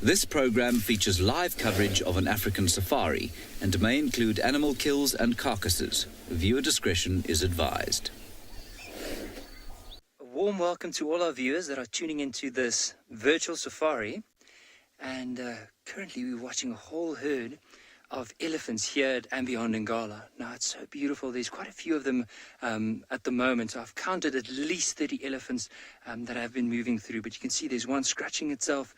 This program features live coverage of an African safari and may include animal kills and carcasses. Viewer discretion is advised. A warm welcome to all our viewers that are tuning into this virtual safari. And currently we're watching a whole herd of elephants here at Ngala. Now it's so beautiful. There's quite a few of them at the moment. So I've counted at least 30 elephants that have been moving through. But you can see there's one scratching itself.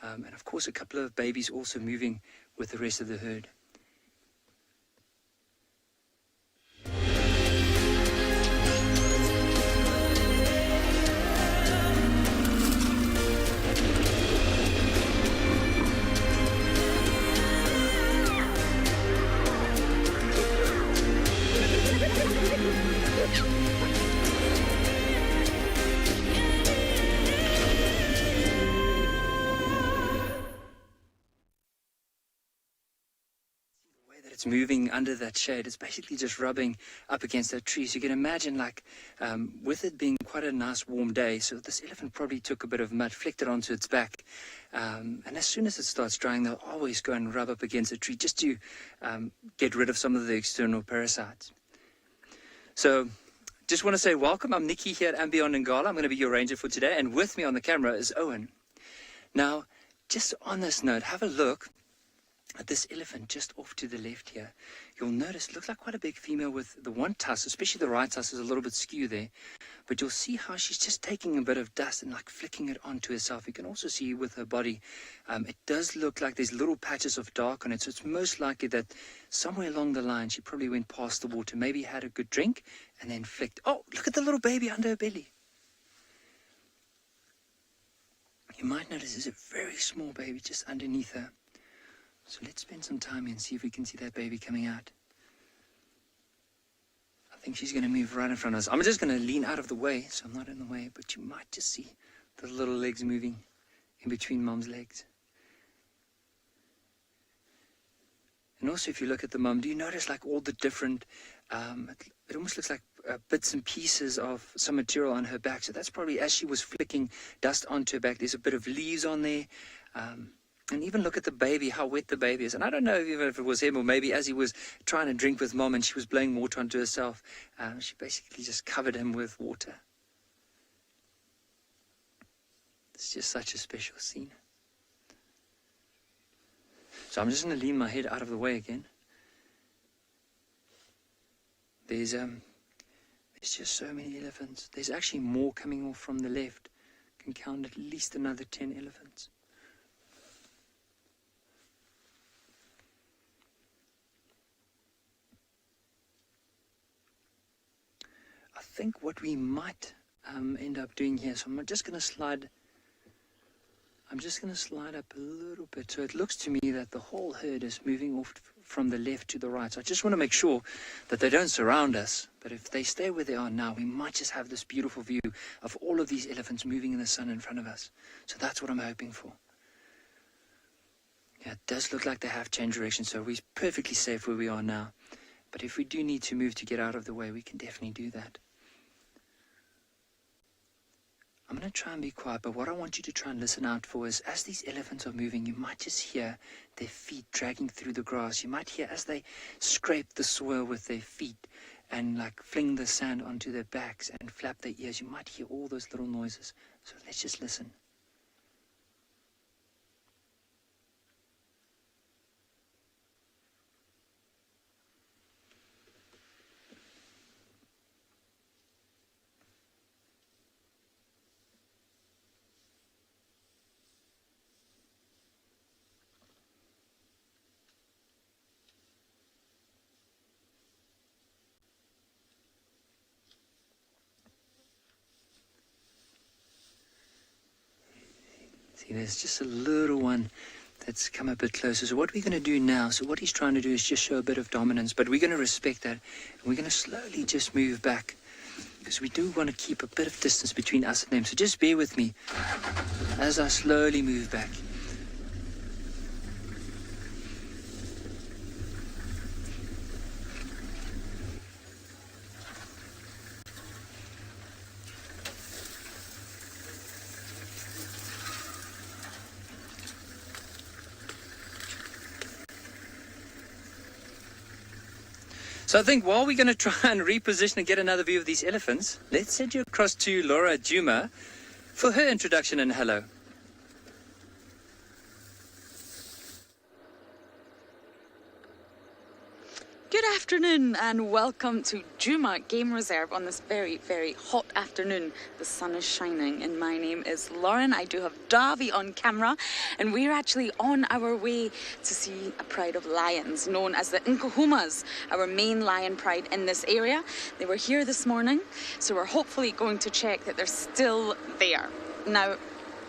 And of course a couple of babies also moving with the rest of the herd. It's moving under that shade. It's basically just rubbing up against that tree. So you can imagine, like, with it being quite a nice warm day, so this elephant probably took a bit of mud, flicked it onto its back. And as soon as it starts drying, they'll always go and rub up against the tree just to get rid of some of the external parasites. So just want to say welcome. I'm NIKKI here at Ngala. I'm going to be your ranger for today. And with me on the camera is Owen. Now, just on this note, have a look at this elephant just off to the left here. You'll notice it looks like quite a big female with the one tusk, especially the right tusk is a little bit skew there. But you'll see how she's just taking a bit of dust and like flicking it onto herself. You can also see with her body, it does look like there's little patches of dark on it. So it's most likely that somewhere along the line, she probably went past the water, maybe had a good drink and then flicked. Oh, look at the little baby under her belly. You might notice there's a very small baby just underneath her. So let's spend some time here and see if we can see that baby coming out. I think she's going to move right in front of us. I'm just going to lean out of the way, so I'm not in the way, but you might just see the little legs moving in between Mom's legs. And also if you look at the mum, do you notice like all the different, it almost looks like bits and pieces of some material on her back. So that's probably as she was flicking dust onto her back, there's a bit of leaves on there. And even look at the baby, how wet the baby is. And I don't know even if it was him or maybe as he was trying to drink with Mom and she was blowing water onto herself, she basically just covered him with water. It's just such a special scene. So I'm just going to lean my head out of the way again. There's just so many elephants. There's actually more coming off from the left. I can count at least another 10 elephants. I think what we might end up doing here, so I'm just going to slide up a little bit. So it looks to me that the whole herd is moving off from the left to the right. So I just want to make sure that they don't surround us. But if they stay where they are now, we might just have this beautiful view of all of these elephants moving in the sun in front of us. So that's what I'm hoping for. Yeah, it does look like they have changed direction, so we're perfectly safe where we are now. But if we do need to move to get out of the way, we can definitely do that. I'm going to try and be quiet, but what I want you to try and listen out for is as these elephants are moving, you might just hear their feet dragging through the grass. You might hear as they scrape the soil with their feet and like fling the sand onto their backs and flap their ears. You might hear all those little noises. So let's just listen. See, there's just a little one that's come a bit closer. So what we're going to do now, so what he's trying to do is just show a bit of dominance, but we're going to respect that. And we're going to slowly just move back because we do want to keep a bit of distance between us and them. So just bear with me as I slowly move back. So I think while we're going to try and reposition and get another view of these elephants, let's send you across to Laura Juma for her introduction and hello. Good afternoon and welcome to Juma Game Reserve on this very, very hot afternoon. The sun is shining and my name is Lauren. I do have Davy on camera and we're actually on our way to see a pride of lions known as the NIKKI, our main lion pride in this area. They were here this morning, so we're hopefully going to check that they're still there. Now,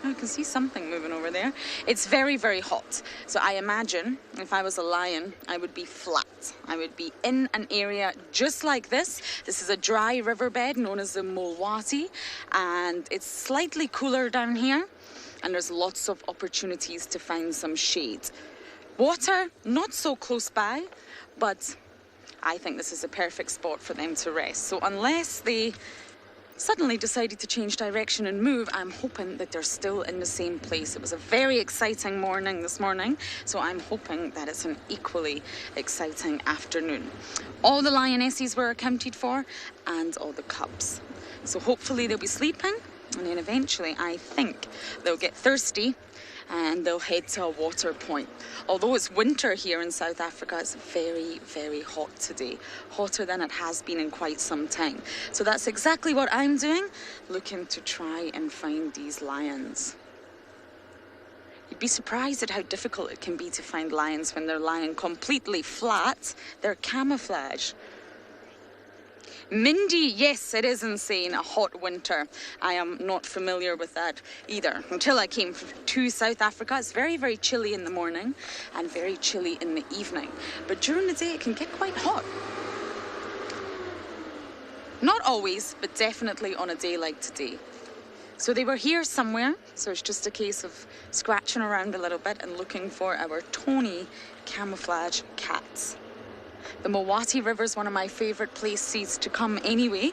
I can see something moving over there. It's very, very hot. So I imagine if I was a lion, I would be flat. I would be in an area just like this. This is a dry riverbed known as the Mulwati, and it's slightly cooler down here, and there's lots of opportunities to find some shade. Water, not so close by, but I think this is a perfect spot for them to rest. So unless they suddenly decided to change direction and move, I'm hoping that they're still in the same place. It was a very exciting morning this morning, so I'm hoping that it's an equally exciting afternoon. All the lionesses were accounted for and all the cubs. So hopefully they'll be sleeping, and then eventually I think they'll get thirsty and they'll head to a water point. Although it's winter here in South Africa, it's very, very hot today. Hotter than it has been in quite some time. So that's exactly what I'm doing, looking to try and find these lions. You'd be surprised at how difficult it can be to find lions when they're lying completely flat. They're camouflage. Mindy, yes, it is insane, a hot winter. I am not familiar with that either. Until I came to South Africa, it's very, very chilly in the morning and very chilly in the evening. But during the day, it can get quite hot. Not always, but definitely on a day like today. So they were here somewhere, so it's just a case of scratching around a little bit and looking for our Tony camouflage cats. The Mulwati River is one of my favourite places to come anyway.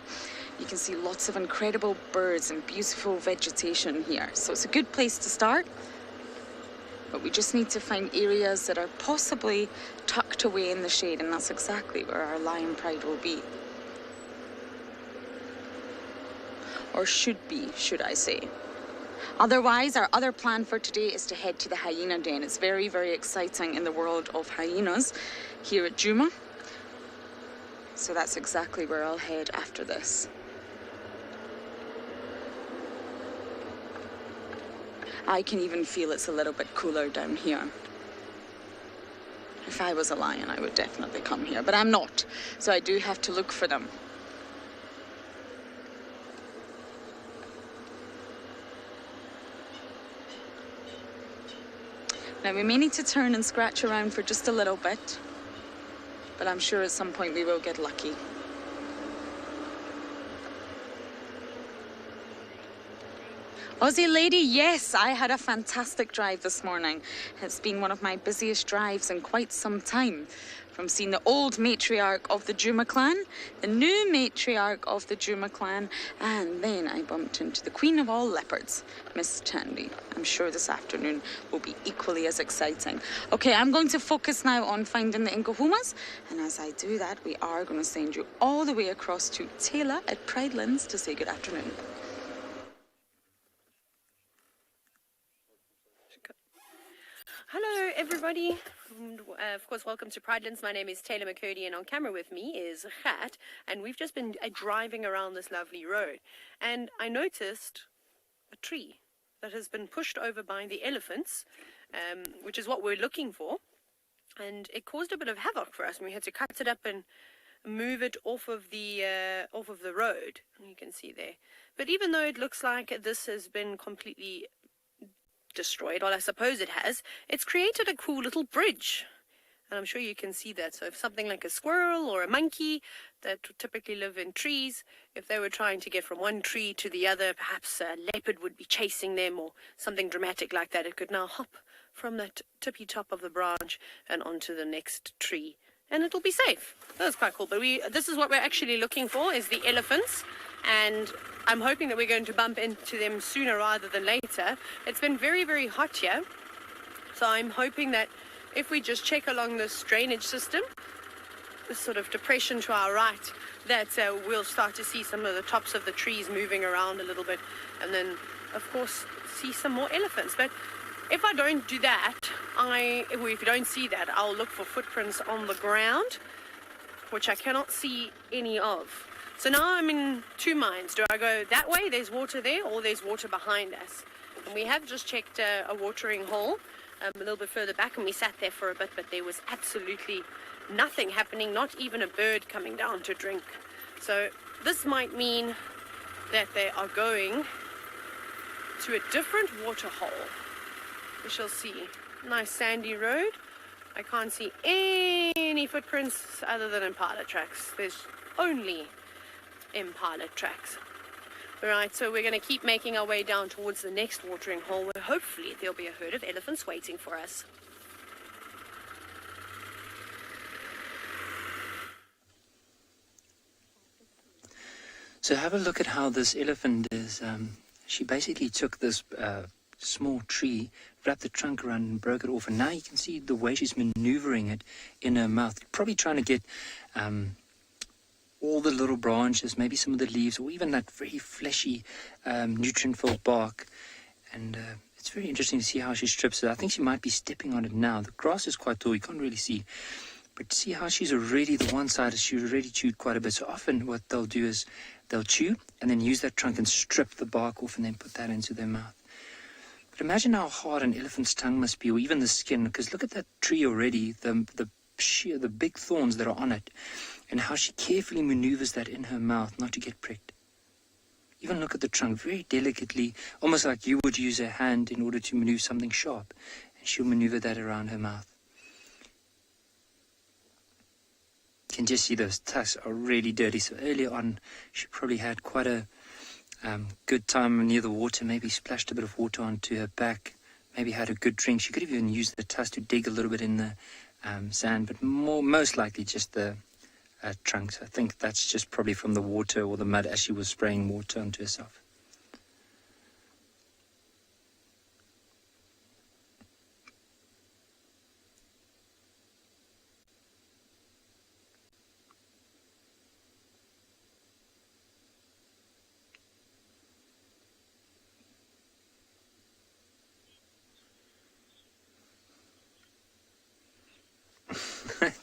You can see lots of incredible birds and beautiful vegetation here. So it's a good place to start. But we just need to find areas that are possibly tucked away in the shade, and that's exactly where our lion pride will be. Or should be, should I say. Otherwise, our other plan for today is to head to the hyena den. It's very, very exciting in the world of hyenas here at Juma. So that's exactly where I'll head after this. I can even feel it's a little bit cooler down here. If I was a lion, I would definitely come here, but I'm not. So I do have to look for them. Now, we may need to turn and scratch around for just a little bit, but I'm sure at some point we will get lucky. Aussie lady, yes, I had a fantastic drive this morning. It's been one of my busiest drives in quite some time. From seeing the old matriarch of the Juma clan, the new matriarch of the Juma clan, and then I bumped into the queen of all leopards, Miss Tandy. I'm sure this afternoon will be equally as exciting. Okay, I'm going to focus now on finding the NIKKI, and as I do that, we are going to send you all the way across to TAYLA at Pridelands to say good afternoon. Hello everybody, and, of course welcome to Pridelands. My name is TAYLA MCCURDY and on camera with me is Kat, and we've just been driving around this lovely road, and I noticed a tree that has been pushed over by the elephants, which is what we're looking for, and it caused a bit of havoc for us, and we had to cut it up and move it off of the road. You can see there. But even though it looks like this has been completely destroyed, well, I suppose it has, it's created a cool little bridge, and I'm sure you can see that. So if something like a squirrel or a monkey that typically live in trees, if they were trying to get from one tree to the other, perhaps a leopard would be chasing them or something dramatic like that, it could now hop from that tippy top of the branch and onto the next tree, and it'll be safe. That's quite cool. But this is what we're actually looking for, is the elephants, and I'm hoping that we're going to bump into them sooner rather than later. It's been very, very hot here, so I'm hoping that if we just check along this drainage system, sort of depression to our right, that we'll start to see some of the tops of the trees moving around a little bit, and then of course see some more elephants. But if I don't do that, if you don't see that, I'll look for footprints on the ground, which I cannot see any of. So now I'm in two minds. Do I go that way, there's water there, or there's water behind us? And we have just checked a watering hole a little bit further back, and we sat there for a bit, but there was absolutely nothing happening, not even a bird coming down to drink. So this might mean that they are going to a different water hole. We shall see. Nice sandy road. I can't see any footprints other than impala tracks. There's only impala tracks. Alright, so we're going to keep making our way down towards the next watering hole, where hopefully there'll be a herd of elephants waiting for us. So have a look at how this elephant is. She basically took this small tree, wrapped the trunk around and broke it off, and now you can see the way she's maneuvering it in her mouth, probably trying to get all the little branches, maybe some of the leaves, or even that very fleshy nutrient-filled bark. And it's very interesting to see how she strips it. I think she might be stepping on it now. The grass is quite tall, you can't really see. But see how she's already, the one side, she's already chewed quite a bit. So often what they'll do is they'll chew and then use that trunk and strip the bark off and then put that into their mouth. But imagine how hard an elephant's tongue must be, or even the skin, because look at that tree already, the big thorns that are on it, and how she carefully maneuvers that in her mouth not to get pricked. Even look at the trunk, very delicately, almost like you would use a hand in order to maneuver something sharp, and she'll maneuver that around her mouth. You can just see those tusks are really dirty. So earlier on, she probably had quite a good time near the water, maybe splashed a bit of water onto her back, maybe had a good drink. She could have even used the tusk to dig a little bit in the sand, but most likely just the trunk. So I think that's just probably from the water or the mud as she was spraying water onto herself.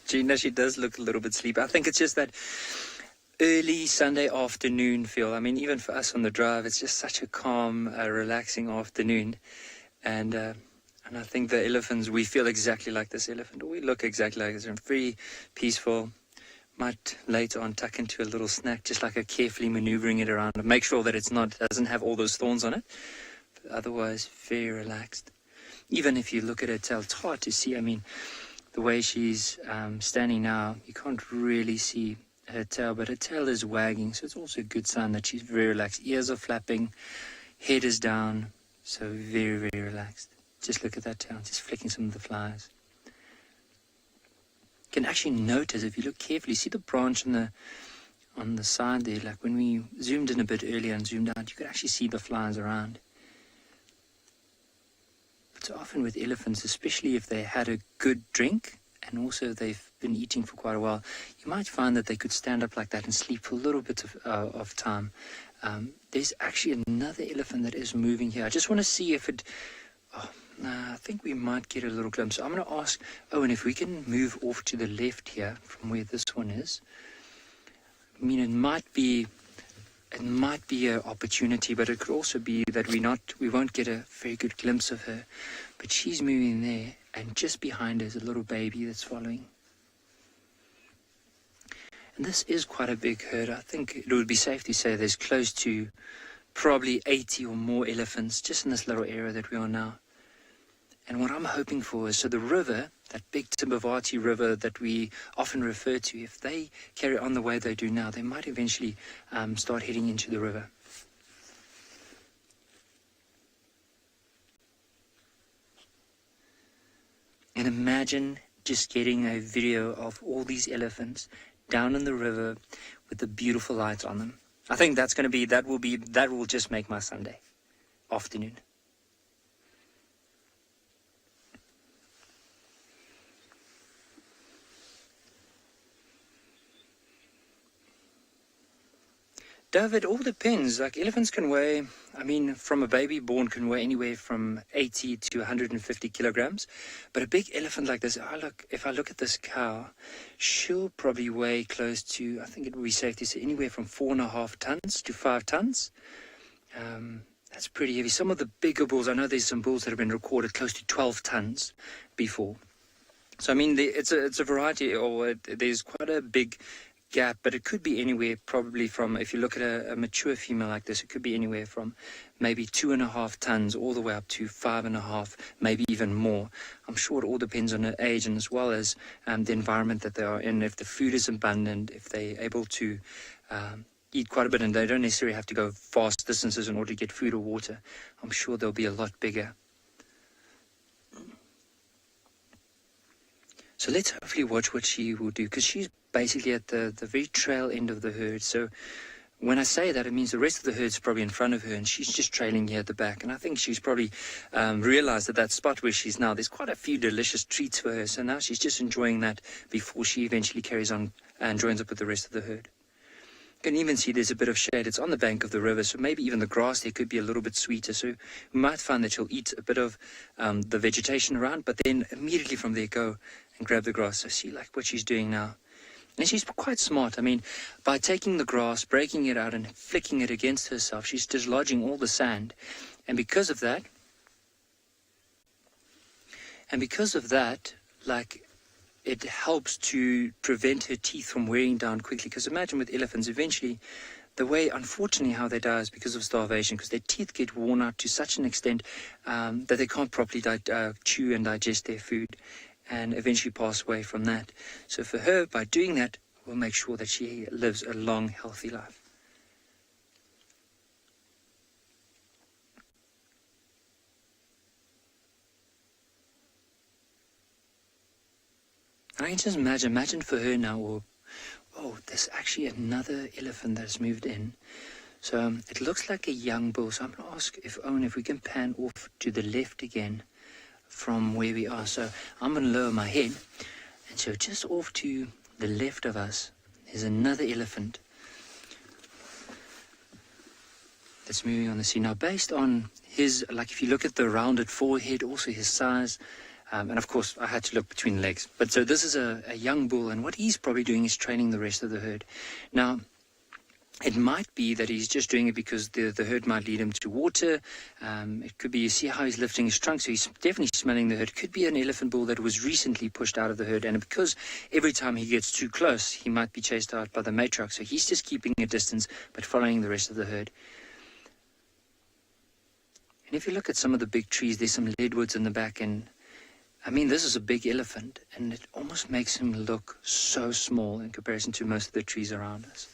Gina, she does look a little bit sleepy. I think it's just that early Sunday afternoon feel. I mean, even for us on the drive, it's just such a calm, relaxing afternoon. And I think the elephants, we feel exactly like this elephant. We look exactly like this. We're very peaceful. Might later on tuck into a little snack, just like a carefully maneuvering it around. Make sure that doesn't have all those thorns on it. But otherwise, very relaxed. Even if you look at her tail, it's hard to see. I mean, the way she's standing now, you can't really see her tail, but her tail is wagging, so it's also a good sign that she's very relaxed. Ears are flapping, head is down, so very, very relaxed. Just look at that tail, just flicking some of the flies. You can actually notice, if you look carefully, see the branch on the side there, like when we zoomed in a bit earlier and zoomed out, you could actually see the flies around. So often with elephants, especially if they had a good drink and also they've been eating for quite a while, you might find that they could stand up like that and sleep for a little bit of time. There's actually another elephant that is moving here. I just want to see if it... I think we might get a little glimpse. I'm going to ask Owen if we can move off to the left here from where this one is. I mean, it might be an opportunity, but it could also be that we won't get a very good glimpse of her. But she's moving there, and just behind her is a little baby that's following. And this is quite a big herd. I think it would be safe to say there's close to probably 80 or more elephants just in this little area that we are now. And what I'm hoping for is, so the river, that big Timbavati river that we often refer to, if they carry on the way they do now, they might eventually start heading into the river. And imagine just getting a video of all these elephants down in the river with the beautiful lights on them. I think that will just make my Sunday afternoon. Dove, it all depends. Like elephants can weigh, I mean, from a baby born can weigh anywhere from 80 to 150 kilograms. But a big elephant like this, if I look at this cow, she'll probably weigh close to, I think it would be safe to say, anywhere from 4.5 tons to 5 tons. That's pretty heavy. Some of the bigger bulls, I know there's some bulls that have been recorded close to 12 tons before. So, I mean, it's a variety, or there's quite a big gap, but it could be anywhere probably from, if you look at a mature female like this, it could be anywhere from maybe 2.5 tons all the way up to 5.5, maybe even more. I'm sure it all depends on her age, and as well as the environment that they are in, if the food is abundant, if they're able to eat quite a bit, and they don't necessarily have to go vast distances in order to get food or water. I'm sure they'll be a lot bigger. So let's hopefully watch what she will do, because she's basically at the very trail end of the herd. So when I say that, it means the rest of the herd's probably in front of her, and she's just trailing here at the back. And I think she's probably realized that spot where she's now, there's quite a few delicious treats for her. So now she's just enjoying that before she eventually carries on and joins up with the rest of the herd. You can even see there's a bit of shade. It's on the bank of the river, so maybe even the grass there could be a little bit sweeter. So we might find that she'll eat a bit of the vegetation around, but then immediately from there go and grab the grass. So see like what she's doing now. And she's quite smart. I mean, by taking the grass, breaking it out and flicking it against herself, she's dislodging all the sand. And because of that, like, it helps to prevent her teeth from wearing down quickly. Because imagine with elephants, eventually, the way, unfortunately, how they die is because of starvation, because their teeth get worn out to such an extent that they can't properly chew and digest their food, and eventually pass away from that. So for her, by doing that, we'll make sure that she lives a long, healthy life. And I can just imagine for her now, there's actually another elephant that's moved in. So it looks like a young bull. So I'm going to ask if Owen, if we can pan off to the left again from where we are. So I'm going to lower my head. And so just off to the left of us, there's another elephant that's moving on the scene. Now, based on his, like if you look at the rounded forehead, also his size, and of course, I had to look between the legs. But so this is a young bull, and what he's probably doing is training the rest of the herd. Now, it might be that he's just doing it because the herd might lead him to water. It could be, you see how he's lifting his trunk, so he's definitely smelling the herd. It could be an elephant bull that was recently pushed out of the herd, and because every time he gets too close, he might be chased out by the matriarch. So he's just keeping a distance, but following the rest of the herd. And if you look at some of the big trees, there's some leadwoods in the back, and I mean, this is a big elephant, and it almost makes him look so small in comparison to most of the trees around us.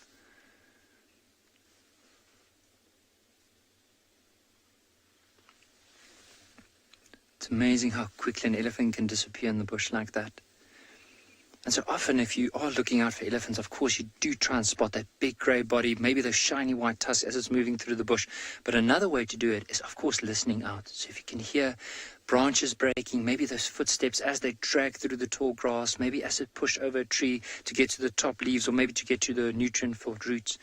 It's amazing how quickly an elephant can disappear in the bush like that. And so often, if you are looking out for elephants, of course, you do try and spot that big grey body, maybe those shiny white tusks as it's moving through the bush. But another way to do it is, of course, listening out. So if you can hear branches breaking, maybe those footsteps as they drag through the tall grass, maybe as they push over a tree to get to the top leaves, or maybe to get to the nutrient-filled roots,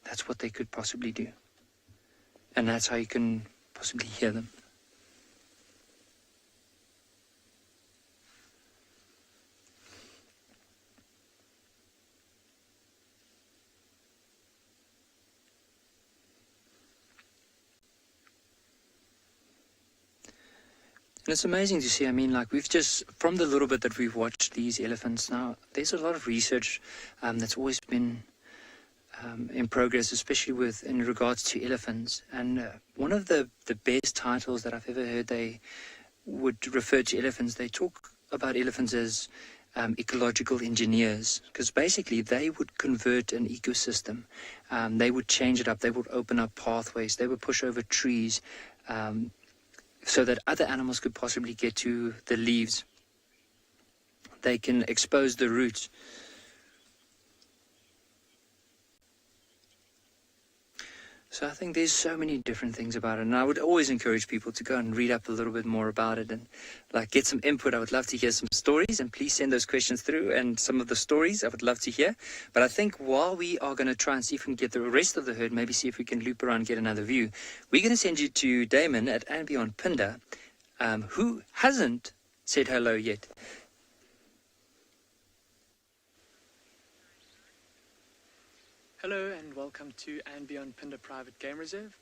that's what they could possibly do. And that's how you can possibly hear them. And it's amazing to see. I mean, like, we've just, from the little bit that we've watched these elephants now, there's a lot of research that's always been in progress, especially in regards to elephants. And one of the best titles that I've ever heard, they would refer to elephants. They talk about elephants as ecological engineers, because basically they would convert an ecosystem. They would change it up. They would open up pathways. They would push over trees, so that other animals could possibly get to the leaves. They can expose the roots. So I think there's so many different things about it, and I would always encourage people to go and read up a little bit more about it and like get some input. I would love to hear some stories, and please send those questions through, and some of the stories I would love to hear. But I think while we are going to try and see if we can get the rest of the herd, maybe see if we can loop around and get another view, we're going to send you to Damon at And Beyond Pinda, who hasn't said hello yet. Hello and welcome to And Beyond Pinda Private Game Reserve.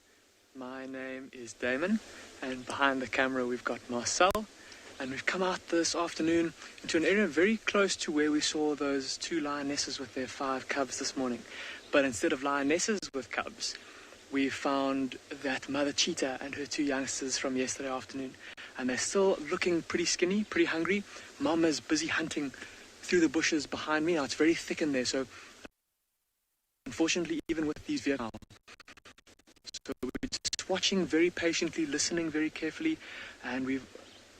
My name is Damon, and behind the camera we've got Marcel, and we've come out this afternoon into an area very close to where we saw those 2 lionesses with their 5 cubs this morning. But instead of lionesses with cubs, we found that mother cheetah and her 2 youngsters from yesterday afternoon, and they're still looking pretty skinny, pretty hungry. Mom is busy hunting through the bushes behind me. Now it's very thick in there, so unfortunately, even with these vehicles, so we're just watching very patiently, listening very carefully, and we're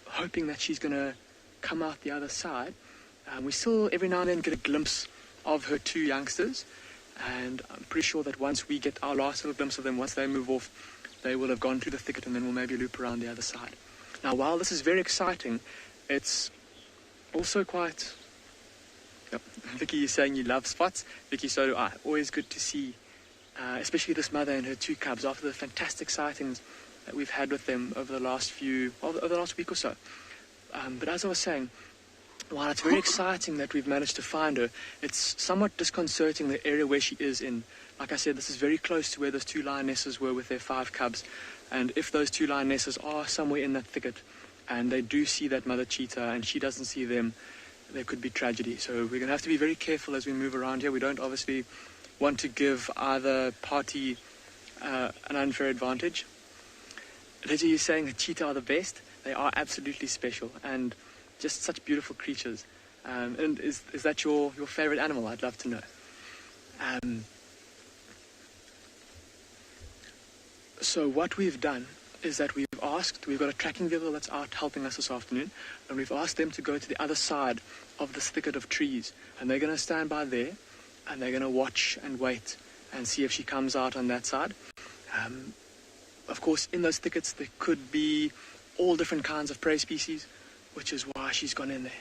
hoping that she's going to come out the other side. We still, every now and then, get a glimpse of her 2 youngsters, and I'm pretty sure that once we get our last little glimpse of them, once they move off, they will have gone through the thicket, and then we'll maybe loop around the other side. Now, while this is very exciting, it's also quite... Yep. Vicky is saying you love spots. Vicky, so do I. Always good to see, especially this mother and her 2 cubs after the fantastic sightings that we've had with them over the last week or so. But as I was saying, while it's very exciting that we've managed to find her, it's somewhat disconcerting the area where she is in. Like I said, this is very close to where those 2 lionesses were with their 5 cubs. And if those 2 lionesses are somewhere in that thicket and they do see that mother cheetah and she doesn't see them, there could be tragedy. So we're going to have to be very careful as we move around here. We don't obviously want to give either party an unfair advantage. Reggie is saying that cheetah are the best. They are absolutely special and just such beautiful creatures. And is that your favorite animal? I'd love to know. So what we've done is that we've got a tracking vehicle that's out helping us this afternoon, and we've asked them to go to the other side of this thicket of trees, and they're going to stand by there, and they're going to watch and wait and see if she comes out on that side. Of course, in those thickets there could be all different kinds of prey species, which is why she's gone in there.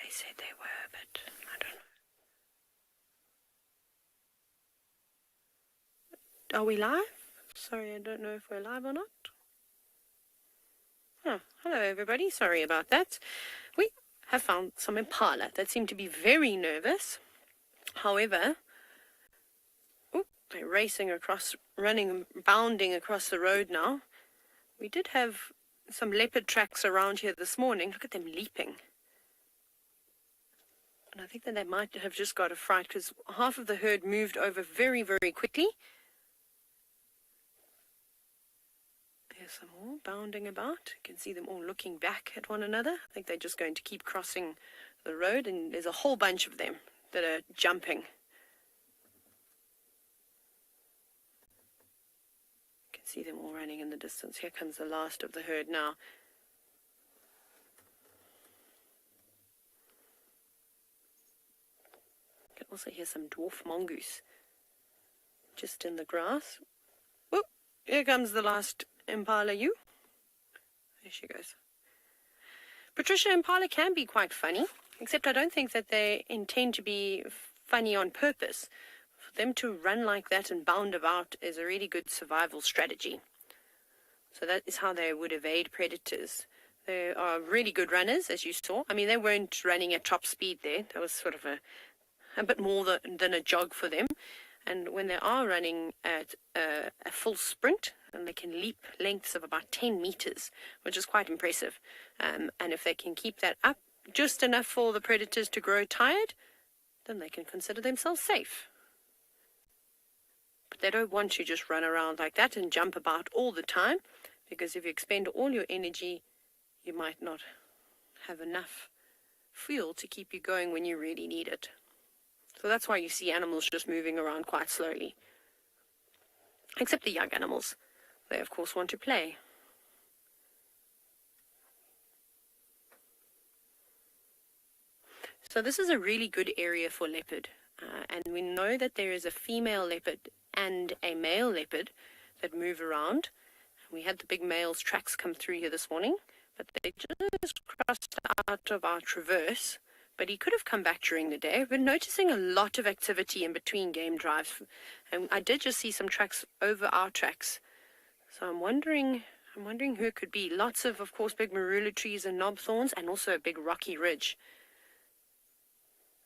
They said they were, but I don't know. Are we live? Sorry, I don't know if we're live or not. Oh, hello everybody. Sorry about that. We have found some impala that seem to be very nervous. However, they're racing across, running, bounding across the road now. We did have some leopard tracks around here this morning. Look at them leaping. And I think that they might have just got a fright because half of the herd moved over very, very quickly. There's some more bounding about. You can see them all looking back at one another. I think they're just going to keep crossing the road, and there's a whole bunch of them that are jumping. You can see them all running in the distance. Here comes the last of the herd now. You can also hear some dwarf mongoose just in the grass. Oh, here comes the last impala ewe. There she goes. Patricia, impala can be quite funny, except I don't think that they intend to be funny on purpose. For them to run like that and bound about is a really good survival strategy. So that is how they would evade predators. They are really good runners, as you saw. I mean, they weren't running at top speed there. That was sort of a bit more than a jog for them. And when they are running at a full sprint, and they can leap lengths of about 10 meters, which is quite impressive. And if they can keep that up just enough for the predators to grow tired, then they can consider themselves safe. But They don't want to just run around like that and jump about all the time, because if you expend all your energy, you might not have enough fuel to keep you going when you really need it. So that's why you see animals just moving around quite slowly. Except the young animals. They, of course, want to play. So this is a really good area for leopard. And we know that there is a female leopard and a male leopard that move around. We had the big male's tracks come through here this morning, but they just crossed out of our traverse. But he could have come back during the day. We've been noticing a lot of activity in between game drives. And I did just see some tracks over our tracks. So I'm wondering who it could be. Lots of course, big marula trees and knob thorns, and also a big rocky ridge.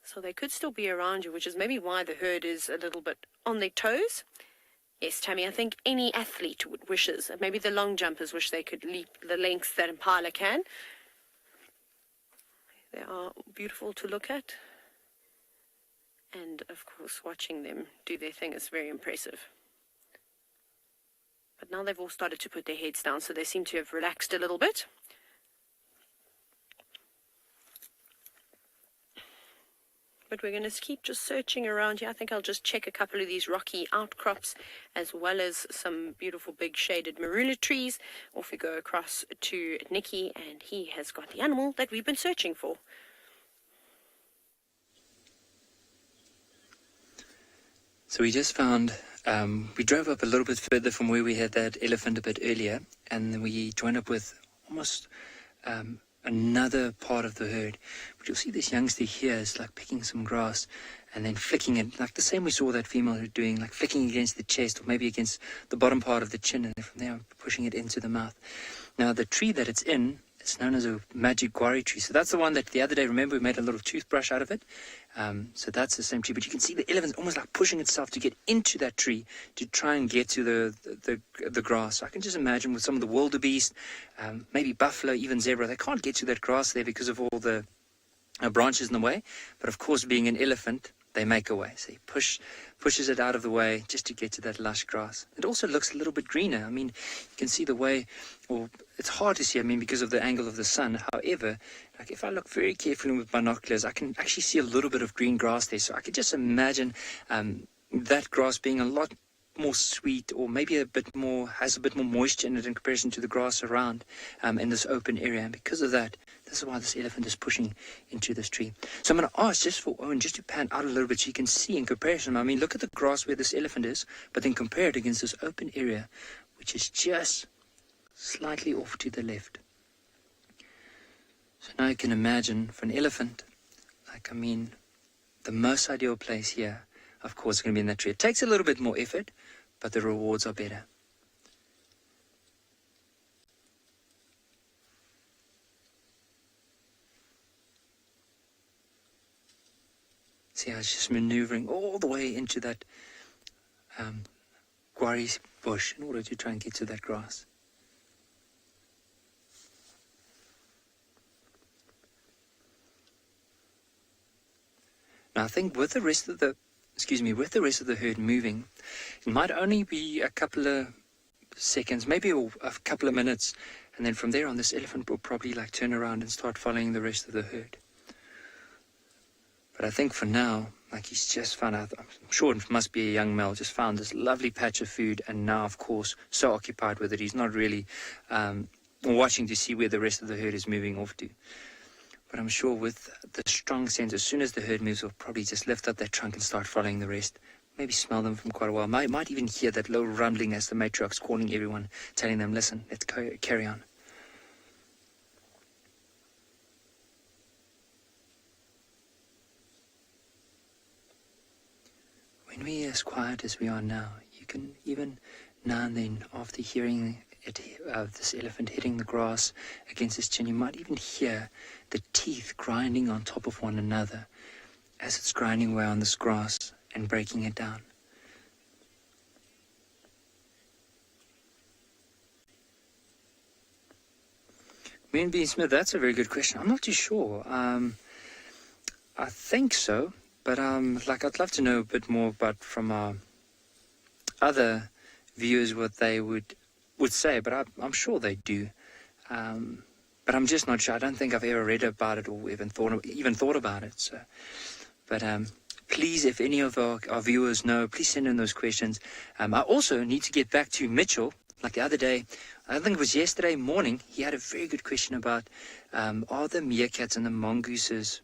So they could still be around you, which is maybe why the herd is a little bit on their toes. Yes, Tammy, I think any athlete wishes, maybe the long jumpers wish they could leap the lengths that Impala can. They are beautiful to look at. And, of course, watching them do their thing is very impressive. But now they've all started to put their heads down, so they seem to have relaxed a little bit. But we're going to keep just searching around here. I think I'll just check a couple of these rocky outcrops, as well as some beautiful big shaded marula trees. Off we go across to Nikki, and he has got the animal that we've been searching for. So we just found, we drove up a little bit further from where we had that elephant a bit earlier, and then we joined up with almost another part of the herd. But you'll see this youngster here is like picking some grass and then flicking it, like the same we saw that female herd doing, like flicking against the chest or maybe against the bottom part of the chin, and then from there pushing it into the mouth. Now the tree that it's in, it's known as a magic guari tree. So that's the one that the other day, remember, we made a little toothbrush out of it. So that's the same tree, but you can see the elephant's almost like pushing itself to get into that tree to try and get to the grass. So I can just imagine with some of the wildebeest, maybe buffalo, even zebra, they can't get to that grass there because of all the branches in the way. But of course, being an elephant, they make a way. So he pushes it out of the way just to get to that lush grass. It also looks a little bit greener. I mean, you can see the way, or it's hard to see, I mean, because of the angle of the sun. However, like if I look very carefully with binoculars, I can actually see a little bit of green grass there. So I could just imagine that grass being a lot more sweet, or maybe has a bit more moisture in it in comparison to the grass around in this open area. And because of that, this is why this elephant is pushing into this tree. So I'm going to ask just for Owen just to pan out a little bit so you can see in comparison. I mean, look at the grass where this elephant is, but then compare it against this open area, which is just slightly off to the left. So now you can imagine for an elephant, like, I mean, the most ideal place here, of course, is going to be in that tree. It takes a little bit more effort, but the rewards are better. See how it's just maneuvering all the way into that guari bush in order to try and get to that grass. Now I think with the rest of the herd moving, it might only be a couple of seconds, maybe a couple of minutes, and then from there on this elephant will probably like turn around and start following the rest of the herd. But I think for now, like he's just found out, I'm sure it must be a young male, just found this lovely patch of food, and now of course so occupied with it he's not really watching to see where the rest of the herd is moving off to. But I'm sure with the strong sense, as soon as the herd moves, we'll probably just lift up that trunk and start following the rest. Maybe smell them from quite a while. Might even hear that low rumbling as the matriarch's calling everyone, telling them, listen, let's carry on. When we're as quiet as we are now, you can even now and then, after hearing this elephant hitting the grass against his chin, you might even hear the teeth grinding on top of one another as it's grinding away on this grass and breaking it down. Moon B. Smith, that's a very good question. I'm not too sure. I think so, but like I'd love to know a bit more about from our other viewers what they would say, but I'm sure they do. But I'm just not sure. I don't think I've ever read about it or even thought about it. So, but please, if any of our viewers know, please send in those questions. I also need to get back to Mitchell. Like the other day, I think it was yesterday morning, he had a very good question about are the meerkats and the mongooses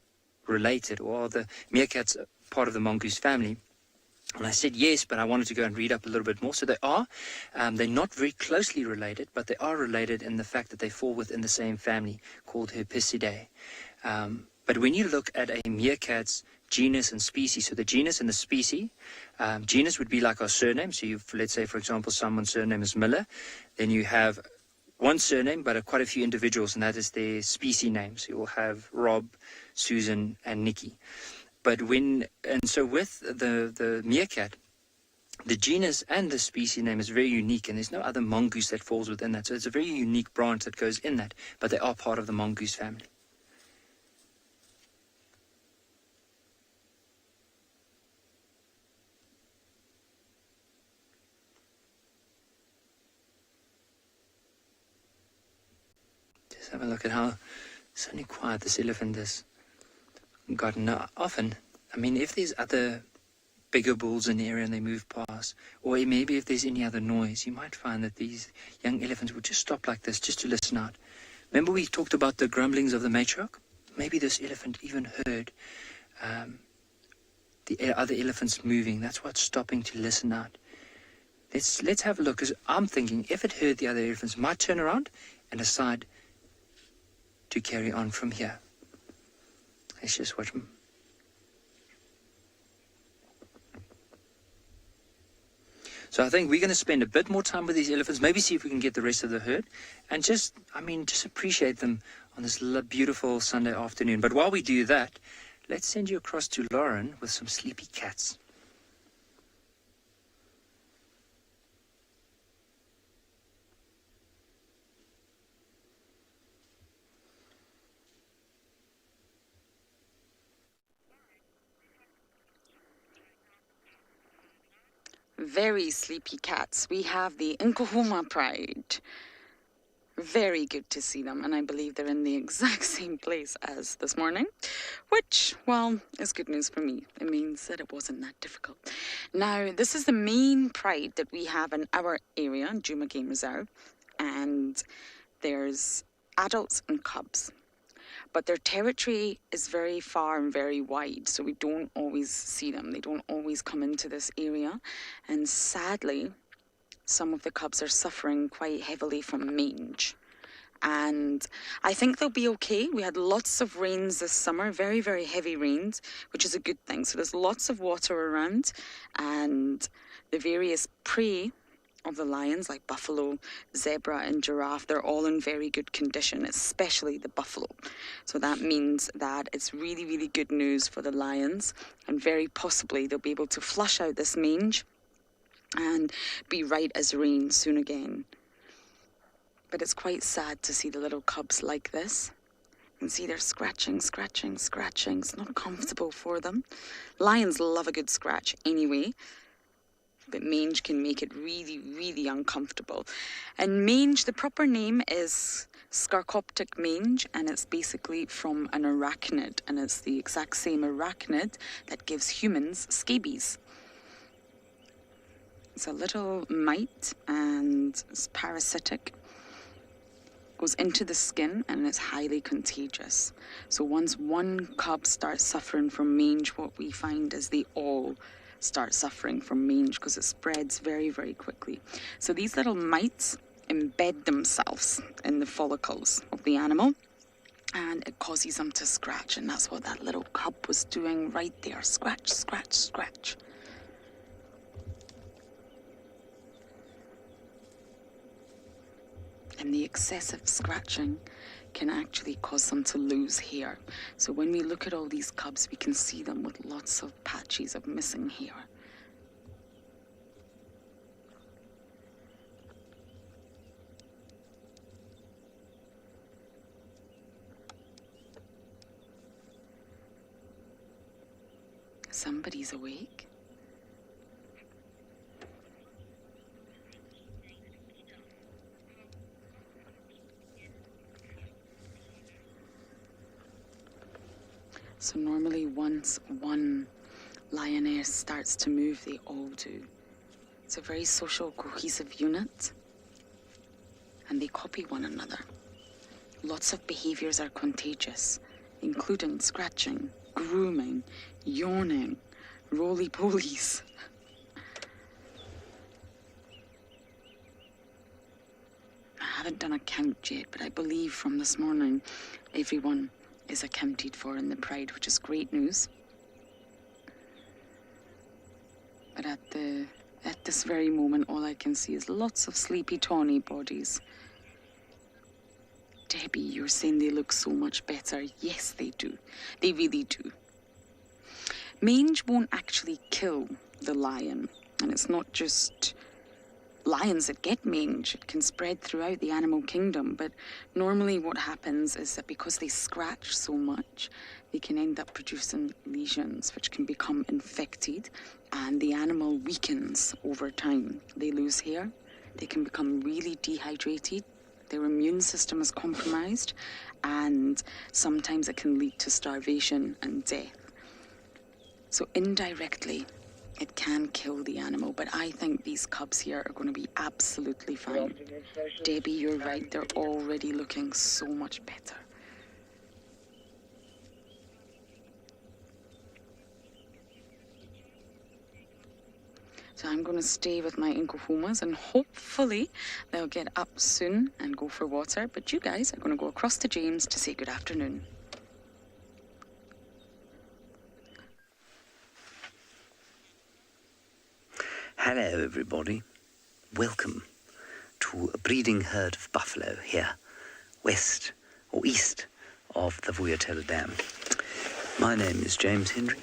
related, or are the meerkats part of the mongoose family? And I said yes, but I wanted to go and read up a little bit more. So they are. They're not very closely related, but they are related in the fact that they fall within the same family called Herpicidae. But when you look at a meerkat's genus and species, so the genus and the species, genus would be like our surname. So let's say, for example, someone's surname is Miller. Then you have one surname, but quite a few individuals, and that is their species names. You will have Rob, Susan, and Nikki. So with the meerkat, the genus and the species name is very unique, and there's no other mongoose that falls within that. So it's a very unique branch that goes in that, but they are part of the mongoose family. Just have a look at how suddenly quiet this elephant is. Gotten often. I mean, if there's other bigger bulls in the area and they move past, or maybe if there's any other noise, you might find that these young elephants would just stop like this just to listen out. Remember we talked about the grumblings of the matriarch? Maybe this elephant even heard the other elephants moving. That's what's stopping to listen out. Let's have a look, because I'm thinking if it heard the other elephants, it might turn around and decide to carry on from here. Let's just watch them. So I think we're going to spend a bit more time with these elephants, maybe see if we can get the rest of the herd, and just appreciate them on this beautiful Sunday afternoon. But while we do that, let's send you across to Lauren with some sleepy cats. Very sleepy cats. We have the Nkahuma Pride. Very good to see them, and I believe they're in the exact same place as this morning, which, well, is good news for me. It means that it wasn't that difficult. Now, this is the main pride that we have in our area, Djuma Game Reserve, and there's adults and cubs. But their territory is very far and very wide, so we don't always see them. They don't always come into this area. And sadly, some of the cubs are suffering quite heavily from mange. And I think they'll be okay. We had lots of rains this summer, very, very heavy rains, which is a good thing. So there's lots of water around, and the various prey of the lions, like buffalo, zebra and giraffe, they're all in very good condition, especially the buffalo. So that means that it's really, really good news for the lions, and very possibly they'll be able to flush out this mange and be right as rain soon again. But it's quite sad to see the little cubs like this. You can see they're scratching. It's not comfortable for them. Lions love a good scratch anyway, but mange can make it really, really uncomfortable. And mange, the proper name is Scarcoptic mange, and it's basically from an arachnid, and it's the exact same arachnid that gives humans scabies. It's a little mite, and it's parasitic. Goes into the skin, and it's highly contagious. So once one cub starts suffering from mange, what we find is they all start suffering from mange, because it spreads very, very quickly. So these little mites embed themselves in the follicles of the animal, and it causes them to scratch, and that's what that little cub was doing right there. Scratch, scratch, scratch. And the excessive scratching can actually cause them to lose hair. So when we look at all these cubs, we can see them with lots of patches of missing hair. Somebody's awake. So normally once one lioness starts to move, they all do. It's a very social, cohesive unit, and they copy one another. Lots of behaviors are contagious, including scratching, grooming, yawning, roly-polies. I haven't done a count yet, but I believe from this morning, everyone is accounted for in the pride, which is great news. But at this very moment, all I can see is lots of sleepy, tawny bodies. Debbie, you're saying they look so much better. Yes, they do. They really do. Mange won't actually kill the lion. And it's not just lions that get mange. It can spread throughout the animal kingdom. But normally what happens is that because they scratch so much, they can end up producing lesions, which can become infected, and the animal weakens over time. They lose hair. They can become really dehydrated. Their immune system is compromised, and sometimes it can lead to starvation and death. So indirectly, it can kill the animal, but I think these cubs here are going to be absolutely fine. Debbie, you're right, they're already looking so much better. So I'm going to stay with my Incohomas, and hopefully they'll get up soon and go for water. But you guys are going to go across to James to say good afternoon. Hello, everybody. Welcome to a breeding herd of buffalo here, west or east of the Vuyatela Dam. My name is James Henry.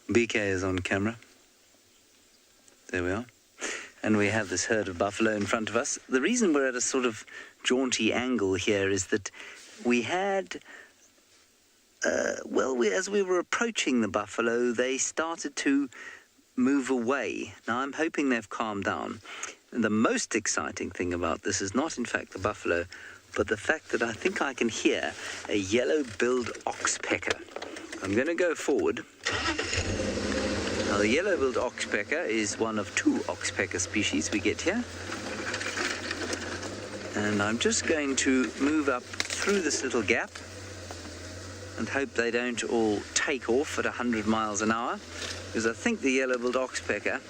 BK is on camera. There we are. And we have this herd of buffalo in front of us. The reason we're at a sort of jaunty angle here is that we had, as we were approaching the buffalo, they started to move away. Now, I'm hoping they've calmed down. And the most exciting thing about this is not, in fact, the buffalo, but the fact that I think I can hear a yellow-billed oxpecker. I'm going to go forward. Now, the yellow-billed oxpecker is one of two oxpecker species we get here. And I'm just going to move up through this little gap and hope they don't all take off at 100 miles an hour, because I think the yellow-billed oxpecker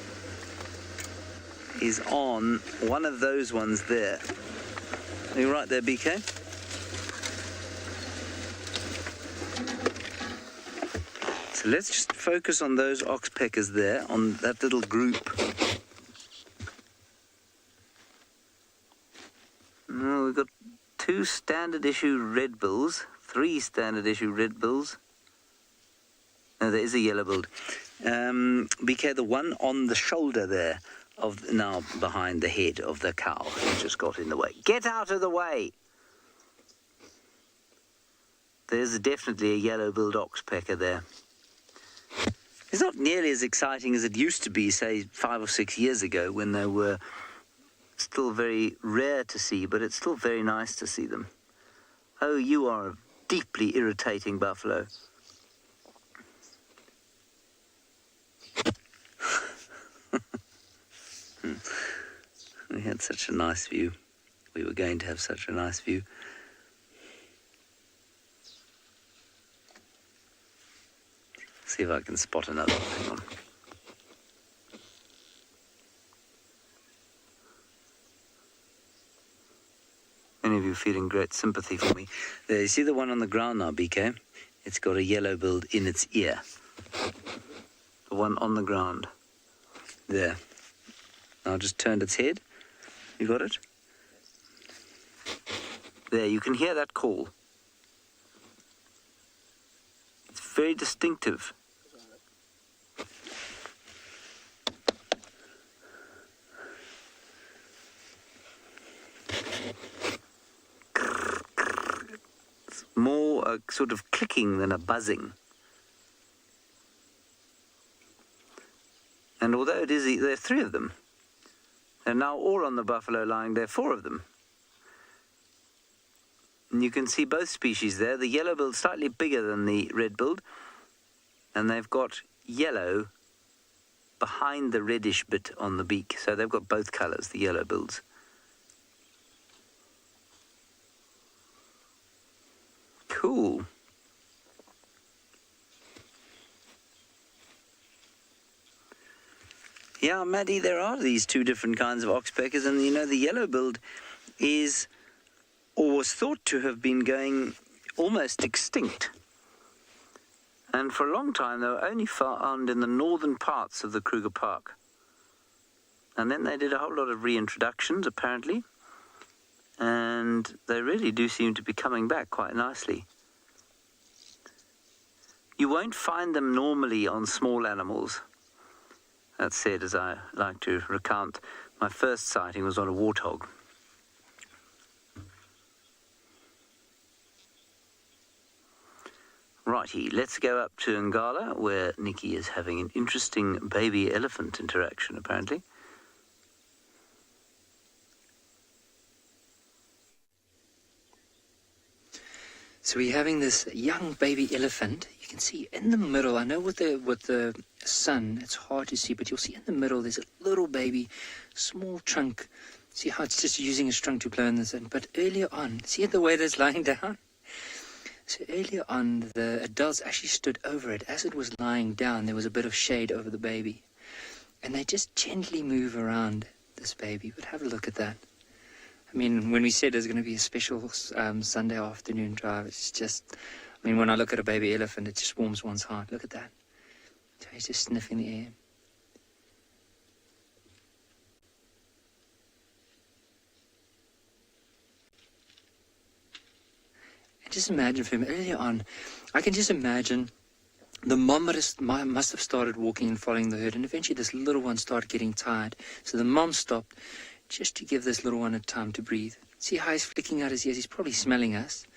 is on one of those ones there. Are you right there, BK? So let's just focus on those oxpeckers there, on that little group. Well, we've got 2 standard issue red bills, 3 standard issue red bills. No, there is a yellow-billed. BK, the one on the shoulder there, now behind the head of the cow, has just got in the way. Get out of the way! There's definitely a yellow-billed oxpecker there. It's not nearly as exciting as it used to be, say, 5 or 6 years ago, when they were still very rare to see, but it's still very nice to see them. Oh, you are a deeply irritating buffalo. We had such a nice view. We were going to have such a nice view. See if I can spot another one. Hang on. Many of you feeling great sympathy for me. There, you see the one on the ground now, BK? It's got a yellow bill in its ear. The one on the ground. There. Now just turned its head. You got it? There, you can hear that call. It's very distinctive. It's more a sort of clicking than a buzzing. And although it is, there are 3 of them. They're now all on the buffalo line. There are 4 of them. And you can see both species there. The yellow-billed slightly bigger than the red-billed, and they've got yellow behind the reddish bit on the beak. So they've got both colours, the yellow-bills. Cool. Yeah, Maddie, there are these two different kinds of oxpeckers, and you know, the yellow-billed is, or was thought to have been going almost extinct. And for a long time, they were only found in the northern parts of the Kruger Park. And then they did a whole lot of reintroductions, apparently. And they really do seem to be coming back quite nicely. You won't find them normally on small animals. That said, as I like to recount, my first sighting was on a warthog. Righty, let's go up to Ngala, where Nikki is having an interesting baby-elephant interaction, apparently. So we're having this young baby elephant. You can see in the middle, I know with the sun, it's hard to see, but you'll see in the middle, there's a little baby, small trunk. See how it's just using its trunk to blow in the sun. But earlier on, see the way that's lying down? So earlier on, the adults actually stood over it. As it was lying down, there was a bit of shade over the baby. And they just gently move around this baby. But have a look at that. I mean, when we said there's going to be a special Sunday afternoon drive, it's just, I mean, when I look at a baby elephant, it just warms one's heart. Look at that. So he's just sniffing the air. Just imagine for him earlier on, I can just imagine the mom must have started walking and following the herd, and eventually this little one started getting tired. So the mom stopped just to give this little one a time to breathe. See how he's flicking out his ears? He's probably smelling us.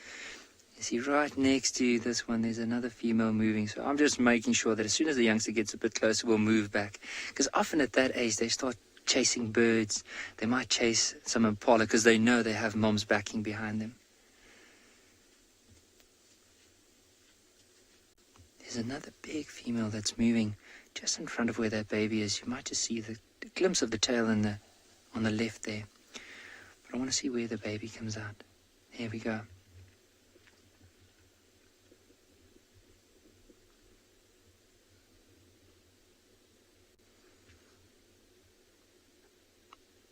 You see right next to this one, there's another female moving. So I'm just making sure that as soon as the youngster gets a bit closer, we'll move back. Because often at that age, they start chasing birds. They might chase some impala because they know they have moms backing behind them. There's another big female that's moving just in front of where that baby is. You might just see the glimpse of the tail on the left there. But I want to see where the baby comes out. There we go.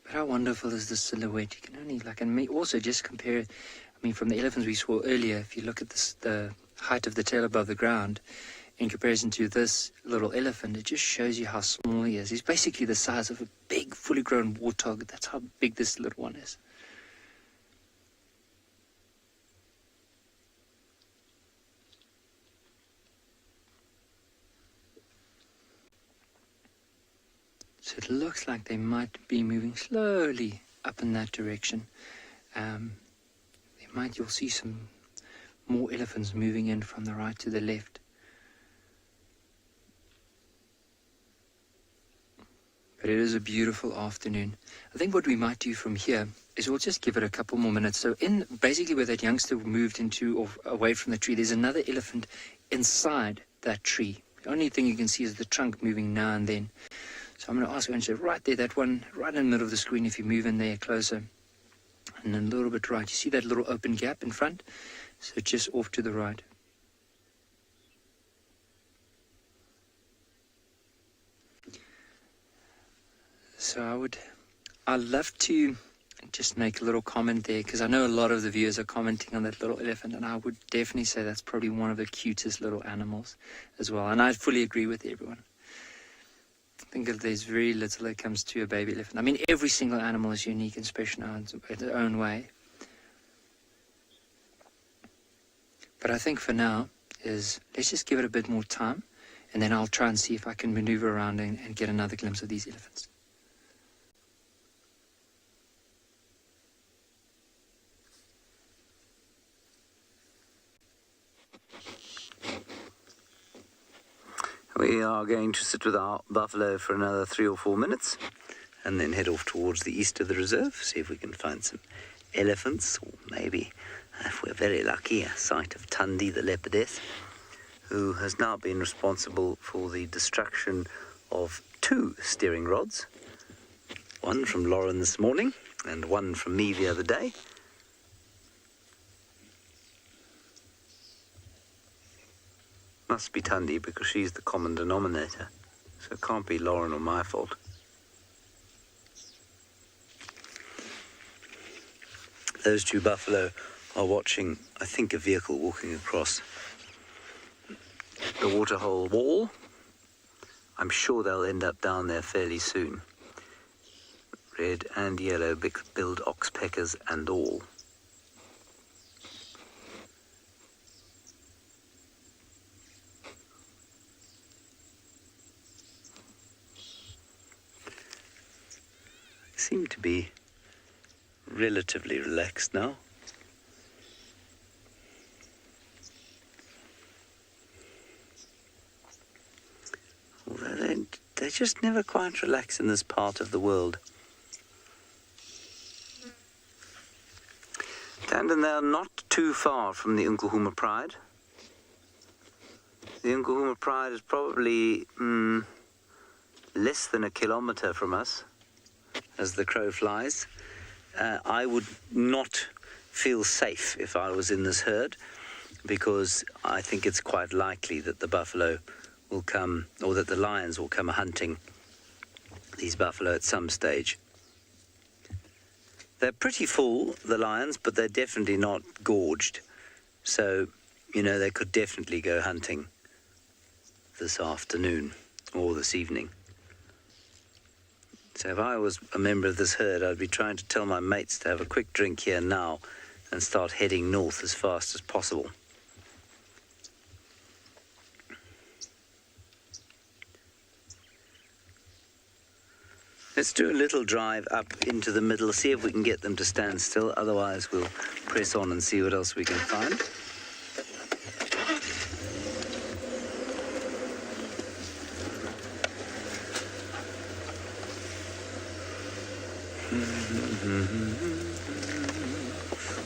But how wonderful is this silhouette? You can only and also just compare it. I mean, from the elephants we saw earlier, if you look at this, the height of the tail above the ground in comparison to this little elephant, it just shows you how small he is. He's basically the size of a big, fully grown warthog. That's how big this little one is. So it looks like they might be moving slowly up in that direction. You'll see some more elephants moving in from the right to the left. But it is a beautiful afternoon. I think what we might do from here is we'll just give it a couple more minutes. So basically where that youngster moved into or away from the tree, there's another elephant inside that tree. The only thing you can see is the trunk moving now and then. So I'm going to ask you, right there, that one right in the middle of the screen, if you move in there closer. And then a little bit right. You see that little open gap in front? So just off to the right. So I'd love to just make a little comment there, because I know a lot of the viewers are commenting on that little elephant, and I would definitely say that's probably one of the cutest little animals as well. And I fully agree with everyone. I think that there's very little that comes to a baby elephant. I mean, every single animal is unique and special in their own way. But I think for now let's just give it a bit more time, and then I'll try and see if I can maneuver around and get another glimpse of these elephants. We are going to sit with our buffalo for another 3 or 4 minutes and then head off towards the east of the reserve, see if we can find some elephants or maybe If we're very lucky, a sight of Tundi, the leopardess, who has now been responsible for the destruction of 2 steering rods. One from Lauren this morning, and one from me the other day. Must be Tundi because she's the common denominator, so it can't be Lauren or my fault. Those 2 buffalo are watching, I think, a vehicle walking across the waterhole wall. I'm sure they'll end up down there fairly soon. Red and yellow big-billed oxpeckers and all. They seem to be relatively relaxed now. Although they just never quite relax in this part of the world. And they are not too far from the Unkuhuma Pride. The Unkuhuma Pride is probably less than a kilometre from us, as the crow flies. I would not feel safe if I was in this herd, because I think it's quite likely that the buffalo will come, or that the lions will come hunting these buffalo at some stage. They're pretty full, the lions, but they're definitely not gorged. So, you know, they could definitely go hunting this afternoon or this evening. So if I was a member of this herd, I'd be trying to tell my mates to have a quick drink here now and start heading north as fast as possible. Let's do a little drive up into the middle, see if we can get them to stand still. Otherwise, we'll press on and see what else we can find.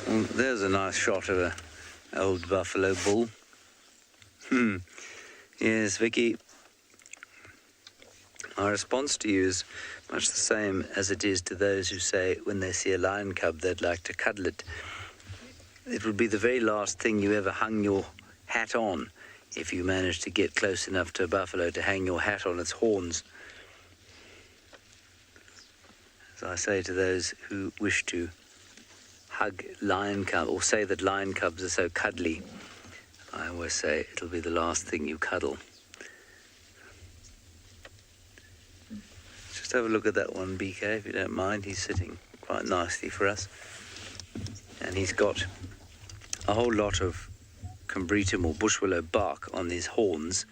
Well, there's a nice shot of an old buffalo bull. Yes, Vicky. My response to you is much the same as it is to those who say when they see a lion cub they'd like to cuddle it. It would be the very last thing you ever hung your hat on if you managed to get close enough to a buffalo to hang your hat on its horns. As I say to those who wish to hug lion cub or say that lion cubs are so cuddly, I always say it'll be the last thing you cuddle. Just have a look at that one, BK, if you don't mind. He's sitting quite nicely for us. And he's got a whole lot of combretum or bushwillow bark on his horns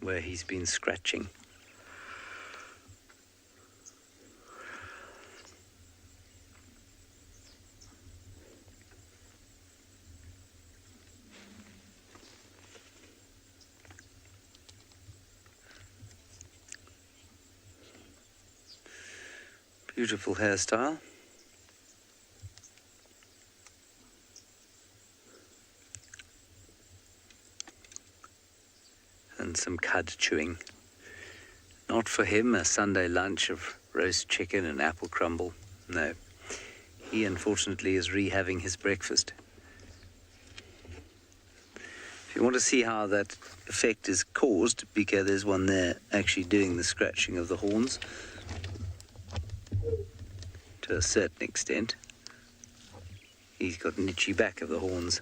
where he's been scratching. Beautiful hairstyle. And some cud chewing. Not for him a Sunday lunch of roast chicken and apple crumble. No. He unfortunately is rehaving his breakfast. If you want to see how that effect is caused, because there's one there actually doing the scratching of the horns. To a certain extent. He's got an itchy back of the horns.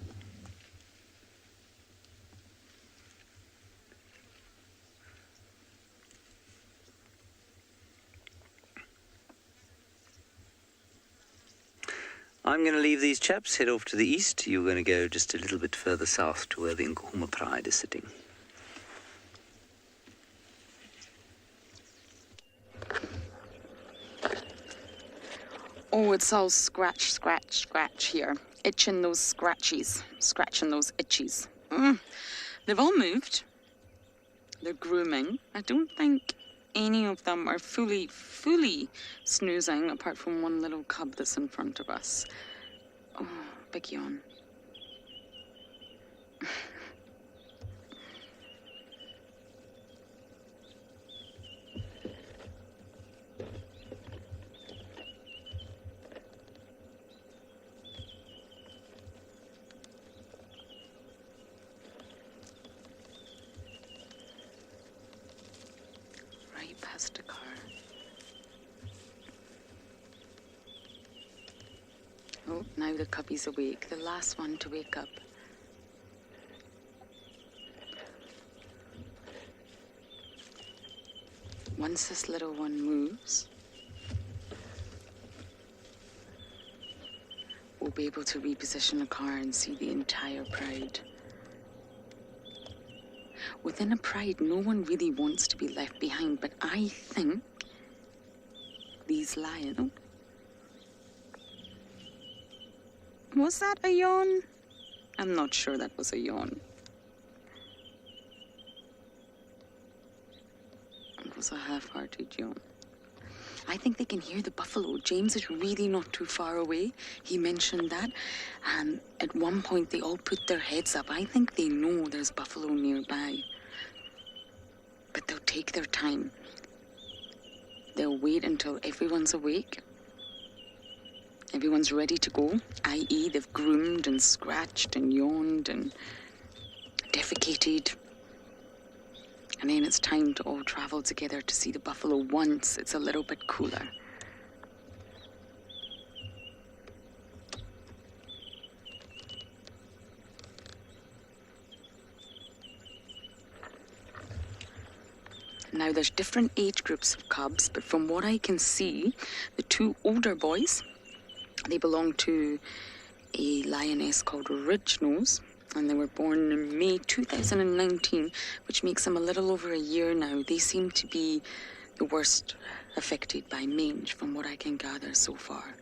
I'm going to leave these chaps, head off to the east. You're going to go just a little bit further south to where the Unkuhuma Pride is sitting. Oh, it's all scratch, scratch, scratch here. Itching those scratchies, scratching those itchies. They've all moved. They're grooming. I don't think any of them are fully snoozing, apart from one little cub that's in front of us. Oh, big yawn. Right past the car. Oh, now the cubby's awake, the last one to wake up. Once this little one moves, we'll be able to reposition the car and see the entire pride. Within a pride, no one really wants to be left behind, but I think these lions... Was that a yawn? I'm not sure that was a yawn. It was a half-hearted yawn. I think they can hear the buffalo. James is really not too far away. He mentioned that. And at one point, they all put their heads up. I think they know there's buffalo nearby. But they'll take their time. They'll wait until everyone's awake. Everyone's ready to go, i.e. they've groomed and scratched and yawned and defecated. And then it's time to all travel together to see the buffalo once it's a little bit cooler. Now, there's different age groups of cubs, but from what I can see, the two older boys, they belong to a lioness called Ridge Nose, and they were born in May 2019, which makes them a little over a year now. They seem to be the worst affected by mange, from what I can gather so far.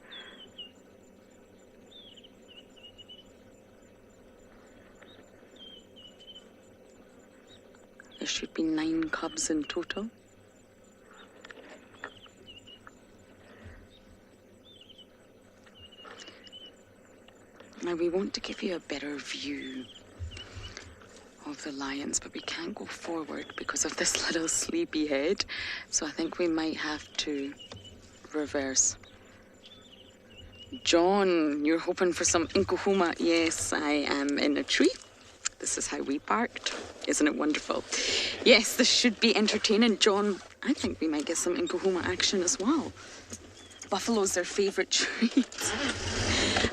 There should be 9 cubs in total. Now, we want to give you a better view of the lions, but we can't go forward because of this little sleepy head. So I think we might have to reverse. John, you're hoping for some inkuhuma. Yes, I am in a tree. This is how we parked. Isn't it wonderful? Yes, this should be entertaining. John, I think we might get some inkuhuma action as well. Buffalo's their favourite treat.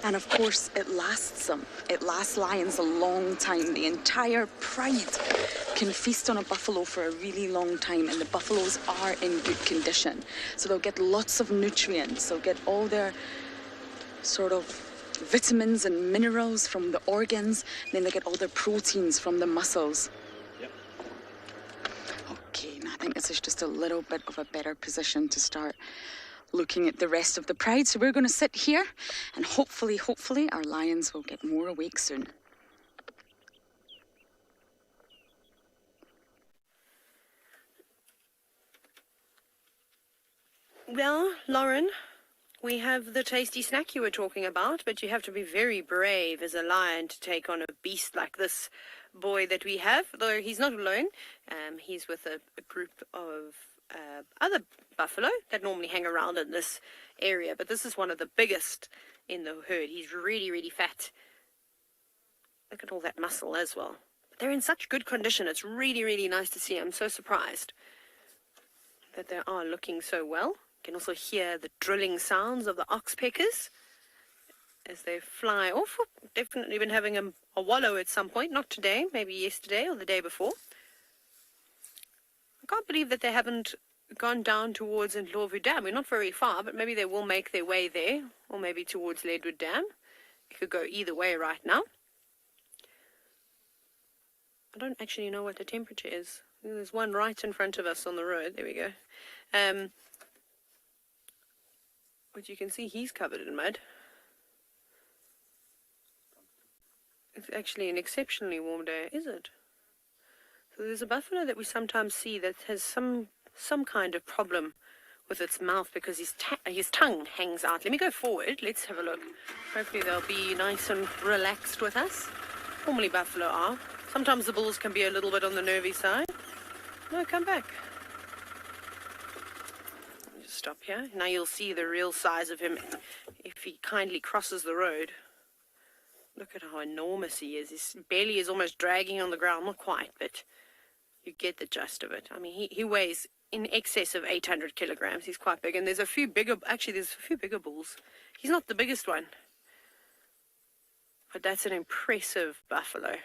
And of course, it lasts them. It lasts lions a long time. The entire pride can feast on a buffalo for a really long time, and the buffaloes are in good condition. So they'll get lots of nutrients. They'll get all their sort of vitamins and minerals from the organs, and then they get all their proteins from the muscles. Yep. Okay, now I think this is just a little bit of a better position to start looking at the rest of the pride. So we're going to sit here, and hopefully our lions will get more awake soon. Well, Lauren, we have the tasty snack you were talking about, but you have to be very brave as a lion to take on a beast like this boy that we have, though he's not alone. He's with a group of other buffalo that normally hang around in this area, but this is one of the biggest in the herd. He's really, really fat. Look at all that muscle as well. But they're in such good condition. It's really, really nice to see. I'm so surprised that they are looking so well. You can also hear the drilling sounds of the oxpeckers as they fly off. Definitely been having a wallow at some point. Not today, maybe yesterday or the day before. I can't believe that they haven't gone down towards Ndlovu Dam. We're not very far, but maybe they will make their way there, or maybe towards Leadwood Dam. It could go either way right now. I don't actually know what the temperature is. There's one right in front of us on the road. There we go. But you can see he's covered in mud. It's actually an exceptionally warm day, is it? So there's a buffalo that we sometimes see that has some kind of problem with its mouth because his tongue hangs out. Let me go forward. Let's have a look. Hopefully they'll be nice and relaxed with us. Normally buffalo are. Sometimes the bulls can be a little bit on the nervy side. No, come back. Just stop here. Now you'll see the real size of him if he kindly crosses the road. Look at how enormous he is. His belly is almost dragging on the ground. Not quite, but you get the gist of it. I mean, he weighs in excess of 800 kilograms. He's quite big. And there's a few bigger bulls. He's not the biggest one. But that's an impressive buffalo.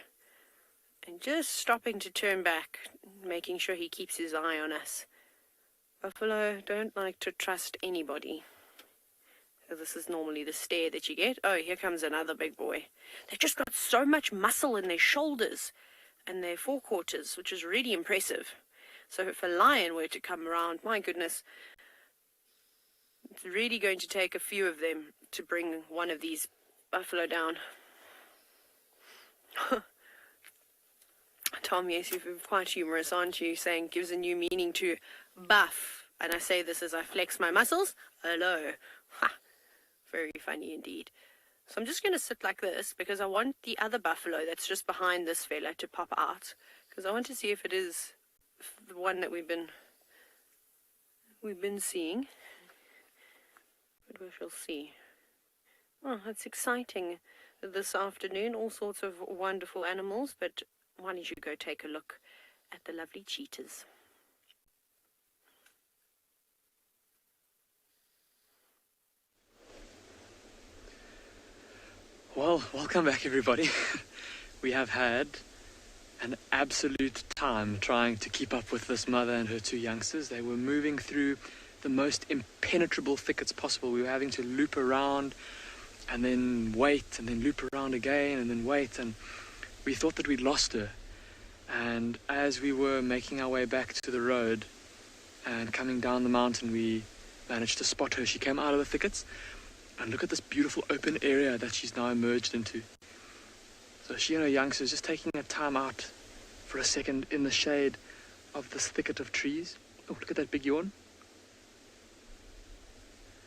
And just stopping to turn back, making sure he keeps his eye on us. Buffalo don't like to trust anybody. So this is normally the stare that you get. Oh, here comes another big boy. They've just got so much muscle in their shoulders and their forequarters, which is really impressive. So if a lion were to come around, my goodness, it's really going to take a few of them to bring one of these buffalo down. Tom, yes, you've been quite humorous, aren't you? Saying gives a new meaning to buff. And I say this as I flex my muscles. Hello. Ha. Very funny indeed. So I'm just going to sit like this because I want the other buffalo that's just behind this fella to pop out. Because I want to see if it is the one that we've been seeing. But we shall see. Oh, that's exciting this afternoon. All sorts of wonderful animals, but why don't you go take a look at the lovely cheetahs. Well, welcome back everybody. We have had an absolute time trying to keep up with this mother and her two youngsters. They were moving through the most impenetrable thickets possible. We were having to loop around and then wait and then loop around again and then wait, and we thought that we'd lost her. And as we were making our way back to the road and coming down the mountain, we managed to spot her. She came out of the thickets, and look at this beautiful open area that she's now emerged into. So she and her youngsters just taking a time out for a second in the shade of this thicket of trees. Oh, look at that big yawn.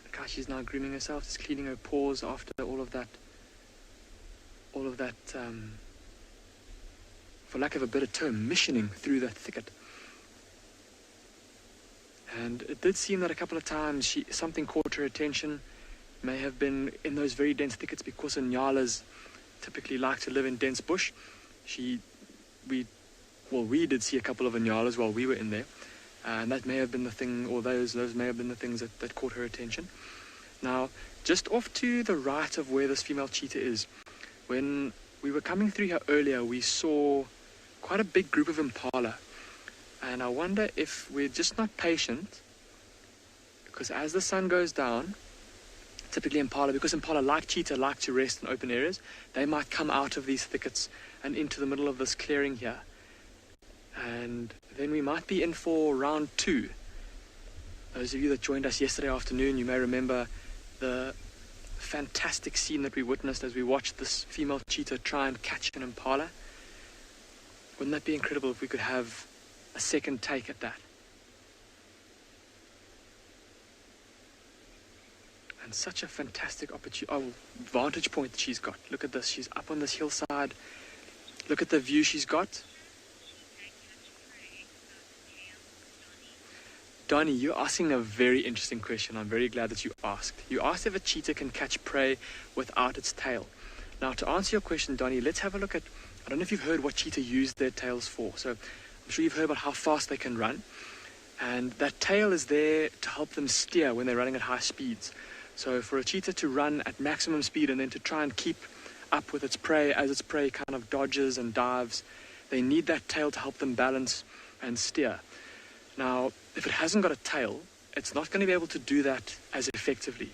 Look how she's now grooming herself, just cleaning her paws after all of that, for lack of a better term, missioning through that thicket. And it did seem that a couple of times something caught her attention. May have been in those very dense thickets because Nyalas typically like to live in dense bush. We did see a couple of Nyalas while we were in there, and that may have been the thing, or those may have been the things that caught her attention. Now, just off to the right of where this female cheetah is, when we were coming through here earlier, we saw quite a big group of impala, and I wonder if we're just not patient, because as the sun goes down, typically because impala, like cheetah, like to rest in open areas, they might come out of these thickets and into the middle of this clearing here. And then we might be in for round 2. Those of you that joined us yesterday afternoon, you may remember the fantastic scene that we witnessed as we watched this female cheetah try and catch an impala. Wouldn't that be incredible if we could have a second take at that? And such a fantastic vantage point that she's got. Look at this. She's up on this hillside. Look at the view she's got. Donnie, you're asking a very interesting question. I'm very glad that you asked. You asked if a cheetah can catch prey without its tail. Now, to answer your question, Donnie, let's have a look at, I don't know if you've heard what cheetah use their tails for. So I'm sure you've heard about how fast they can run. And that tail is there to help them steer when they're running at high speeds. So for a cheetah to run at maximum speed and then to try and keep up with its prey as its prey kind of dodges and dives, they need that tail to help them balance and steer. Now, if it hasn't got a tail, it's not going to be able to do that as effectively.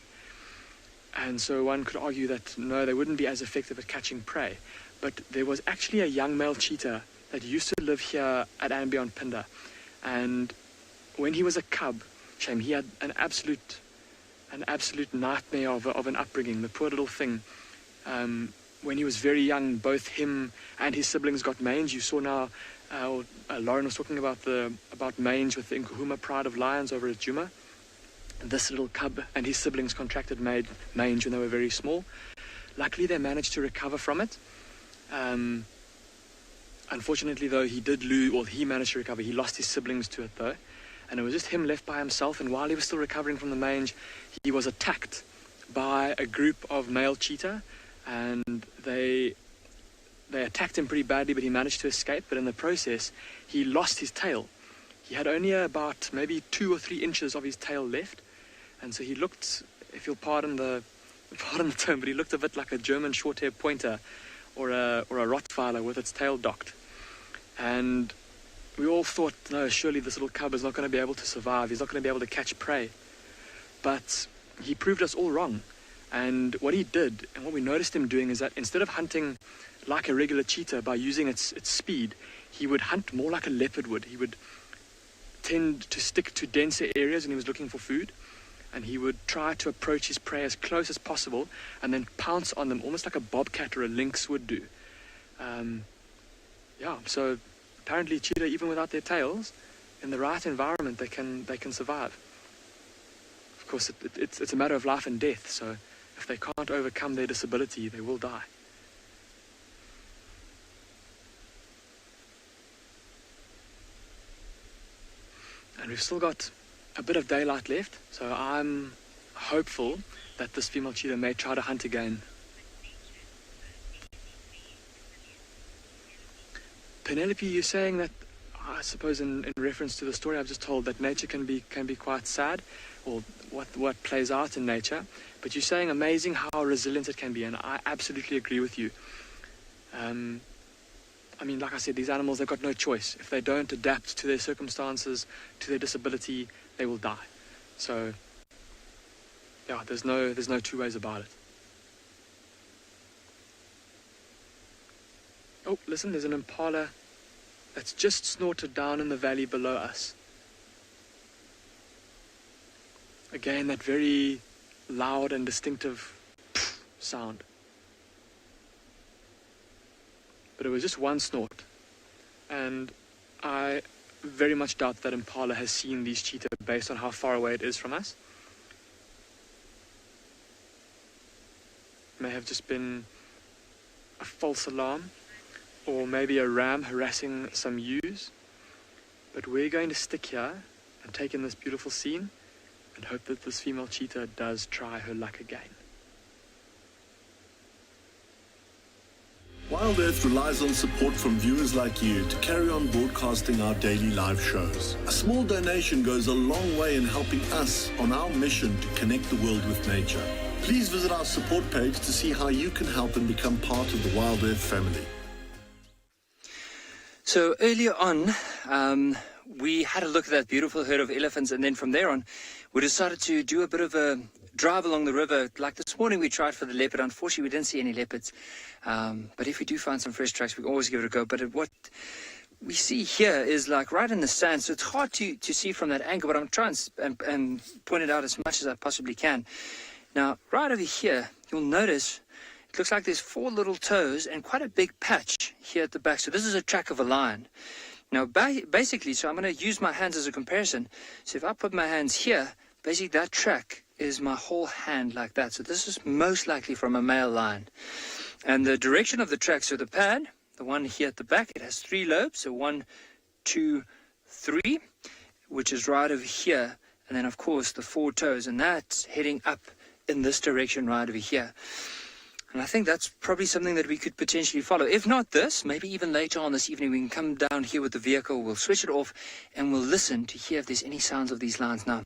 And so one could argue that, no, they wouldn't be as effective at catching prey. But there was actually a young male cheetah that used to live here at Ambion Pinda. And when he was a cub, shame, he had an absolute nightmare of an upbringing. The poor little thing. When he was very young, both him and his siblings got mange. You saw now, Lauren was talking about mange with the Nkuhuma Pride of Lions over at Djuma. this little cub and his siblings contracted mange when they were very small. Luckily, they managed to recover from it. Unfortunately, though, he managed to recover. He lost his siblings to it, though. And it was just him left by himself. And while he was still recovering from the mange, he was attacked by a group of male cheetah. And they attacked him pretty badly, but he managed to escape. But in the process, he lost his tail. He had only about maybe 2 or 3 inches of his tail left. And so he looked, if you'll pardon the term, but he looked a bit like a German short-haired pointer or a Rottweiler with its tail docked. And we all thought, no, surely this little cub is not going to be able to survive. He's not going to be able to catch prey. But he proved us all wrong. And what he did, and what we noticed him doing, is that instead of hunting like a regular cheetah by using its speed, he would hunt more like a leopard would. He would tend to stick to denser areas when he was looking for food. And he would try to approach his prey as close as possible and then pounce on them, almost like a bobcat or a lynx would do. So apparently cheetah, even without their tails, in the right environment, they can survive. Of course, it's a matter of life and death, so if they can't overcome their disability, they will die. And we've still got a bit of daylight left, so I'm hopeful that this female cheetah may try to hunt again. Penelope, you're saying that, I suppose in reference to the story I've just told, that nature can be quite sad, or what plays out in nature, but you're saying amazing how resilient it can be, and I absolutely agree with you. I mean, like I said, these animals, they've got no choice. If they don't adapt to their circumstances, to their disability, they will die. So, yeah, there's no 2 ways about it. Oh, listen, there's an impala that's just snorted down in the valley below us. Again, that very loud and distinctive sound. But it was just one snort. And I very much doubt that impala has seen these cheetah based on how far away it is from us. It may have just been a false alarm, or maybe a ram harassing some ewes. But we're going to stick here and take in this beautiful scene and hope that this female cheetah does try her luck again. Wild Earth relies on support from viewers like you to carry on broadcasting our daily live shows. A small donation goes a long way in helping us on our mission to connect the world with nature. Please visit our support page to see how you can help and become part of the Wild Earth family. So earlier on, we had a look at that beautiful herd of elephants, and then from there on, we decided to do a bit of a drive along the river. Like this morning, we tried for the leopard. Unfortunately, we didn't see any leopards. But if we do find some fresh tracks, we can always give it a go. But what we see here is like right in the sand, so it's hard to see from that angle, but I'm trying and point it out as much as I possibly can. Now, right over here, you'll notice it looks like there's 4 little toes and quite a big patch here at the back. So this is a track of a lion. Now, basically, so I'm going to use my hands as a comparison. So if I put my hands here, basically that track is my whole hand like that. So this is most likely from a male lion. And the direction of the track, so the pad, the one here at the back, it has 3 lobes. So 1, 2, 3, which is right over here. And then, of course, the 4 toes. And that's heading up in this direction right over here. And I think that's probably something that we could potentially follow. If not this, maybe even later on this evening, we can come down here with the vehicle, we'll switch it off, and we'll listen to hear if there's any sounds of these lions. Now,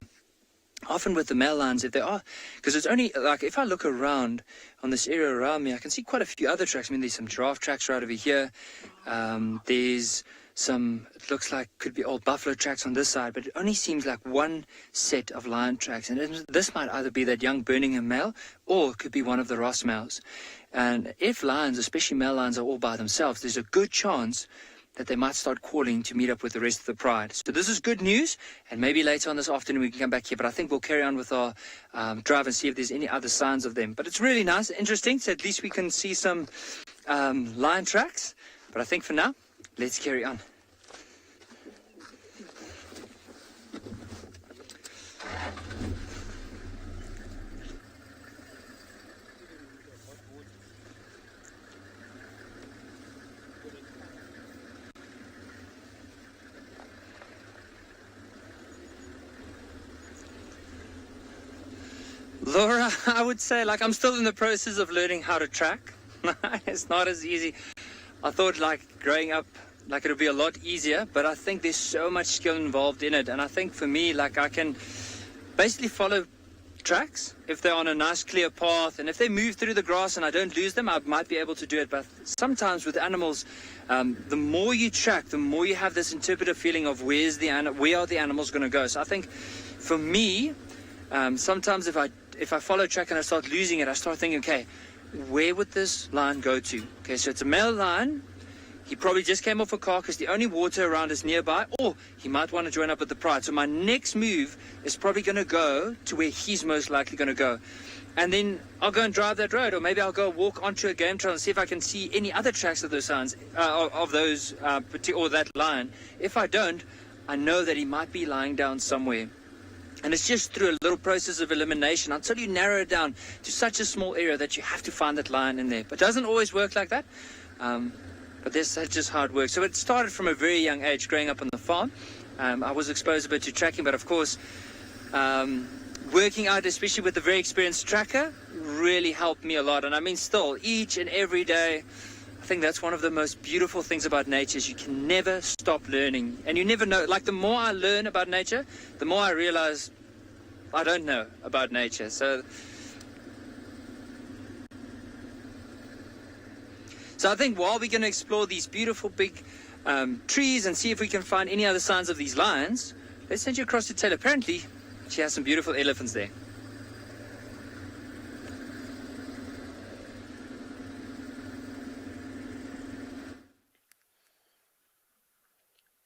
often with the male lions, if they are, because it's only, like, if I look around on this area around me, I can see quite a few other tracks. I mean, there's some giraffe tracks right over here. There's some, it looks like could be old buffalo tracks on this side, but it only seems like one set of lion tracks. And this might either be that young Birmingham male, or it could be one of the Ross males. And if lions, especially male lions, are all by themselves, there's a good chance that they might start calling to meet up with the rest of the pride. So this is good news, and maybe later on this afternoon we can come back here, but I think we'll carry on with our drive and see if there's any other signs of them. But it's really nice, interesting, so at least we can see some lion tracks. But I think for now, let's carry on. Laura, I would say, like, I'm still in the process of learning how to track. It's not as easy. I thought, like, growing up, like, it would be a lot easier, but I think there's so much skill involved in it. And I think for me, like, I can basically follow tracks if they're on a nice clear path, and if they move through the grass and I don't lose them, I might be able to do it. But sometimes with animals, the more you track, the more you have this interpretive feeling of where are the animals going to go. So I think for me, sometimes if I follow track and I start losing it, I start thinking, okay, where would this lion go to? Okay, so it's a male lion. He probably just came off a carcass. The only water around is nearby, or he might want to join up with the pride. So my next move is probably going to go to where he's most likely going to go. And then I'll go and drive that road, or maybe I'll go walk onto a game trail and see if I can see any other tracks of those signs, or that lion. If I don't, I know that he might be lying down somewhere. And it's just through a little process of elimination until you narrow it down to such a small area that you have to find that lion in there. But it doesn't always work like that. But that's just how it works. So it started from a very young age, growing up on the farm. I was exposed a bit to tracking, but of course, working out, especially with a very experienced tracker, really helped me a lot. And I mean, still, each and every day, I think that's one of the most beautiful things about nature is you can never stop learning. And you never know, like the more I learn about nature, the more I realize I don't know about nature. So I think while we're going to explore these beautiful big trees and see if we can find any other signs of these lions, let's send you across to TAYLA. Apparently, she has some beautiful elephants there.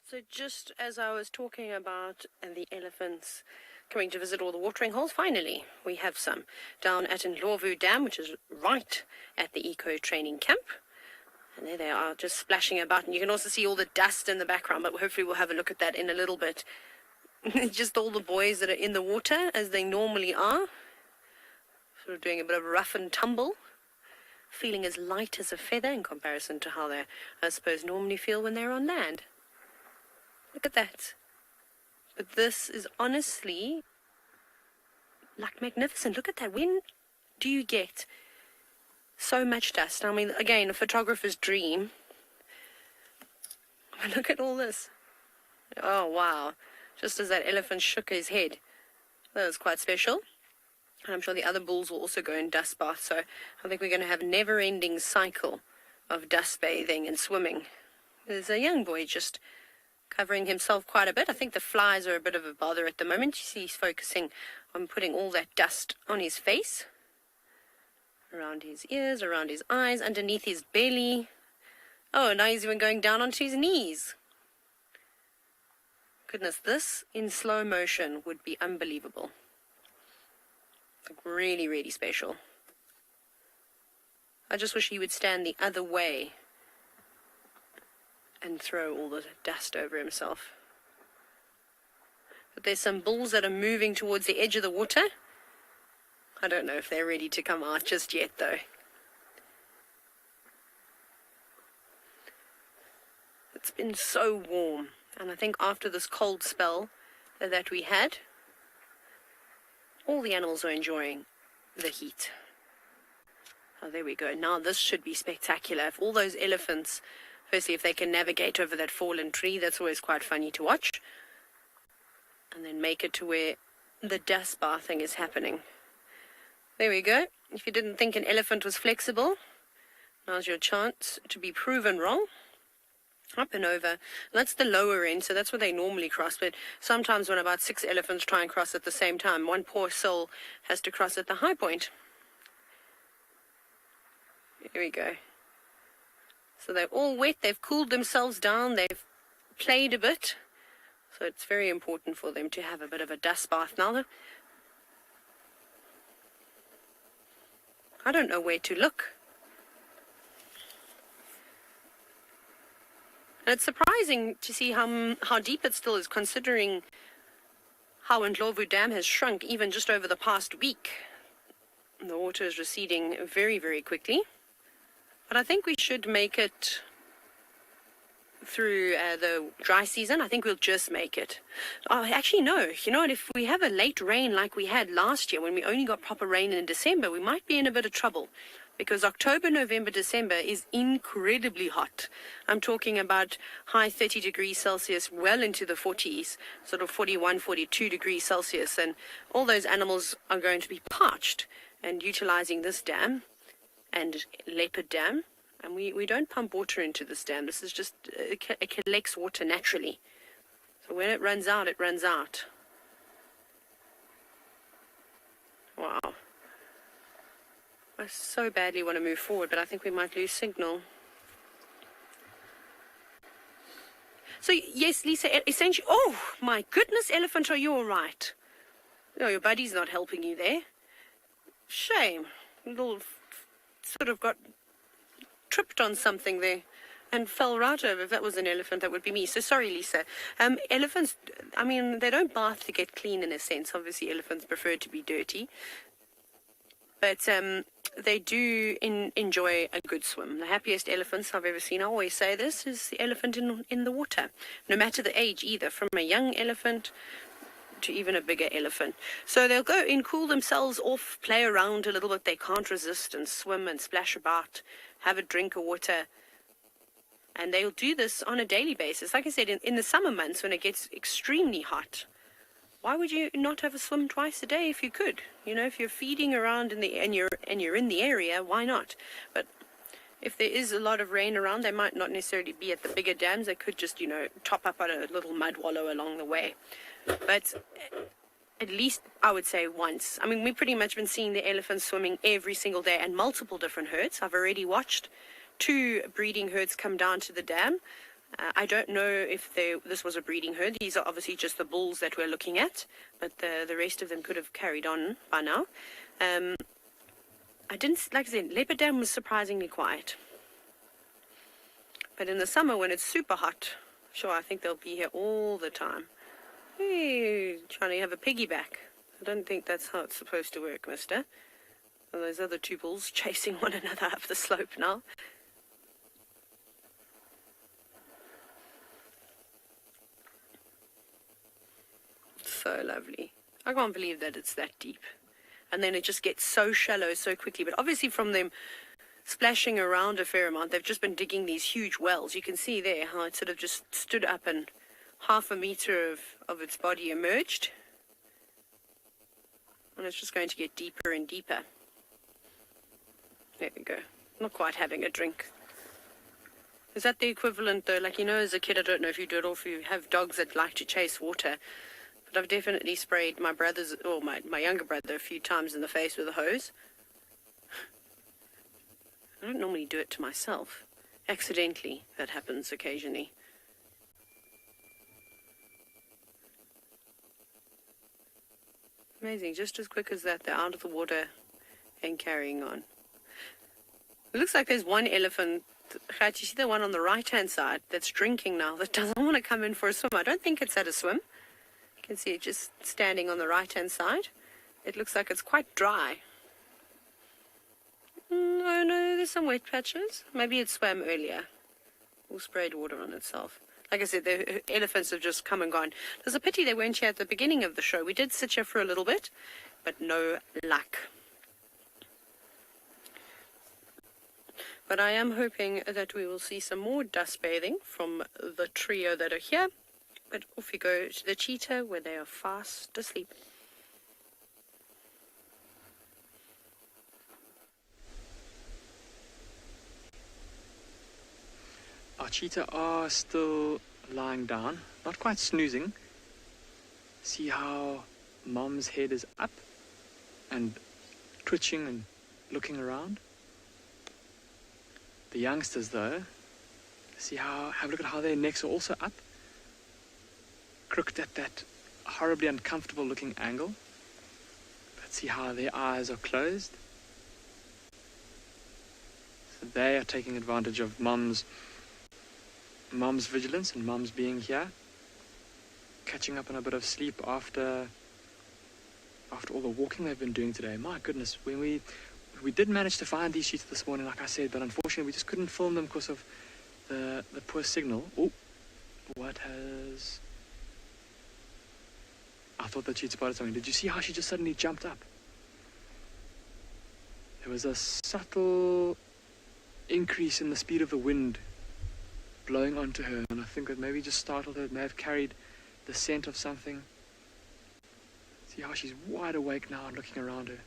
So just as I was talking about the elephants coming to visit all the watering holes, finally we have some down at Ndlovu Dam, which is right at the eco training camp. And there they are, just splashing about. And you can also see all the dust in the background, but hopefully we'll have a look at that in a little bit. Just all the boys that are in the water, as they normally are. Sort of doing a bit of rough and tumble. Feeling as light as a feather in comparison to how they, I suppose, normally feel when they're on land. Look at that. But this is honestly, like, magnificent. Look at that. When do you get so much dust? I mean, again, a photographer's dream. But look at all this. Oh, wow. Just as that elephant shook his head. That was quite special. And I'm sure the other bulls will also go in dust baths. So I think we're going to have a never-ending cycle of dust bathing and swimming. There's a young boy just covering himself quite a bit. I think the flies are a bit of a bother at the moment. You see he's focusing on putting all that dust on his face. Around his ears, around his eyes, underneath his belly. Oh, now he's even going down onto his knees. Goodness, this in slow motion would be unbelievable. Like really, really special. I just wish he would stand the other way and throw all the dust over himself. But there's some bulls that are moving towards the edge of the water. I don't know if they're ready to come out just yet, though. It's been so warm, and I think after this cold spell that we had, all the animals are enjoying the heat. Oh, there we go. Now this should be spectacular. If all those elephants, firstly, if they can navigate over that fallen tree, that's always quite funny to watch. And then make it to where the dust bathing is happening. There we go. If you didn't think an elephant was flexible, now's your chance to be proven wrong. Up and over. That's the lower end, so that's where they normally cross. But sometimes when about 6 elephants try and cross at the same time, one poor soul has to cross at the high point. Here we go. So they're all wet. They've cooled themselves down. They've played a bit. So it's very important for them to have a bit of a dust bath now. I don't know where to look. And it's surprising to see how deep it still is, considering how Ndlovu Dam has shrunk even just over the past week. The water is receding very, very quickly. But I think we should make it through the dry season. I think we'll just make it. Oh, actually, no. You know what? If we have a late rain like we had last year, when we only got proper rain in December, we might be in a bit of trouble. Because October, November, December is incredibly hot. I'm talking about high 30 degrees Celsius, well into the 40s, sort of 41, 42 degrees Celsius. And all those animals are going to be parched. And utilizing this dam and Leopard Dam, and we don't pump water into this dam. This is just, it collects water naturally. So when it runs out, it runs out. Wow. I so badly want to move forward, but I think we might lose signal. So, yes, Lisa, essentially... Oh, my goodness, elephant, are you all right? No, your buddy's not helping you there. Shame. Little sort of got tripped on something there and fell right over. If that was an elephant, that would be me. So sorry, Lisa. Elephants, I mean, they don't bath to get clean in a sense. Obviously, elephants prefer to be dirty. But they do enjoy a good swim. The happiest elephants I've ever seen, I always say this, is the elephant in the water. No matter the age either, from a young elephant to even a bigger elephant. So they'll go in, cool themselves off, play around a little bit. They can't resist and swim and splash about, have a drink of water. And they'll do this on a daily basis. Like I said, in the summer months when it gets extremely hot, why would you not have a swim twice a day if you could? You know, if you're feeding around and you're in the area, why not? But if there is a lot of rain around, they might not necessarily be at the bigger dams. They could just, you know, top up on a little mud wallow along the way. But at least I would say once. I mean, we've pretty much been seeing the elephants swimming every single day and multiple different herds. I've already watched 2 breeding herds come down to the dam. I don't know if this was a breeding herd. These are obviously just the bulls that we're looking at, but the rest of them could have carried on by now. I didn't, like I said, Leopard Dam was surprisingly quiet. But in the summer when it's super hot, sure, I think they'll be here all the time. Hey, trying to have a piggyback. I don't think that's how it's supposed to work, mister. And those other 2 bulls chasing one another up the slope now. So lovely. I can't believe that it's that deep. And then it just gets so shallow so quickly. But obviously from them splashing around a fair amount, they've just been digging these huge wells. You can see there how it sort of just stood up and half a meter of its body emerged. And it's just going to get deeper and deeper. There we go. Not quite having a drink. Is that the equivalent though? Like, you know, as a kid, I don't know if you do it or if you have dogs that like to chase water. But I've definitely sprayed my brother's, or my younger brother a few times in the face with a hose. I don't normally do it to myself. Accidentally, that happens occasionally. Amazing, just as quick as that, they're out of the water and carrying on. It looks like there's one elephant, you see the one on the right-hand side that's drinking now, that doesn't want to come in for a swim. I don't think it's at a swim. You can see it just standing on the right-hand side. It looks like it's quite dry. No, there's some wet patches. Maybe it swam earlier or sprayed water on itself. Like I said, the elephants have just come and gone. There's a pity they weren't here at the beginning of the show. We did sit here for a little bit, but no luck. But I am hoping that we will see some more dust bathing from the trio that are here. But off we go to the cheetah where they are fast asleep. Our cheetah are still lying down, not quite snoozing. See how Mom's head is up and twitching and looking around. The youngsters though, have a look at how their necks are also up, crooked at that horribly uncomfortable looking angle. But see how their eyes are closed. So they are taking advantage of Mom's vigilance and Mom's being here, catching up on a bit of sleep after all the walking they've been doing today. My goodness, when we did manage to find these cheetahs this morning, like I said, but unfortunately we just couldn't film them because of the poor signal. Oh, what has... I thought that she'd spotted something. Did you see how she just suddenly jumped up? There was a subtle increase in the speed of the wind blowing onto her, and I think it maybe just startled her. It may have carried the scent of something. See how she's wide awake now and looking around her.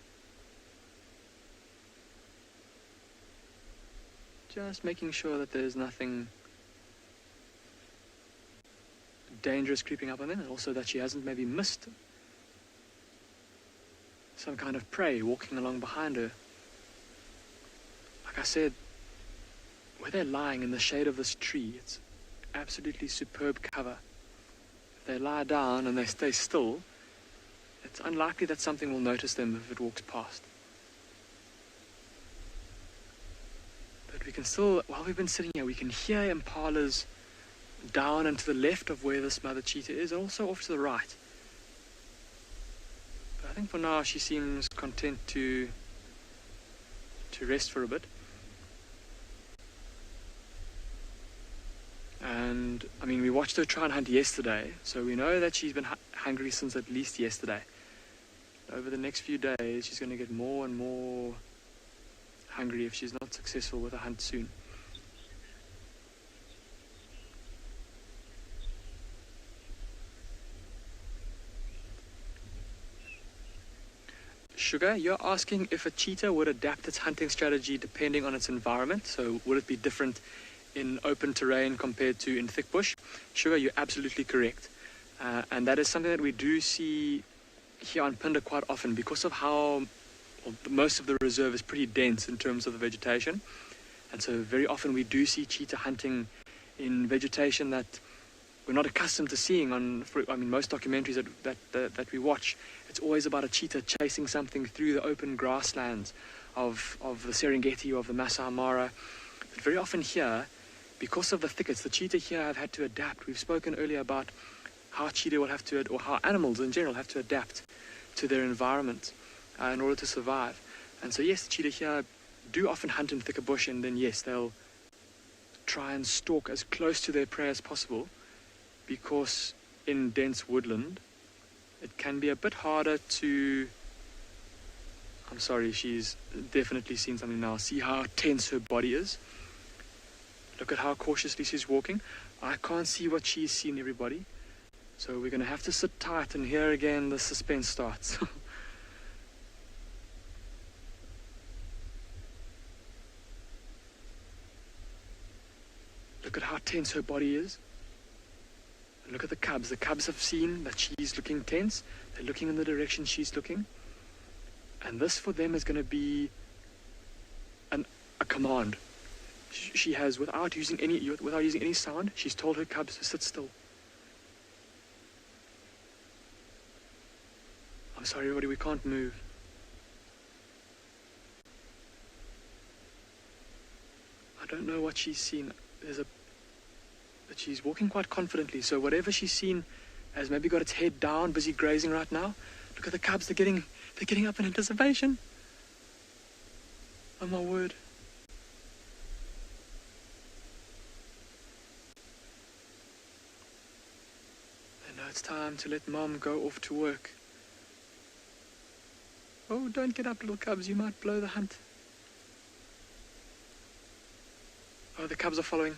Just making sure that there's nothing dangerous creeping up on them, and also that she hasn't maybe missed some kind of prey walking along behind her. Like I said, where they're lying in the shade of this tree, it's absolutely superb cover. If they lie down and they stay still, it's unlikely that something will notice them if it walks past. But we can still, while we've been sitting here, we can hear impalas down and to the left of where this mother cheetah is, and also off to the right. But I think for now she seems content to rest for a bit. And I mean, we watched her try and hunt yesterday, so we know that she's been hungry since at least yesterday. Over the next few days she's going to get more and more hungry if she's not successful with a hunt soon. Sugar, you're asking if a cheetah would adapt its hunting strategy depending on its environment. So would it be different in open terrain compared to in thick bush? Sugar, you're absolutely correct. And that is something that we do see here on Pinder quite often because of how most of the reserve is pretty dense in terms of the vegetation. And so very often we do see cheetah hunting in vegetation that we're not accustomed to seeing on, most documentaries that we watch. It's always about a cheetah chasing something through the open grasslands of the Serengeti or of the Masai Mara. But very often here, because of the thickets, the cheetah here have had to adapt. We've spoken earlier about how cheetah will have to, or how animals in general have to adapt to their environment in order to survive. And so yes, the cheetah here do often hunt in thicker bush, and then yes, they'll try and stalk as close to their prey as possible, because in dense woodland it can be a bit harder to... I'm sorry, she's definitely seen something now. See how tense her body is? Look at how cautiously she's walking. I can't see what she's seen, everybody. So we're going to have to sit tight, and here again the suspense starts. Look at how tense her body is. And look at the cubs. The cubs have seen that she's looking tense. They're looking in the direction she's looking. And this for them is going to be a command. She has, without using any sound, she's told her cubs to sit still. I'm sorry, everybody, we can't move. I don't know what she's seen. But she's walking quite confidently, so whatever she's seen has maybe got its head down, busy grazing right now. Look at the cubs, they're getting up in anticipation. Oh my word. They know it's time to let Mom go off to work. Oh, don't get up, little cubs, you might blow the hunt. Oh, the cubs are following.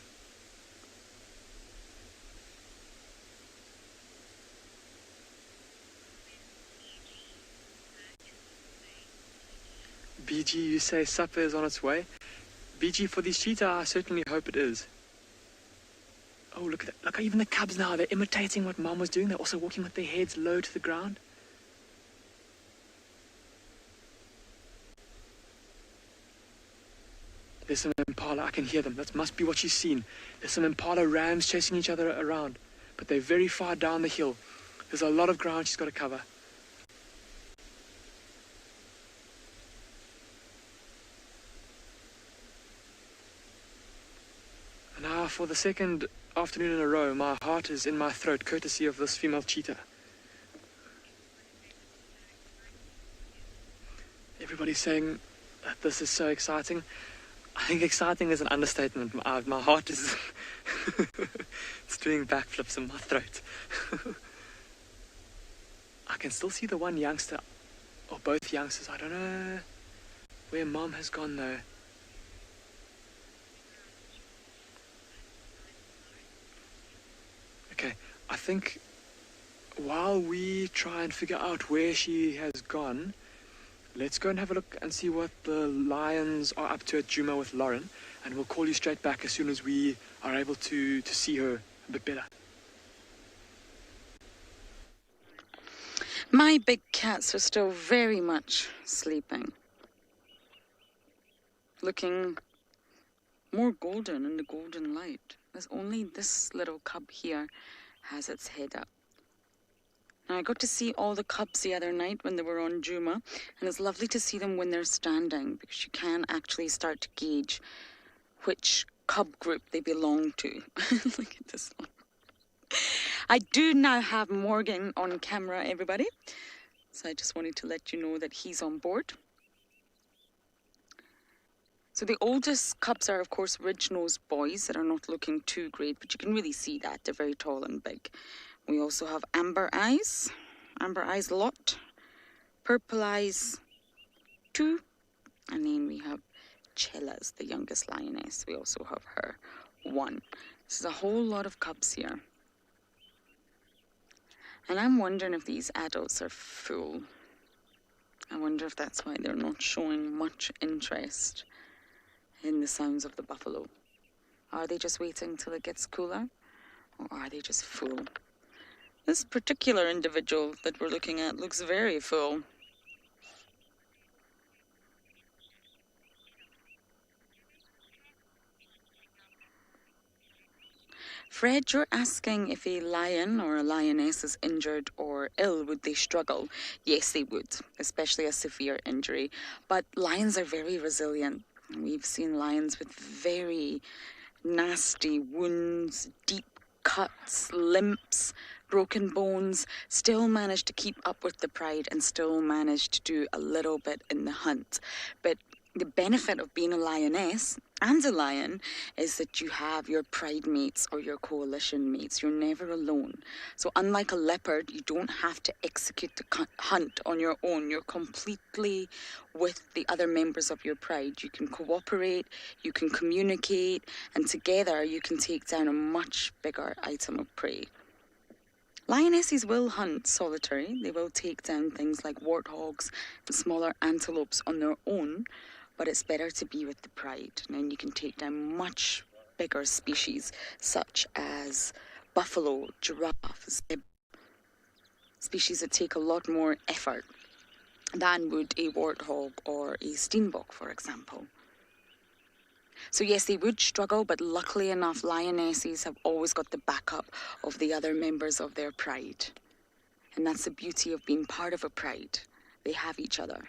BG, you say supper is on its way. BG, for these cheetah, I certainly hope it is. Oh, look at that. Look, even the cubs now, they're imitating what Mom was doing. They're also walking with their heads low to the ground. There's some impala, I can hear them. That must be what she's seen. There's some impala rams chasing each other around, but they're very far down the hill. There's a lot of ground she's got to cover. And now, for the second afternoon in a row, my heart is in my throat, courtesy of this female cheetah. Everybody's saying that this is so exciting. I think exciting is an understatement. My heart is it's doing backflips in my throat. I can still see the one youngster, or both youngsters. I don't know where Mom has gone though. Okay, I think while we try and figure out where she has gone, let's go and have a look and see what the lions are up to at Djuma with Lauren, and we'll call you straight back as soon as we are able to see her a bit better. My big cats are still very much sleeping, looking more golden in the golden light. There's only this little cub here has its head up. Now, I got to see all the cubs the other night when they were on Djuma, and it's lovely to see them when they're standing, because you can actually start to gauge which cub group they belong to. Look at this one. I do now have Morgan on camera, everybody. So I just wanted to let you know that he's on board. So the oldest cubs are, of course, ridge-nosed boys that are not looking too great, but you can really see that. They're very tall and big. We also have Amber Eyes lot, Purple Eyes 2, and then we have Chella's, the youngest lioness. We also have her 1. This is a whole lot of cubs here. And I'm wondering if these adults are full. I wonder if that's why they're not showing much interest in the sounds of the buffalo. Are they just waiting till it gets cooler? Or are they just full? This particular individual that we're looking at looks very full. Fred, you're asking if a lion or a lioness is injured or ill, would they struggle? Yes, they would, especially a severe injury. But lions are very resilient. We've seen lions with very nasty wounds, deep cuts, limps, broken bones, still manage to keep up with the pride and still manage to do a little bit in the hunt. But the benefit of being a lioness and a lion is that you have your pride mates or your coalition mates. You're never alone. So unlike a leopard, you don't have to execute the hunt on your own. You're completely with the other members of your pride. You can cooperate, you can communicate, and together you can take down a much bigger item of prey. Lionesses will hunt solitary. They will take down things like warthogs and smaller antelopes on their own, but it's better to be with the pride. And then you can take down much bigger species such as buffalo, giraffe, zebra, species that take a lot more effort than would a warthog or a steenbok, for example. So yes, they would struggle, but luckily enough, lionesses have always got the backup of the other members of their pride. And that's the beauty of being part of a pride. They have each other.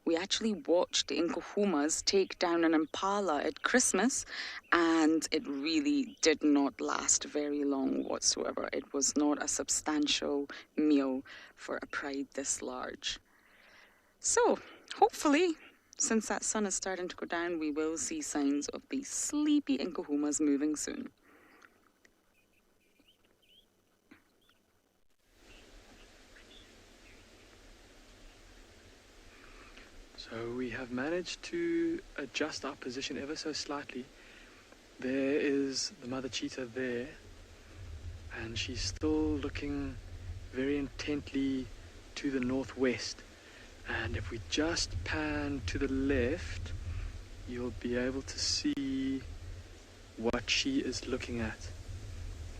We actually watched the Nkuhumas take down an impala at Christmas, and it really did not last very long whatsoever. It was not a substantial meal for a pride this large. So, hopefully, since that sun is starting to go down, we will see signs of the sleepy Nkuhumas moving soon. So we have managed to adjust our position ever so slightly. There is the mother cheetah there, and she's still looking very intently to the northwest. And if we just pan to the left, you'll be able to see what she is looking at.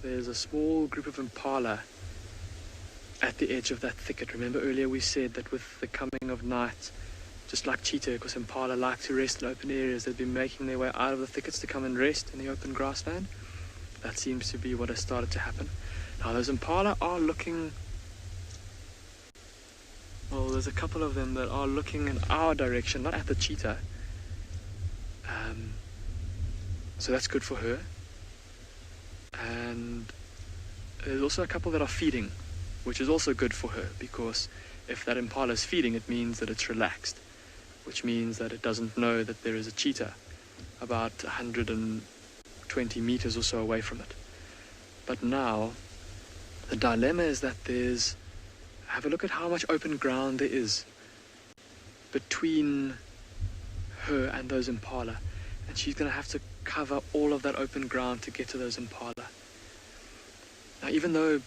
There's a small group of impala at the edge of that thicket. Remember earlier we said that with the coming of night, just like cheetah, because impala like to rest in open areas, they've been making their way out of the thickets to come and rest in the open grassland. That seems to be what has started to happen. Now those impala are looking... Well, there's a couple of them that are looking in our direction, not at the cheetah. So that's good for her. And there's also a couple that are feeding, which is also good for her, because if that impala is feeding, it means that it's relaxed. which means that it doesn't know that there is a cheetah about 120 meters or so away from it. But now, the dilemma is that have a look at how much open ground there is between her and those impala. And she's going to have to cover all of that open ground to get to those impala. Now, even though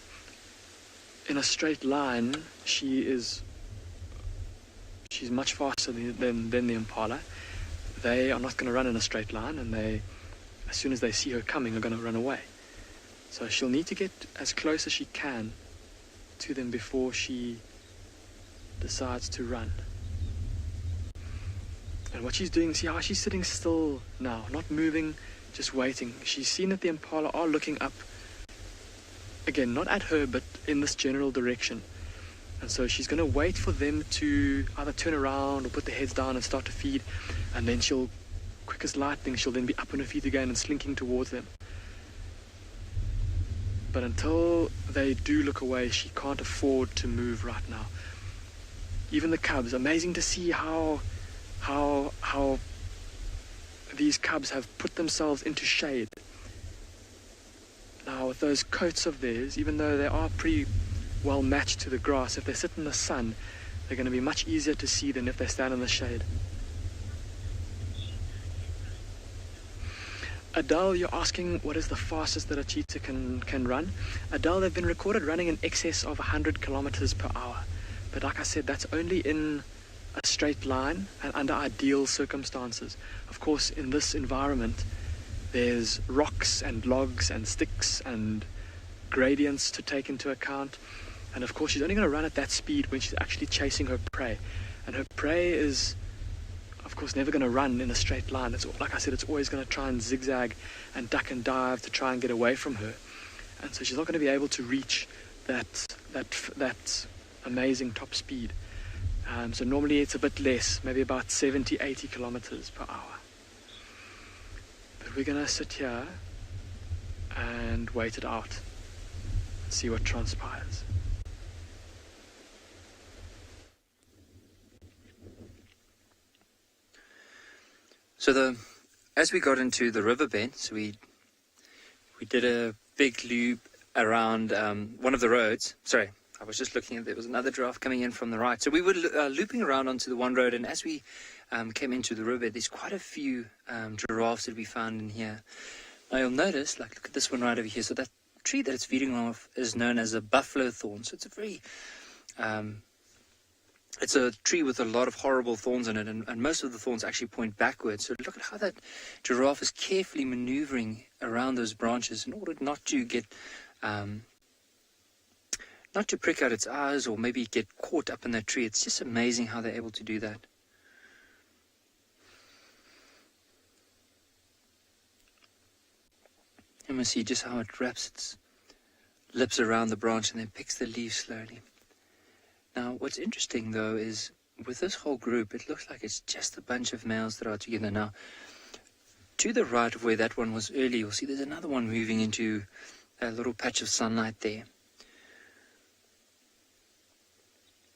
in a straight line, she's much faster than the impala, they are not going to run in a straight line, and as soon as they see her coming, are going to run away. So she'll need to get as close as she can to them before she decides to run. And what she's doing, see how she's sitting still now, not moving, just waiting. She's seen that the impala are looking up, again, not at her, but in this general direction. And so she's going to wait for them to either turn around or put their heads down and start to feed. And then quick as lightning, she'll then be up on her feet again and slinking towards them. But until they do look away, she can't afford to move right now. Even the cubs, amazing to see how these cubs have put themselves into shade. Now with those coats of theirs, even though they are pretty well matched to the grass, if they sit in the sun, they're going to be much easier to see than if they stand in the shade. Adele, you're asking what is the fastest that a cheetah can run. Adele, they've been recorded running in excess of 100 kilometers per hour. But like I said, that's only in a straight line and under ideal circumstances. Of course, in this environment, there's rocks and logs and sticks and gradients to take into account. And of course, she's only going to run at that speed when she's actually chasing her prey. And her prey is, of course, never going to run in a straight line. It's, like I said, it's always going to try and zigzag and duck and dive to try and get away from her. And so she's not going to be able to reach that amazing top speed. So normally it's a bit less, maybe about 70, 80 kilometers per hour. But we're going to sit here and wait it out and see what transpires. So as we got into the riverbed, so we did a big loop around one of the roads. Sorry, I was just looking at, there was another giraffe coming in from the right. So we were looping around onto the one road, and as we came into the riverbed, there's quite a few giraffes that we found in here. Now you'll notice, like, look at this one right over here. So that tree that it's feeding off is known as a buffalo thorn. So it's a very it's a tree with a lot of horrible thorns in it, and most of the thorns actually point backwards. So look at how that giraffe is carefully maneuvering around those branches in order not to get, not to prick out its eyes or maybe get caught up in that tree. It's just amazing how they're able to do that. And we see just how it wraps its lips around the branch and then picks the leaves slowly. Now, what's interesting, though, is with this whole group, it looks like it's just a bunch of males that are together. Now, to the right of where that one was earlier, you'll see there's another one moving into a little patch of sunlight there.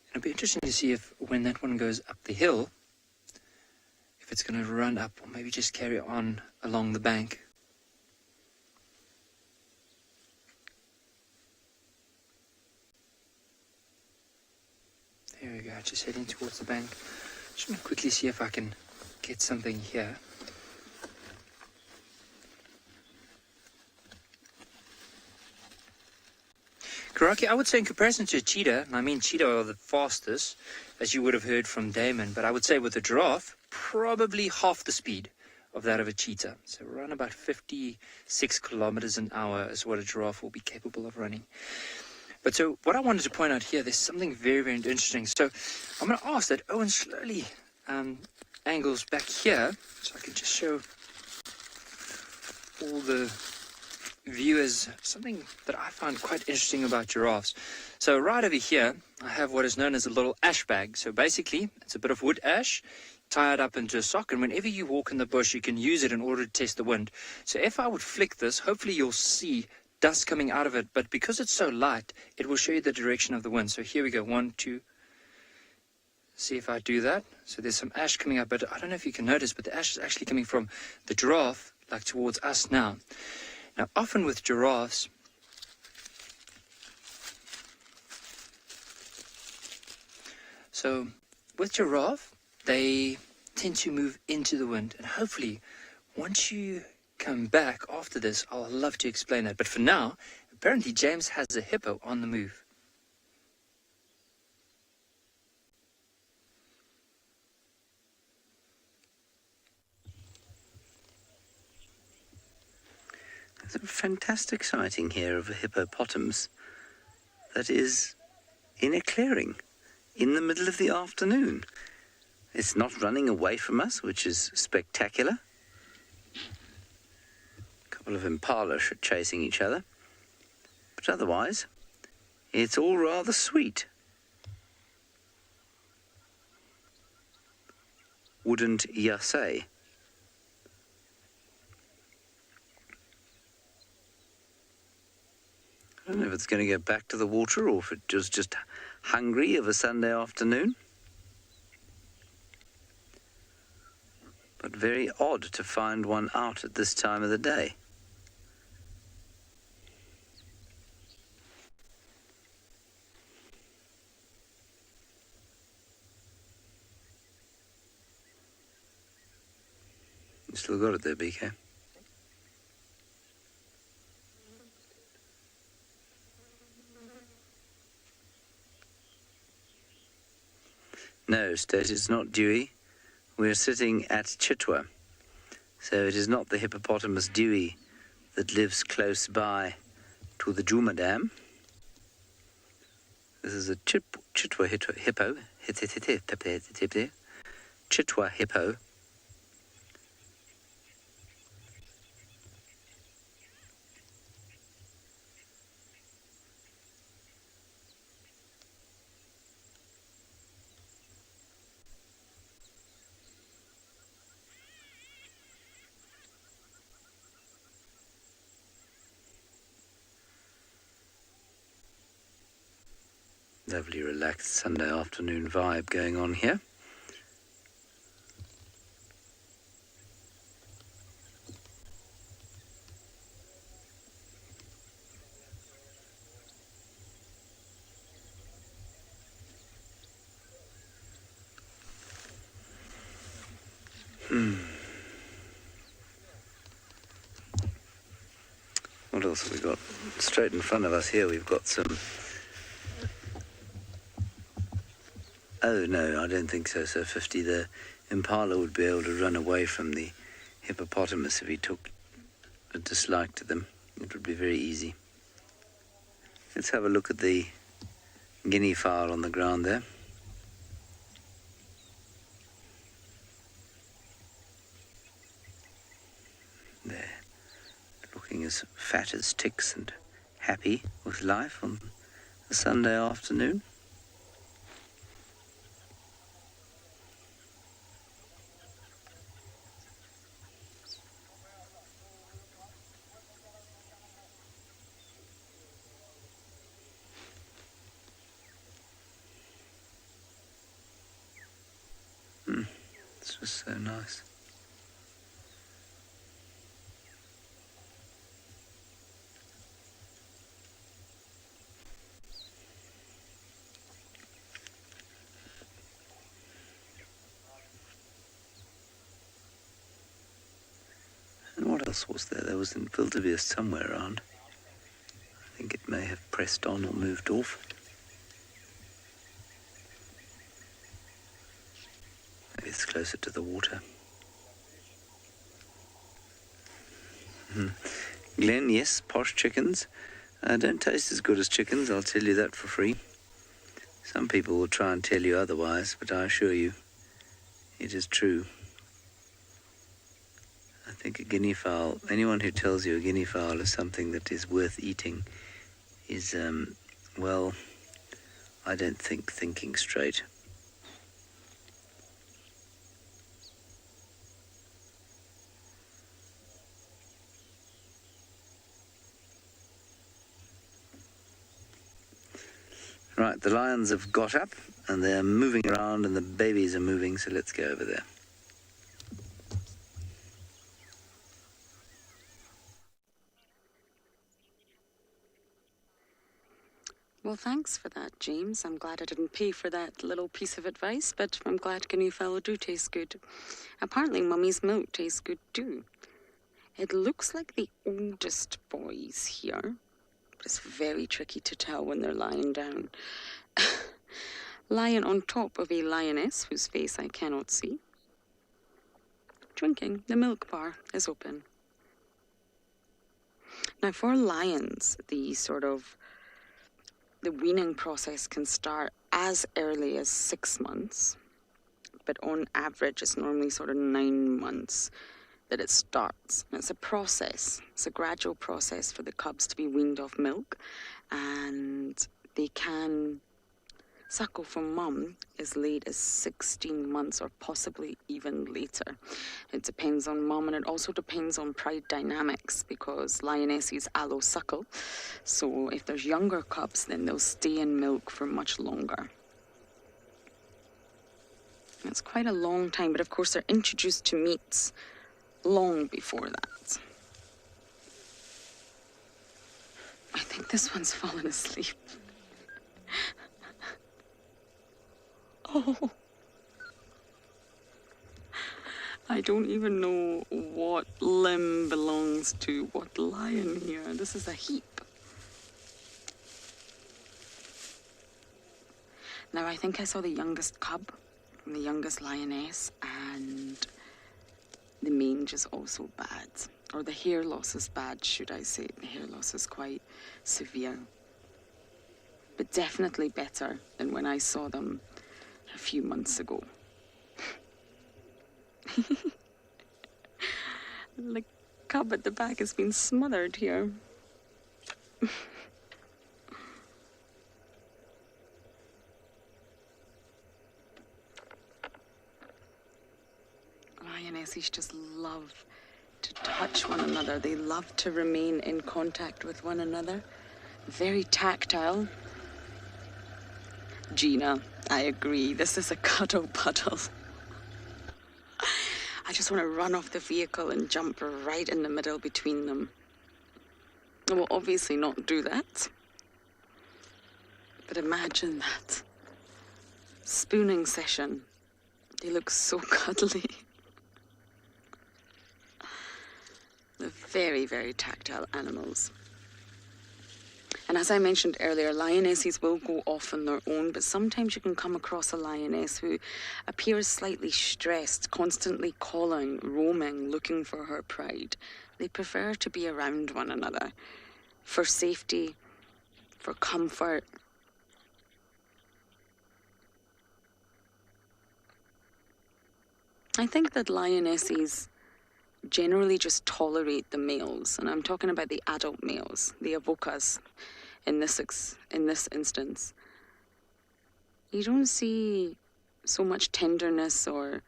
It'll be interesting to see if, when that one goes up the hill, if it's going to run up or maybe just carry on along the bank. There we go, just heading towards the bank. Just want to quickly see if I can get something here. Karaki, I would say in comparison to a cheetah, and I mean cheetah are the fastest, as you would have heard from Damon, but I would say with a giraffe, probably half the speed of that of a cheetah. So around about 56 kilometers an hour is what a giraffe will be capable of running. But so what I wanted to point out here, there's something very, very interesting. So I'm going to ask that Owen slowly angles back here, so I can just show all the viewers something that I find quite interesting about giraffes. So right over here, I have what is known as a little ash bag. So basically, it's a bit of wood ash, tie it up into a sock, and whenever you walk in the bush, you can use it in order to test the wind. So if I would flick this, hopefully you'll see dust coming out of it, but because it's so light, it will show you the direction of the wind. So here we go, 1, 2. see if I do that. So there's some ash coming up, but I don't know if you can notice, but the ash is actually coming from the giraffe, like towards us now. Now, often with giraffes, so with giraffe, they tend to move into the wind, and hopefully, once you come back after this, I'll love to explain that. But for now, apparently James has a hippo on the move. There's a fantastic sighting here of a hippopotamus that is in a clearing in the middle of the afternoon. It's not running away from us, which is spectacular. A couple of impalas are chasing each other. But otherwise, it's all rather sweet. Wouldn't ya say? I don't know if it's going to go back to the water or if it was just hungry of a Sunday afternoon. But very odd to find one out at this time of the day. You still got it there, BK. No, State, it's not Dewey. We're sitting at Chitwa. So it is not the hippopotamus Dewey that lives close by to the Djuma Dam. This is a Chitwa hippo. Chitwa hippo. Lovely relaxed Sunday afternoon vibe going on here. What else have we got? Straight in front of us here we've got some... Oh, no, I don't think so, Sir 50. The impala would be able to run away from the hippopotamus if he took a dislike to them. It would be very easy. Let's have a look at the guinea fowl on the ground there. They're looking as fat as ticks and happy with life on a Sunday afternoon. It's just so nice. And what else was there? There was a wildebeest somewhere around. I think it may have pressed on or moved off. Maybe it's closer to the water. Glenn, yes, posh chickens. Don't taste as good as chickens, I'll tell you that for free. Some people will try and tell you otherwise, but I assure you, it is true. I think a guinea fowl, anyone who tells you a guinea fowl is something that is worth eating is, well, I don't think thinking straight. Right, the lions have got up and they're moving around and the babies are moving, so let's go over there. Well, thanks for that, James. I'm glad I didn't pay for that little piece of advice, but I'm glad Guinea fowl do taste good. Apparently, Mummy's milk tastes good too. It looks like the oldest boys here, but it's very tricky to tell when they're lying down. Lying on top of a lioness whose face I cannot see. Drinking. The milk bar is open. Now, for lions, the weaning process can start as early as 6 months, but on average, it's normally sort of 9 months that it starts. And it's a process. It's a gradual process for the cubs to be weaned off milk, and they can suckle from mum as late as 16 months or possibly even later. It depends on mum, and it also depends on pride dynamics, because lionesses allo-suckle. So if there's younger cubs, then they'll stay in milk for much longer. It's quite a long time, but of course they're introduced to meats long before that. I think this one's fallen asleep. Oh, I don't even know what limb belongs to what lion here. This is a heap. Now, I think I saw the youngest cub and the youngest lioness, and the mange is also bad. Or the hair loss is bad, should I say. The hair loss is quite severe. But definitely better than when I saw them a few months ago. The cub at the back has been smothered here. Lionesses just love to touch one another. They love to remain in contact with one another. Very tactile. Gina, I agree. This is a cuddle puddle. I just want to run off the vehicle and jump right in the middle between them. I will obviously not do that. But imagine that. Spooning session. They look so cuddly. They're very, very tactile animals. And as I mentioned earlier, lionesses will go off on their own, but sometimes you can come across a lioness who appears slightly stressed, constantly calling, roaming, looking for her pride. They prefer to be around one another for safety, for comfort. I think that lionesses generally just tolerate the males, and I'm talking about the adult males, the avocas in this instance. You don't see so much tenderness or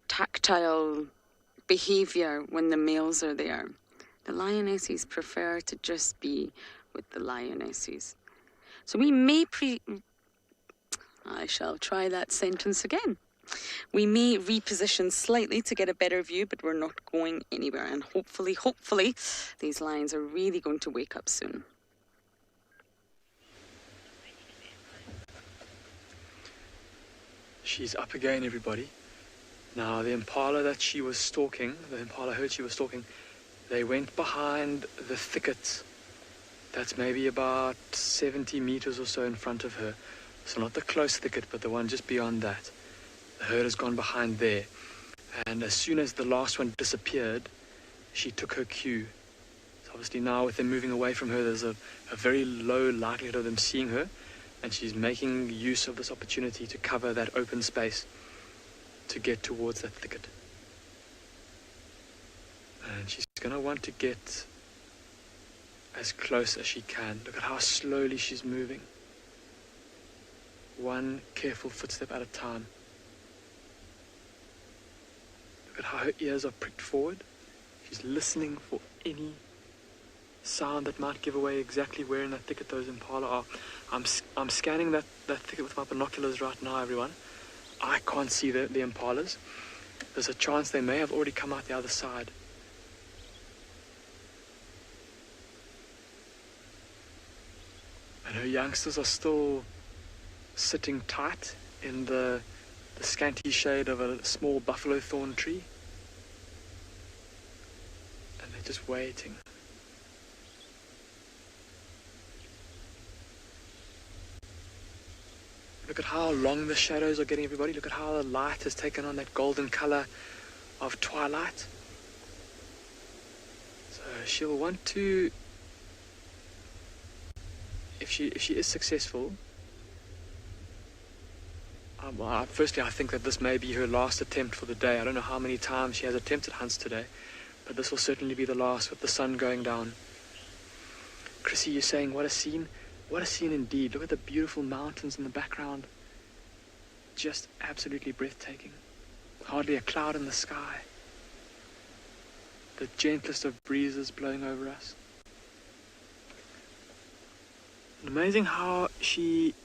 tactile behavior when the males are there. The lionesses prefer to just be with the lionesses. So we may I shall try that sentence again. We may reposition slightly to get a better view, but we're not going anywhere. And hopefully, these lions are really going to wake up soon. She's up again, everybody. Now, the impala that she was stalking, the impala herd she was stalking, they went behind the thicket. That's maybe about 70 meters or so in front of her. So not the close thicket, but the one just beyond that. The herd has gone behind there. And as soon as the last one disappeared, she took her cue. So obviously now with them moving away from her, there's a very low likelihood of them seeing her. And she's making use of this opportunity to cover that open space to get towards that thicket. And she's going to want to get as close as she can. Look at how slowly she's moving. One careful footstep at a time. Look at how her ears are pricked forward. She's listening for any sound that might give away exactly where in that thicket those impala are. I'm scanning that thicket with my binoculars right now, everyone. I can't see the impalas. There's a chance they may have already come out the other side. And her youngsters are still sitting tight in the scanty shade of a small buffalo thorn tree. And they're just waiting. Look at how long the shadows are getting, everybody. Look at how the light has taken on that golden color of twilight. So she'll want to, if she is successful, firstly I think that this may be her last attempt for the day. I don't know how many times she has attempted hunts today, but this will certainly be the last with the sun going down. Chrissy, you're saying what a scene? What a scene indeed. Look at the beautiful mountains in the background. Just absolutely breathtaking. Hardly a cloud in the sky. The gentlest of breezes blowing over us. And amazing how she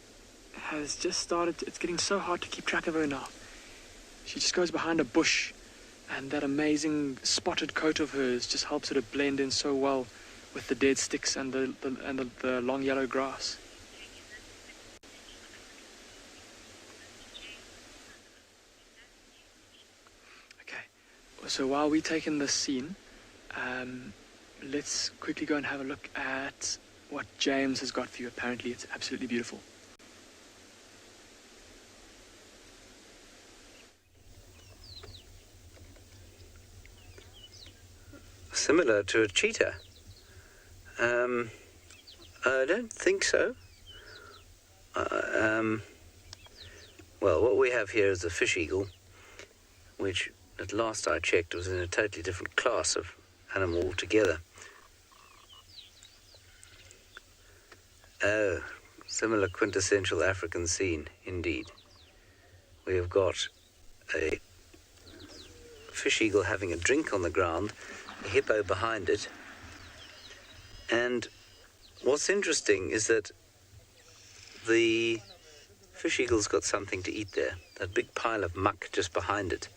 has just started. It's getting so hard to keep track of her now. She just goes behind a bush, and that amazing spotted coat of hers just helps her to blend in so well with the dead sticks and the long yellow grass. Okay, so while we take in this scene, let's quickly go and have a look at what James has got for you. Apparently it's absolutely beautiful. Similar to a cheetah. I don't think so. Well, what we have here is a fish eagle, which at last I checked was in a totally different class of animal altogether. Oh, similar quintessential African scene, indeed. We have got a fish eagle having a drink on the ground, a hippo behind it, and what's interesting is that the fish eagle's got something to eat there. That big pile of muck just behind it,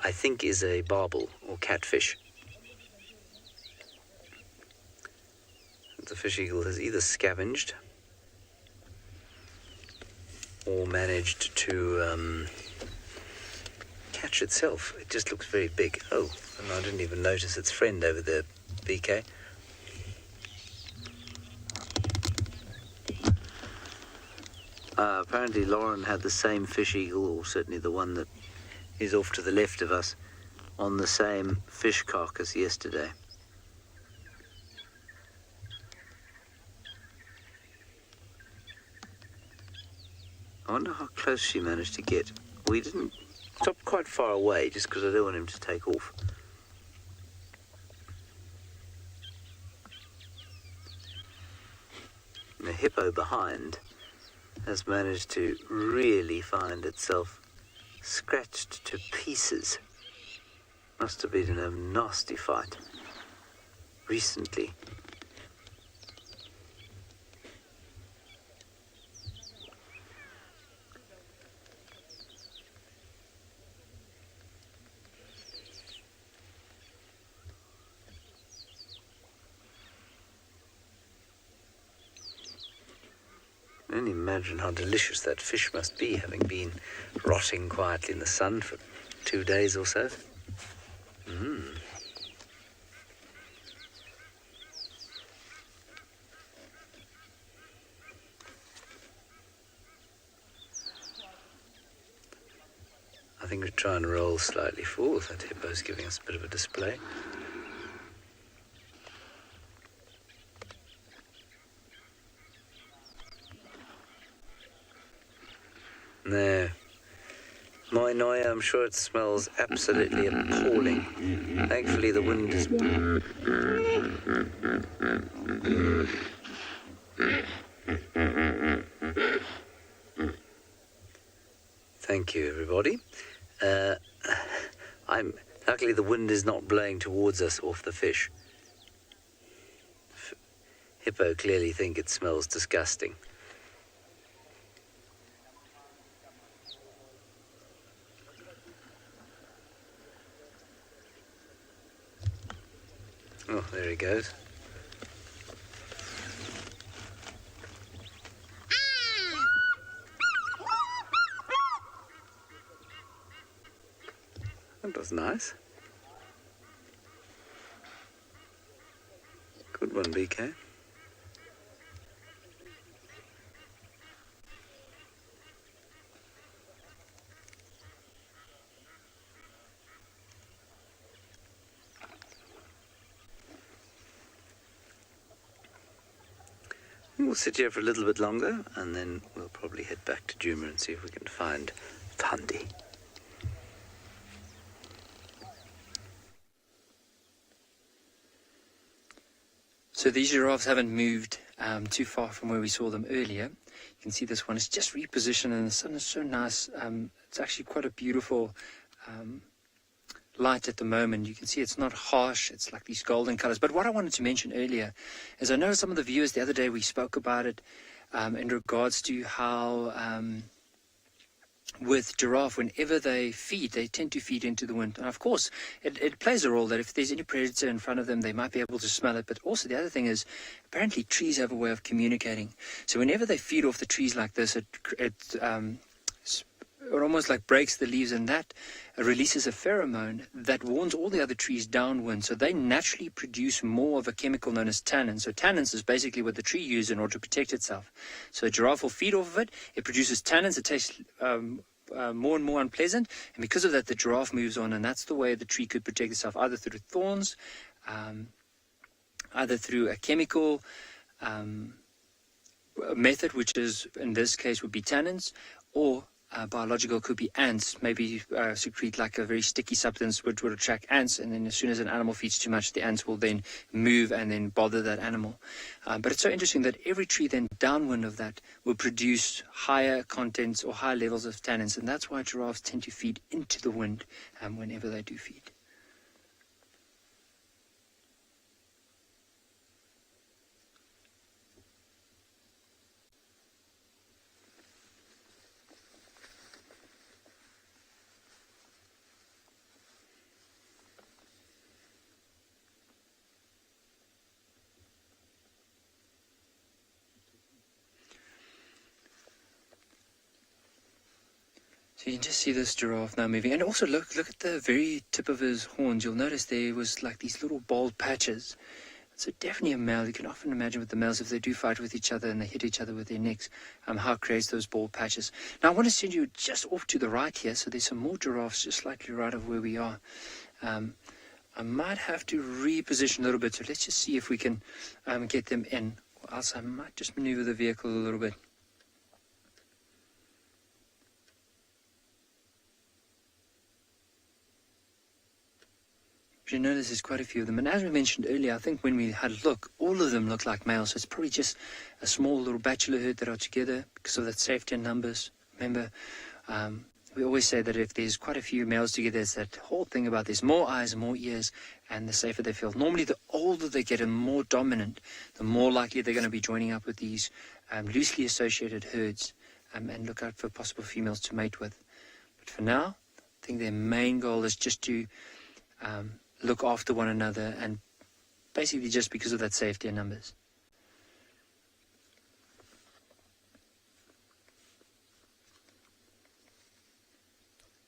I think, is a barbel or catfish. The fish eagle has either scavenged or managed to catch itself. It just looks very big. Oh, and I didn't even notice its friend over there, BK. Apparently Lauren had the same fish eagle, or certainly the one that is off to the left of us, on the same fish carcass yesterday. I wonder how close she managed to get. We didn't stop quite far away just because I don't want him to take off. And the hippo behind has managed to really find itself scratched to pieces. Must have been in a nasty fight recently. I can only imagine how delicious that fish must be, having been rotting quietly in the sun for 2 days or so. I think we try and roll slightly forward. That hippo's giving us a bit of a display. No. Moi Noi, I'm sure it smells absolutely appalling. Thankfully the wind is... Thank you, everybody. Luckily the wind is not blowing towards us off the fish. hippo clearly think it smells disgusting. Oh, there he goes. That was nice. Good one, BK. We'll sit here for a little bit longer, and then we'll probably head back to Djuma and see if we can find Thandi. So these giraffes haven't moved too far from where we saw them earlier. You can see this one is just repositioned, and the sun is so nice. It's actually quite a beautiful light at the moment. You can see it's not harsh. It's like these golden colors. But what I wanted to mention earlier is I know some of the viewers the other day, we spoke about it in regards to how with giraffe, whenever they feed, they tend to feed into the wind. And of course, it plays a role that if there's any predator in front of them, they might be able to smell it. But also the other thing is, apparently trees have a way of communicating. So whenever they feed off the trees like this, it almost like breaks the leaves, and that releases a pheromone that warns all the other trees downwind. So they naturally produce more of a chemical known as tannin. So tannins is basically what the tree uses in order to protect itself. So a giraffe will feed off of it. It produces tannins. It tastes more and more unpleasant, and because of that, the giraffe moves on, and that's the way the tree could protect itself, either through thorns, either through a chemical method, which is in this case would be tannins, or biological, could be ants, maybe secrete like a very sticky substance which would attract ants, and then as soon as an animal feeds too much, the ants will then move and then bother that animal. But it's so interesting that every tree then downwind of that will produce higher contents or higher levels of tannins, and that's why giraffes tend to feed into the wind whenever they do feed. So you can just see this giraffe now moving. And also look at the very tip of his horns. You'll notice there was like these little bald patches. So definitely a male. You can often imagine with the males, if they do fight with each other and they hit each other with their necks, how it creates those bald patches. Now I want to send you just off to the right here. So there's some more giraffes just slightly right of where we are. I might have to reposition a little bit. So let's just see if we can get them in. Or else I might just maneuver the vehicle a little bit. You notice there's quite a few of them, and as we mentioned earlier, I think when we had a look, all of them look like males, so it's probably just a small little bachelor herd that are together because of that safety in numbers. Remember, we always say that if there's quite a few males together, it's that whole thing about there's more eyes, more ears, and the safer they feel. Normally, the older they get and more dominant, the more likely they're going to be joining up with these loosely associated herds and look out for possible females to mate with. But for now, I think their main goal is just to look after one another, and basically just because of that safety in numbers.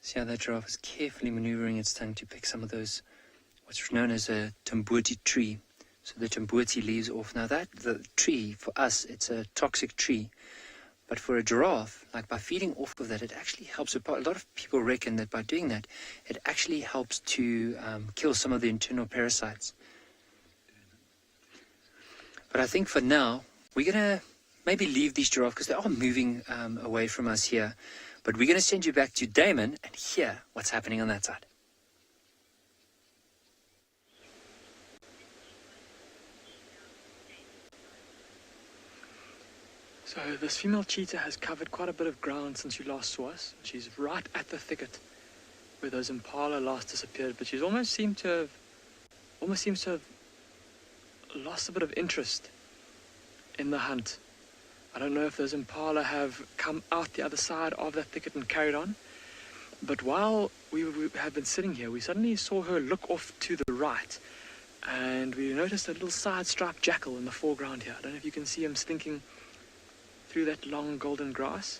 See how that giraffe is carefully maneuvering its tongue to pick some of those, what's known as a tambuti tree. So the tambuti leaves off. Now the tree, for us, it's a toxic tree. But for a giraffe, like by feeding off of that, it actually helps. A lot of people reckon that by doing that, it actually helps to kill some of the internal parasites. But I think for now, we're going to maybe leave these giraffes because they are moving away from us here. But we're going to send you back to Damon and hear what's happening on that side. So this female cheetah has covered quite a bit of ground since you last saw us. She's right at the thicket where those impala last disappeared, but she's almost seems to have lost a bit of interest in the hunt. I don't know if those impala have come out the other side of that thicket and carried on, but while we have been sitting here, we suddenly saw her look off to the right, and we noticed a little side-striped jackal in the foreground here. I don't know if you can see him slinking through that long golden grass,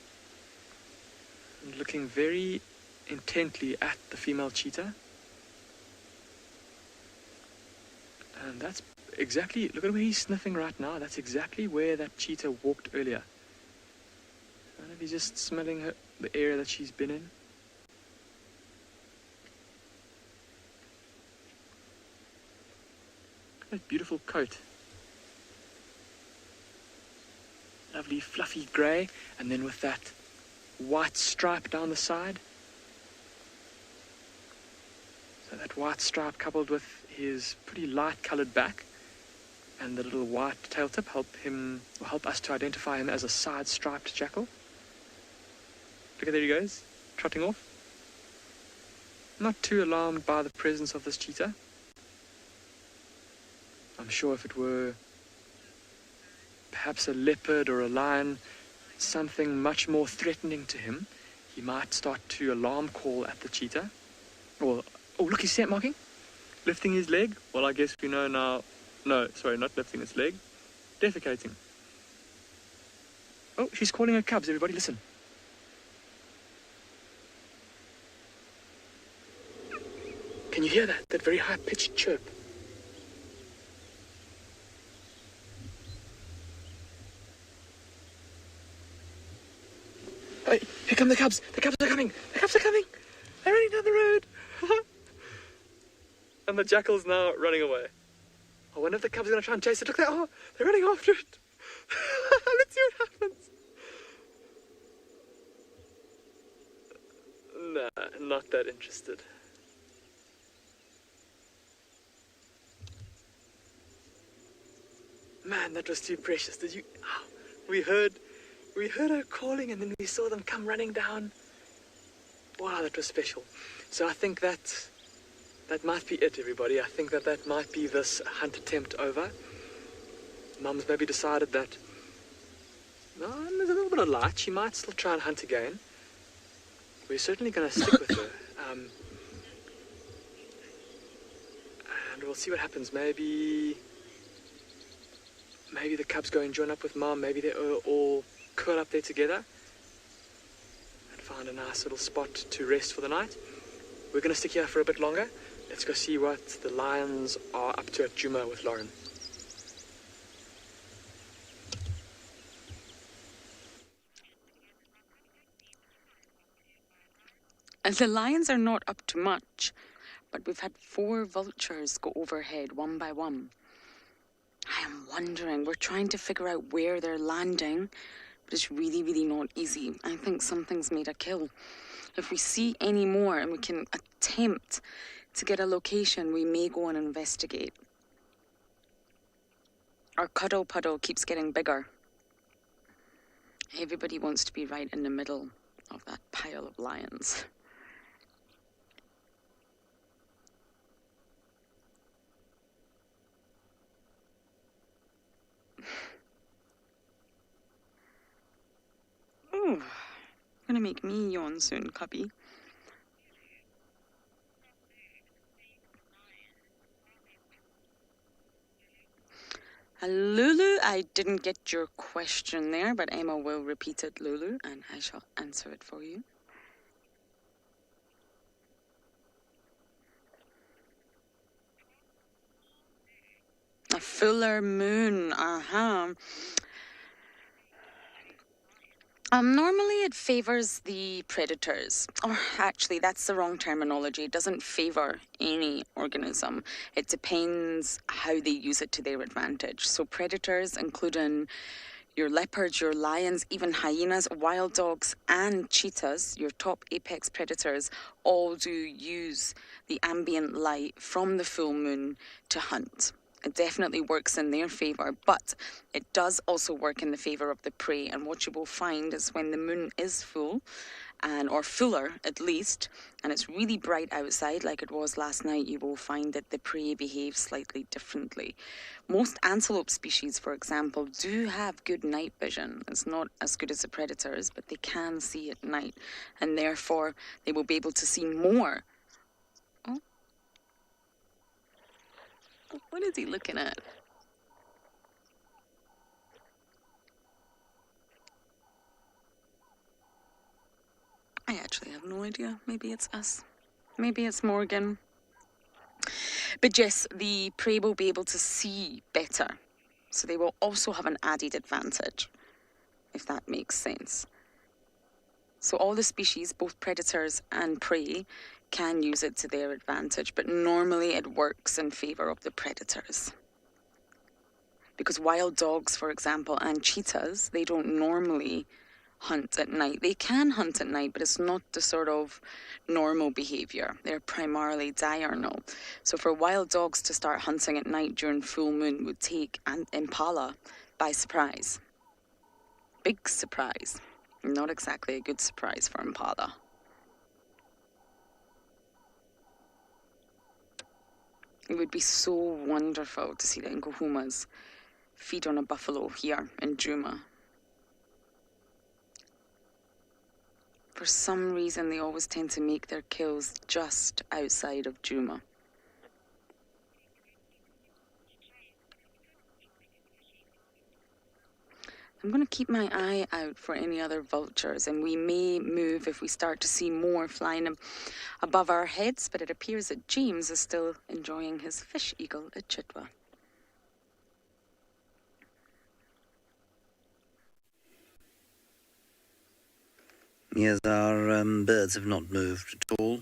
and looking very intently at the female cheetah. And that's exactly, look at where he's sniffing right now. That's exactly where that cheetah walked earlier. I don't know if he's just smelling the area that she's been in. Look at that beautiful coat. Lovely fluffy grey, and then with that white stripe down the side. So that white stripe coupled with his pretty light coloured back and the little white tail tip help us to identify him as a side-striped jackal. Look at, there he goes, trotting off. Not too alarmed by the presence of this cheetah. I'm sure if it were perhaps a leopard or a lion, something much more threatening to him, he might start to alarm call at the cheetah. Or, oh look, he's scent marking, lifting his leg. Well, I guess we know now. No, sorry, not lifting his leg, defecating. Oh, she's calling her cubs, everybody listen. Can you hear that? That very high-pitched chirp. Hey, here come the cubs. The cubs are coming. The cubs are coming. They're running down the road. And the jackal's now running away. I wonder if the cubs are going to try and chase it. Look, they're running after it. Let's see what happens. Nah, not that interested. Man, that was too precious. Did you? Oh, we heard her calling, and then we saw them come running down. Wow, that was special. So I think that might be it, everybody. I think that might be this hunt attempt over. Mum's maybe decided that, no, there's a little bit of light. She might still try and hunt again. We're certainly going to stick with her. And we'll see what happens. Maybe the cubs go and join up with Mum. Maybe they all curl up there together and find a nice little spot to rest for the night. We're going to stick here for a bit longer. Let's go see what the lions are up to at Djuma with Lauren. And the lions are not up to much, but we've had 4 vultures go overhead one by one. I am wondering, we're trying to figure out where they're landing, but it's really, really not easy. I think something's made a kill. If we see any more and we can attempt to get a location, we may go and investigate. Our cuddle puddle keeps getting bigger. Everybody wants to be right in the middle of that pile of lions. Ooh, gonna make me yawn soon, cubby. Lulu, I didn't get your question there, but Emma will repeat it, Lulu, and I shall answer it for you. A fuller moon, Normally it favors the predators, or actually that's the wrong terminology. It doesn't favor any organism. It depends how they use it to their advantage. So predators, including your leopards, your lions, even hyenas, wild dogs and cheetahs, your top apex predators, all do use the ambient light from the full moon to hunt. It definitely works in their favour, but it does also work in the favour of the prey. And what you will find is when the moon is full or fuller at least, and it's really bright outside like it was last night, you will find that the prey behaves slightly differently. Most antelope species, for example, do have good night vision. It's not as good as the predators, but they can see at night, and therefore they will be able to see more. Oh, what is he looking at? I actually have no idea. Maybe it's us. Maybe it's Morgan. But yes, the prey will be able to see better. So they will also have an added advantage, if that makes sense. So all the species, both predators and prey, can use it to their advantage. But normally it works in favour of the predators. Because wild dogs, for example, and cheetahs, they don't normally hunt at night. They can hunt at night, but it's not the sort of normal behaviour. They're primarily diurnal. So for wild dogs to start hunting at night during full moon would take an impala by surprise. Big surprise. Not exactly a good surprise for impala. It would be so wonderful to see the Nkuhumas feed on a buffalo here in Djuma. For some reason, they always tend to make their kills just outside of Djuma. I'm going to keep my eye out for any other vultures, and we may move if we start to see more flying above our heads, but it appears that James is still enjoying his fish eagle at Chitwa. Yes, our birds have not moved at all.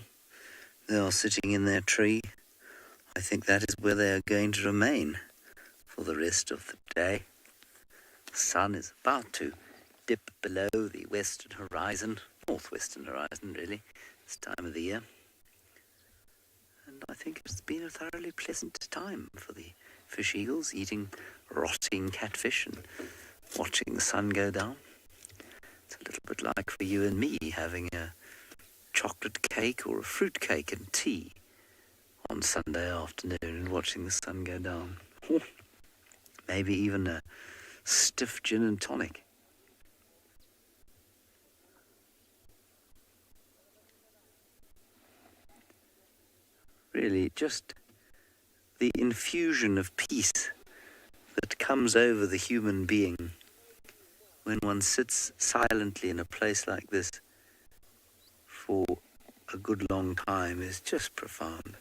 They are sitting in their tree. I think that is where they are going to remain for the rest of the day. The sun is about to dip below the western horizon, northwestern horizon really, this time of the year. And I think it's been a thoroughly pleasant time for the fish eagles, eating rotting catfish and watching the sun go down. It's a little bit like for you and me having a chocolate cake or a fruit cake and tea on Sunday afternoon and watching the sun go down. Maybe even a stiff gin and tonic. Really, just the infusion of peace that comes over the human being when one sits silently in a place like this for a good long time is just profound.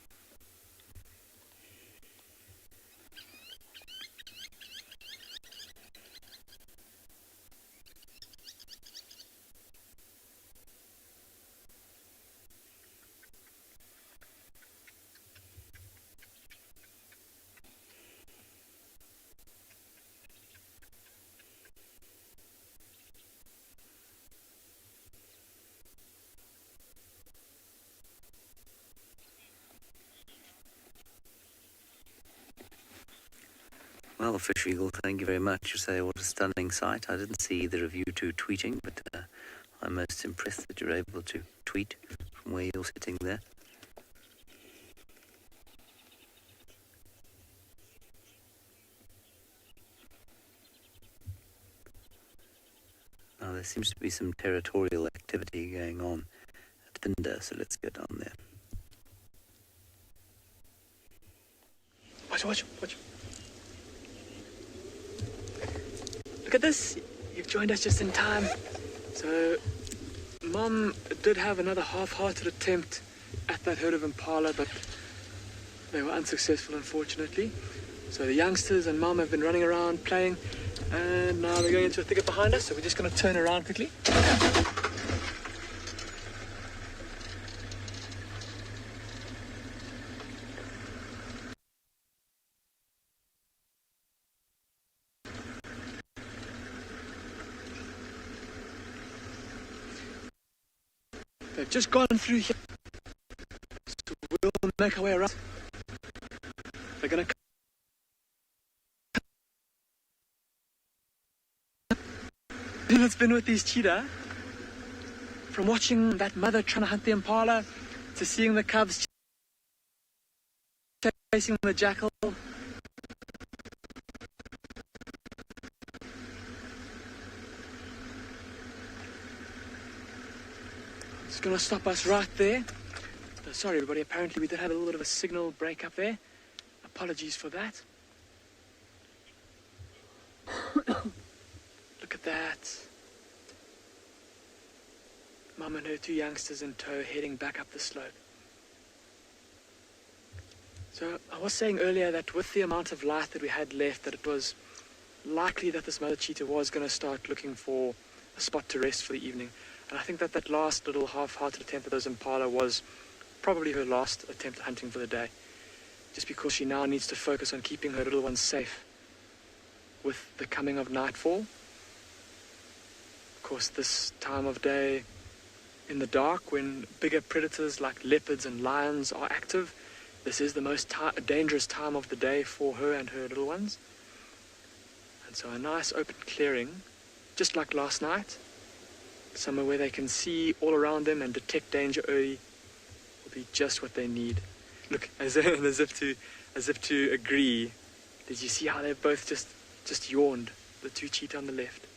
Well, Fish Eagle, thank you very much. You say what a stunning sight. I didn't see either of you two tweeting, but I'm most impressed that you're able to tweet from where you're sitting there. Now, there seems to be some territorial activity going on at Vinda, so let's go down there. Watch. Look at this. You've joined us just in time. So, Mom did have another half-hearted attempt at that herd of impala, but they were unsuccessful, unfortunately. So the youngsters and Mom have been running around playing, and now they're going into a thicket behind us, so we're just going to turn around quickly. They've just gone through here, so we'll make our way around. They're going to come. It's been with these cheetah. from watching that mother trying to hunt the impala to seeing the cubs chasing the jackal. It's going to stop us right there. Oh, sorry everybody, apparently we did have a little bit of a signal break up there. Apologies for that. Look at that. Mum and her two youngsters in tow heading back up the slope. So I was saying earlier that with the amount of light that we had left, that it was likely that this mother cheetah was going to start looking for a spot to rest for the evening. And I think that that last little half-hearted attempt at those impala was probably her last attempt at hunting for the day. Just because she now needs to focus on keeping her little ones safe with the coming of nightfall. Of course, this time of day in the dark, when bigger predators like leopards and lions are active, this is the most dangerous time of the day for her and her little ones. And so a nice open clearing, just like last night, somewhere where they can see all around them and detect danger early, will be just what they need. Look, as if to agree. Did you see how they both just yawned, the two cheetah on the left?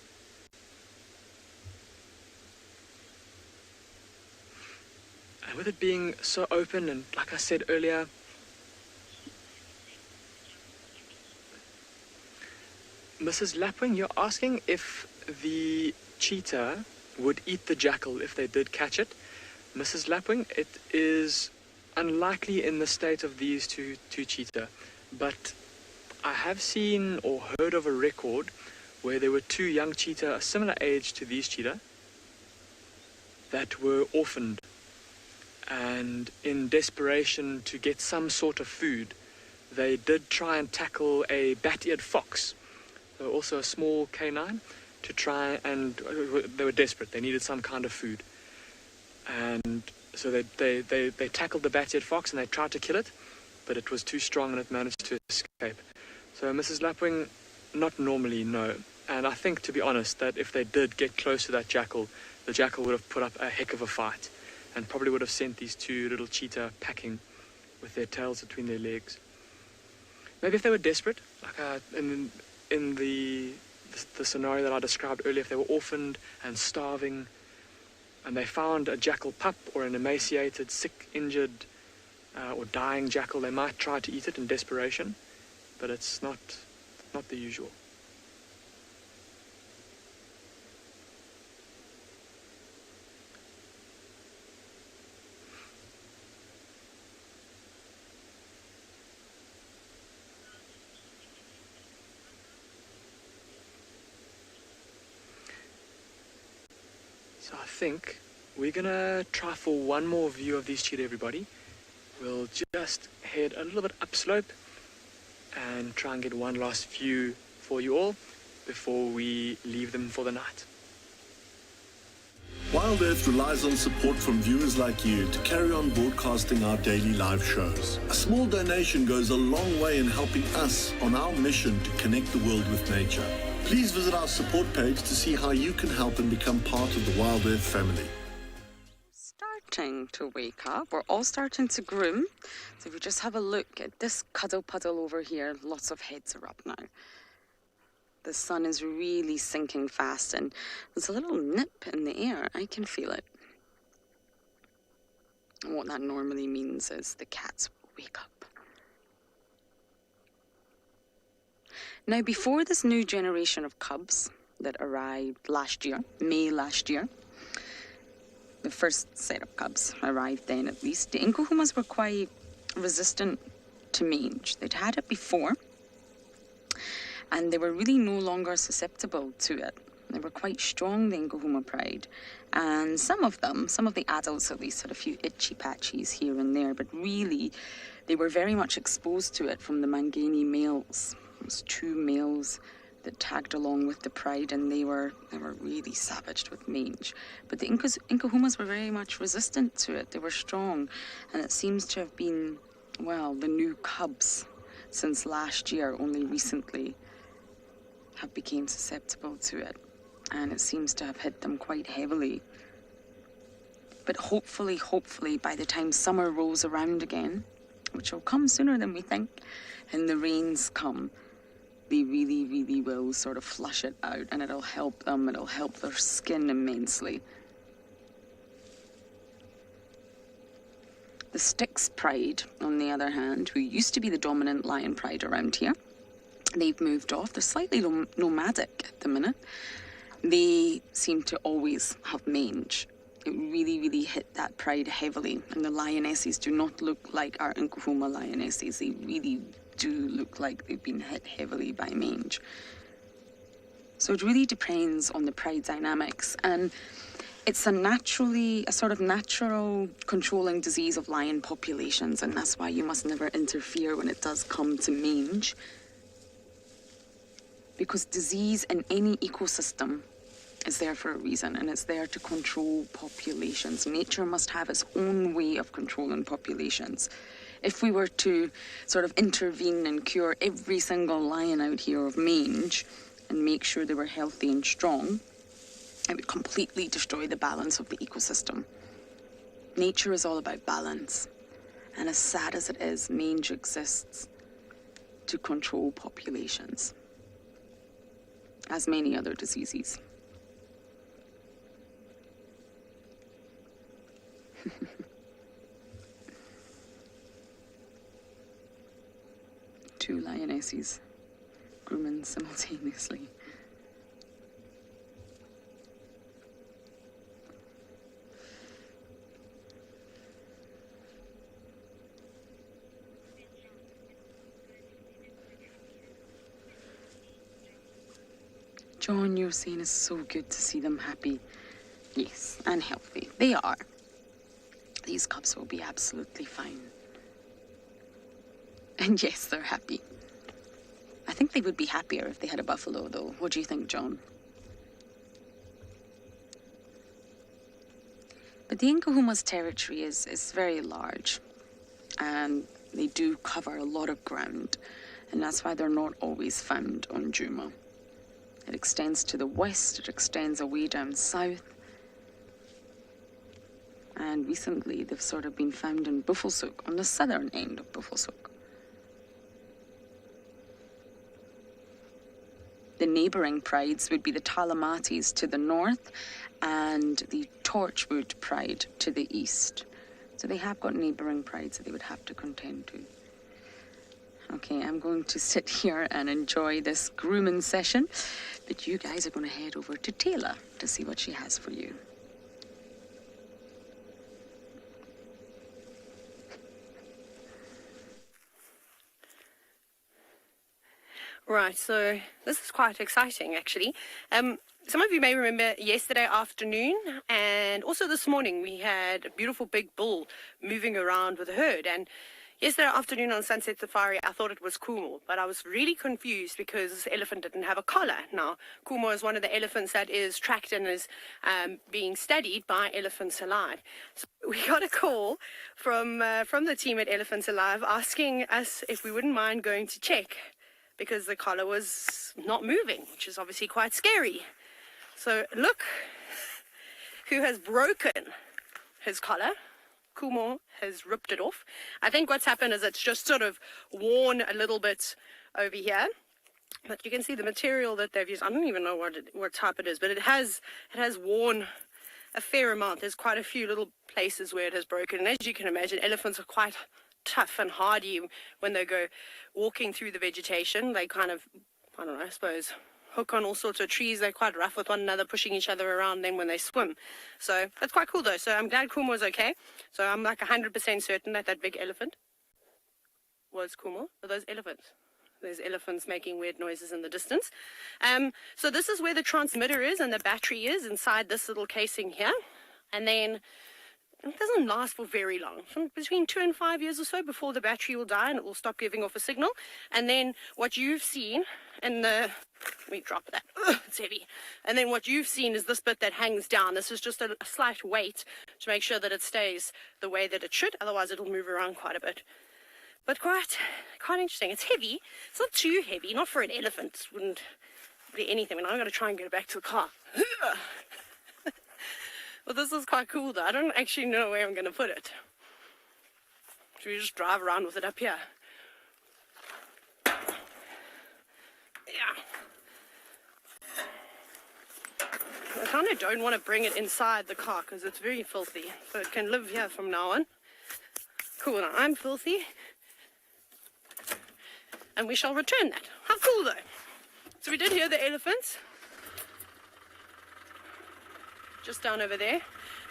And with it being so open, and like I said earlier, Mrs. Lapwing, you're asking if the cheetah would eat the jackal if they did catch it. Mrs. Lapwing, it is unlikely in the state of these two cheetah, but I have seen or heard of a record where there were two young cheetah a similar age to these cheetah that were orphaned, and in desperation to get some sort of food, they did try and tackle a bat-eared fox, so also a small canine, to try, and they were desperate. They needed some kind of food, and so they tackled the bat-eared fox and they tried to kill it, but it was too strong and it managed to escape. So Mrs. Lapwing, not normally, no. And I think, to be honest, that if they did get close to that jackal, the jackal would have put up a heck of a fight and probably would have sent these two little cheetah packing with their tails between their legs. Maybe if they were desperate, like in the scenario that I described earlier, if they were orphaned and starving and they found a jackal pup or an emaciated, sick, injured or dying jackal, they might try to eat it in desperation, but it's not the usual. So I think we're gonna try for one more view of these cheetah, everybody. We'll just head a little bit upslope and try and get one last view for you all before we leave them for the night. Wild Earth relies on support from viewers like you to carry on broadcasting our daily live shows. A small donation goes a long way in helping us on our mission to connect the world with nature. Please visit our support page to see how you can help and become part of the Wild Earth family. Starting to wake up. We're all starting to groom. So if we just have a look at this cuddle puddle over here, lots of heads are up now. The sun is really sinking fast and there's a little nip in the air. I can feel it. And what that normally means is the cats will wake up. Now, before this new generation of cubs that arrived last year, May last year, the first set of cubs arrived then at least, the Inkahumas were quite resistant to mange. They'd had it before, and they were really no longer susceptible to it. They were quite strong, the Inkahuma pride, and some of the adults at least, had a few itchy patches here and there, but really they were very much exposed to it from the Mangani males. It was two males that tagged along with the pride, and they were really savaged with mange. But the Inkahumas were very much resistant to it. They were strong, and it seems to have been, well, the new cubs since last year, only recently, have become susceptible to it, and it seems to have hit them quite heavily. But hopefully, by the time summer rolls around again, which will come sooner than we think, and the rains come, they really, really will sort of flush it out, and it'll help them, it'll help their skin immensely. The Styx pride, on the other hand, who used to be the dominant lion pride around here, they've moved off. They're slightly nomadic at the minute. They seem to always have mange. It really, really hit that pride heavily. And the lionesses do not look like our Nkuhuma lionesses. They really do look like they've been hit heavily by mange. So it really depends on the pride dynamics. And it's a sort of natural controlling disease of lion populations. And that's why you must never interfere when it does come to mange. Because disease in any ecosystem is there for a reason, and it's there to control populations. Nature must have its own way of controlling populations. If we were to sort of intervene and cure every single lion out here of mange and make sure they were healthy and strong, it would completely destroy the balance of the ecosystem. Nature is all about balance, and as sad as it is, mange exists to control populations, as many other diseases. Two lionesses grooming simultaneously. John, you're saying it's so good to see them happy. Yes, and healthy. They are. These cubs will be absolutely fine. And yes, they're happy. I think they would be happier if they had a buffalo, though. What do you think, John? But the Nkuhuma's territory is very large, and they do cover a lot of ground, and that's why they're not always found on Djuma. It extends to the west, it extends away down south, and recently they've sort of been found in Buffelshoek, on the southern end of Buffelshoek. The neighbouring prides would be the Talamatis to the north and the Torchwood pride to the east. So they have got neighbouring prides that they would have to contend to. Okay, I'm going to sit here and enjoy this grooming session, but you guys are going to head over to TAYLA to see what she has for you. Right, so this is quite exciting, actually. Some of you may remember yesterday afternoon and also this morning we had a beautiful big bull moving around with a herd. And yesterday afternoon on Sunset Safari, I thought it was Kumo, but I was really confused because this elephant didn't have a collar. Now, Kumo is one of the elephants that is tracked and is being studied by Elephants Alive. So we got a call from the team at Elephants Alive asking us if we wouldn't mind going to check, because the collar was not moving, which is obviously quite scary. So look who has broken his collar. Kumo has ripped it off. I think what's happened is it's just sort of worn a little bit over here. But you can see the material that they've used. I don't even know what type it is, but it has worn a fair amount. There's quite a few little places where it has broken. And as you can imagine, elephants are quite tough and hardy when they go walking through the vegetation. They kind of, I don't know, I suppose, hook on all sorts of trees. They're quite rough with one another, pushing each other around then when they swim. So that's quite cool though. So I'm glad Kumo was okay. So I'm like 100% certain that that big elephant was Kumo. Are those elephants? There's elephants making weird noises in the distance. So this is where the transmitter is and the battery is inside this little casing here. And then it doesn't last for very long, between 2 and 5 years or so before the battery will die and it will stop giving off a signal. And then what you've seen in the, let me drop that, it's heavy. And then what you've seen is this bit that hangs down. This is just a slight weight to make sure that it stays the way that it should, otherwise it'll move around quite a bit. But quite interesting. It's heavy. It's not too heavy, not for an elephant. It wouldn't be anything. I mean, I'm going to try and get it back to the car. Well, this is quite cool though. I don't actually know where I'm going to put it. Should we just drive around with it up here? Yeah. I kind of don't want to bring it inside the car because it's very filthy. So it can live here from now on. Cool, now I'm filthy. And we shall return that. How cool though. So we did hear the elephants. Just down over there.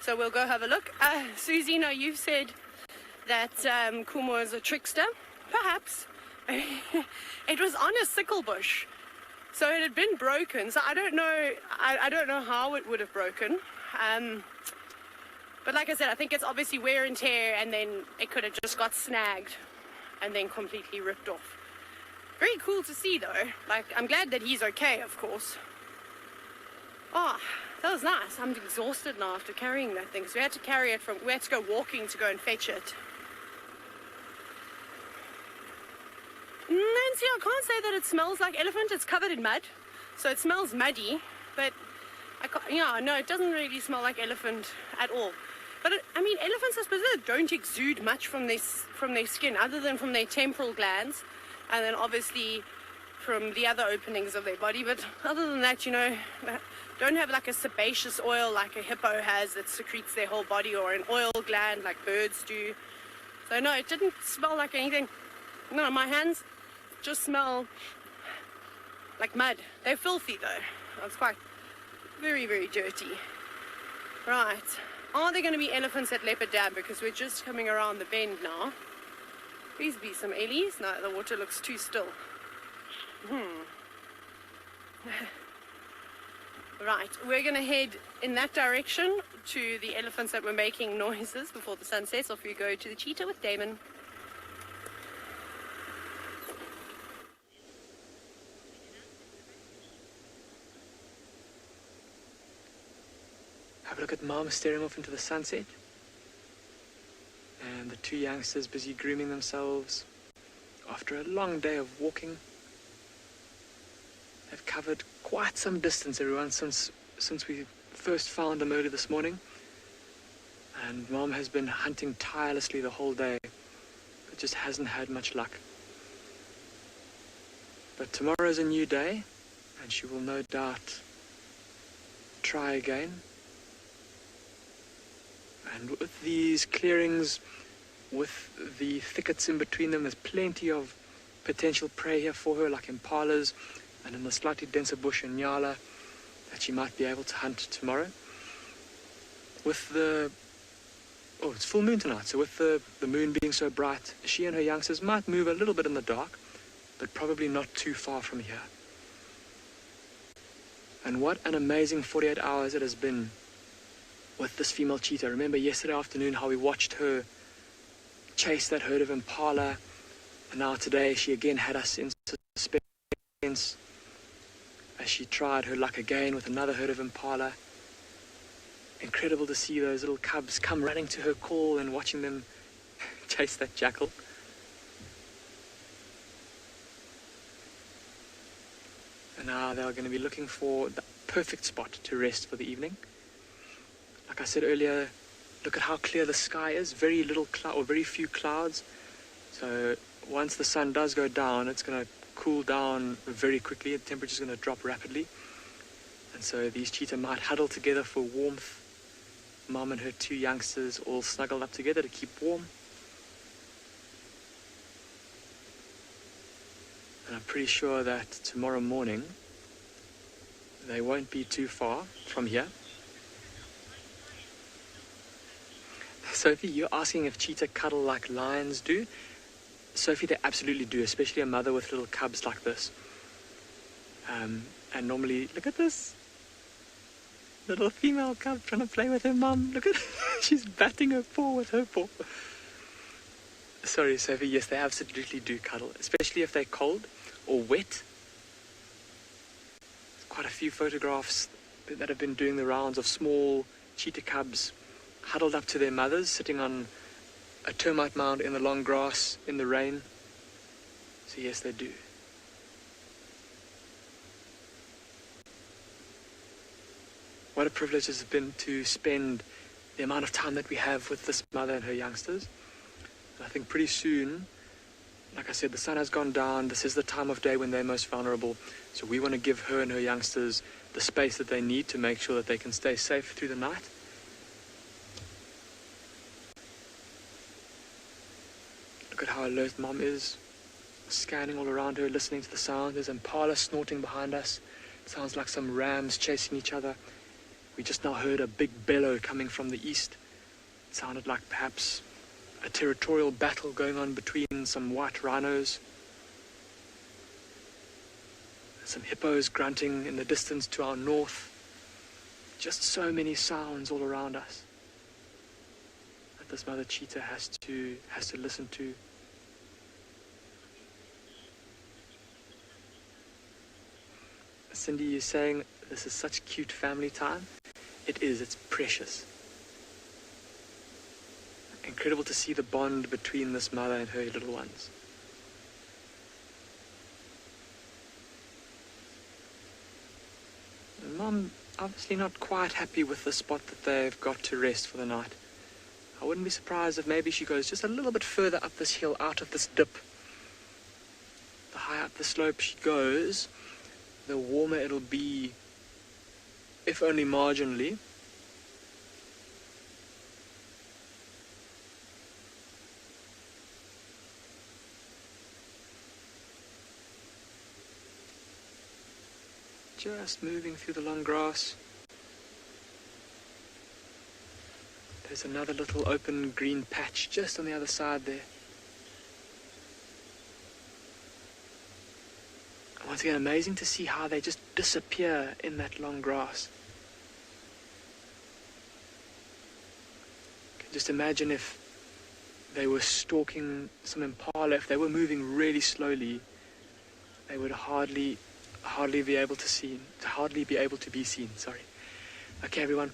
So we'll go have a look. Susie, now you've said that Kumo is a trickster. Perhaps. It was on a sickle bush. So it had been broken. So I don't know. I don't know how it would have broken. But like I said, I think it's obviously wear and tear, and then it could have just got snagged and then completely ripped off. Very cool to see though. Like, I'm glad that he's okay, of course. Oh, that was nice. I'm exhausted now after carrying that thing. So we had to carry it we had to go walking to go and fetch it. And see, I can't say that it smells like elephant. It's covered in mud. So it smells muddy. But, no, it doesn't really smell like elephant at all. But, I mean, elephants, I suppose, don't exude much from their skin, other than from their temporal glands. And then, obviously, from the other openings of their body. But other than that, don't have like a sebaceous oil like a hippo has that secretes their whole body, or an oil gland like birds do. So no, it didn't smell like anything. No, my hands just smell like mud. They're filthy though. It's quite very, very dirty. Right. Are there going to be elephants at Leopard Dam? Because we're just coming around the bend now. Please be some ellies. No, the water looks too still. Right, we're going to head in that direction to the elephants that were making noises before the sun sets. Off we go to the cheetah with Damon. Have a look at Mom staring off into the sunset. And the two youngsters busy grooming themselves after a long day of walking. They've covered quite some distance, everyone, since we first found them early this morning. And Mom has been hunting tirelessly the whole day, but just hasn't had much luck. But tomorrow's a new day, and she will no doubt try again. And with these clearings, with the thickets in between them, there's plenty of potential prey here for her, like impalas, and in the slightly denser bush in Nyala, that she might be able to hunt tomorrow. With it's full moon tonight, so with the moon being so bright, she and her youngsters might move a little bit in the dark, but probably not too far from here. And what an amazing 48 hours it has been with this female cheetah. Remember yesterday afternoon how we watched her chase that herd of impala, and now today she again had us in suspense as she tried her luck again with another herd of impala. Incredible to see those little cubs come running to her call and watching them chase that jackal. And now they are going to be looking for the perfect spot to rest for the evening. Like I said earlier, look at how clear the sky is. Very little cloud, or very few clouds. So once the sun does go down, it's going to cool down very quickly. The temperature's going to drop rapidly. And so these cheetah might huddle together for warmth. Mom and her two youngsters all snuggled up together to keep warm. And I'm pretty sure that tomorrow morning they won't be too far from here. Sophie, you're asking if cheetah cuddle like lions do. Sophie, they absolutely do, especially a mother with little cubs like this. And normally, look at this. Little female cub trying to play with her mum. Look at she's batting her paw with her paw. Sorry, Sophie, yes, they absolutely do cuddle, especially if they're cold or wet. Quite a few photographs that have been doing the rounds of small cheetah cubs huddled up to their mothers, sitting on a termite mound in the long grass in the rain. So yes, they do. what a privilege it's been to spend the amount of time that we have with this mother and her youngsters. And I think pretty soon, like I said, the sun has gone down. This is the time of day when they're most vulnerable. So we want to give her and her youngsters the space that they need to make sure that they can stay safe through the night. Look at how alert Mom is, scanning all around her, listening to the sound. There's impala snorting behind us. It sounds like some rams chasing each other. We just now heard a big bellow coming from the east. It sounded like perhaps a territorial battle going on between some white rhinos. Some hippos grunting in the distance to our north. Just so many sounds all around us that this mother cheetah has to listen to. Cindy, you're saying this is such cute family time. It is, it's precious. Incredible to see the bond between this mother and her little ones. And Mom, obviously not quite happy with the spot that they've got to rest for the night. I wouldn't be surprised if maybe she goes just a little bit further up this hill, out of this dip. The higher up the slope she goes, the warmer it'll be, if only marginally. Just moving through the long grass. There's another little open green patch just on the other side there. Once again, amazing to see how they just disappear in that long grass. You can just imagine if they were stalking some impala, if they were moving really slowly, they would hardly be able to be seen. Sorry. Okay, everyone.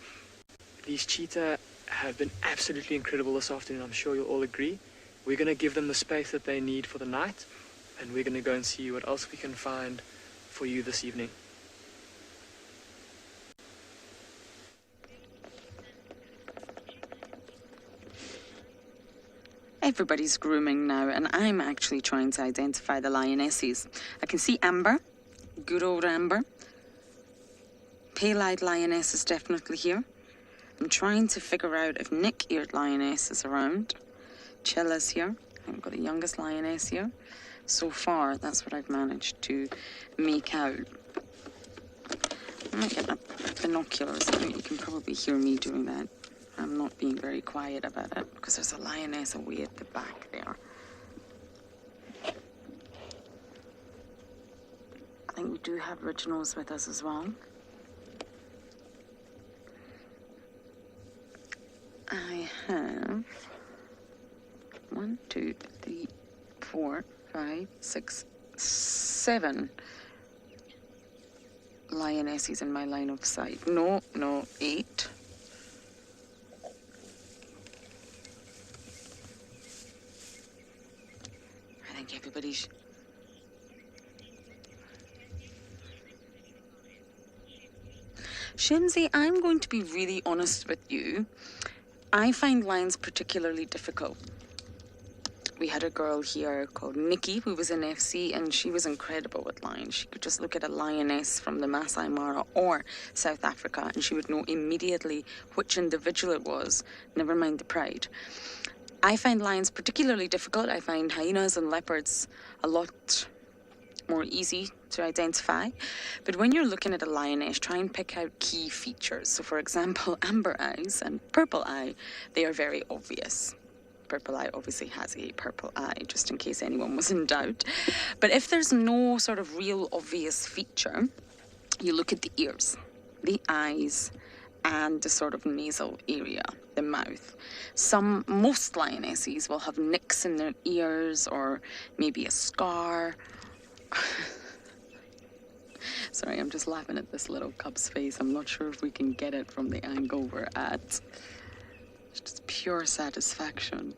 These cheetah have been absolutely incredible this afternoon. I'm sure you'll all agree. We're going to give them the space that they need for the night, and we're going to go and see what else we can find for you this evening. Everybody's grooming now, and I'm actually trying to identify the lionesses. I can see Amber, good old Amber. Pale-eyed lioness is definitely here. I'm trying to figure out if Nick-eared lioness is around. Chella's here. I've got the youngest lioness here. So far, that's what I've managed to make out. I might get my binoculars out. You can probably hear me doing that. I'm not being very quiet about it because there's a lioness away at the back there. I think we do have Reginald's with us as well. I have 1, 2, 3, 4, 5, 6, 7 lionesses in my line of sight. No, 8. I think everybody's... Shimsy, I'm going to be really honest with you. I find lions particularly difficult. We had a girl here called NIKKI who was in FC, and she was incredible with lions. She could just look at a lioness from the Masai Mara or South Africa and she would know immediately which individual it was, never mind the pride. I find lions particularly difficult. I find hyenas and leopards a lot more easy to identify. But when you're looking at a lioness, try and pick out key features. So for example, amber eyes and purple eye, they are very obvious. Purple eye obviously has a purple eye, just in case anyone was in doubt. But if there's no sort of real obvious feature, you look at the ears, the eyes, and the sort of nasal area, the mouth. Most lionesses will have nicks in their ears or maybe a scar. Sorry, I'm just laughing at this little cub's face. I'm not sure if we can get it from the angle we're at. It's just pure satisfaction.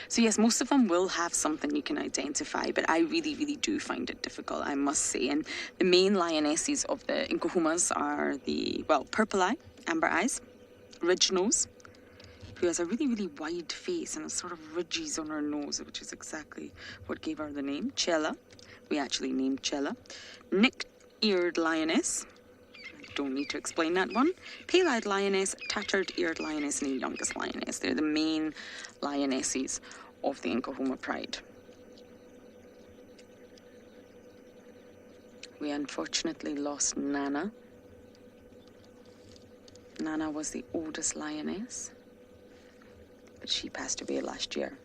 So yes, most of them will have something you can identify, but I really, really do find it difficult, I must say. And the main lionesses of the Nkuhumas are the, well, purple eye, amber eyes, ridge nose, who has a really, really wide face and a sort of ridges on her nose, which is exactly what gave her the name. Chela, we actually named Chela. Nick-eared lioness, don't need to explain that one. Pale-eyed lioness, tattered-eared lioness, and the youngest lioness. They're the main lionesses of the Nkuhuma Pride. We unfortunately lost Nana. Nana was the oldest lioness, but she passed away last year.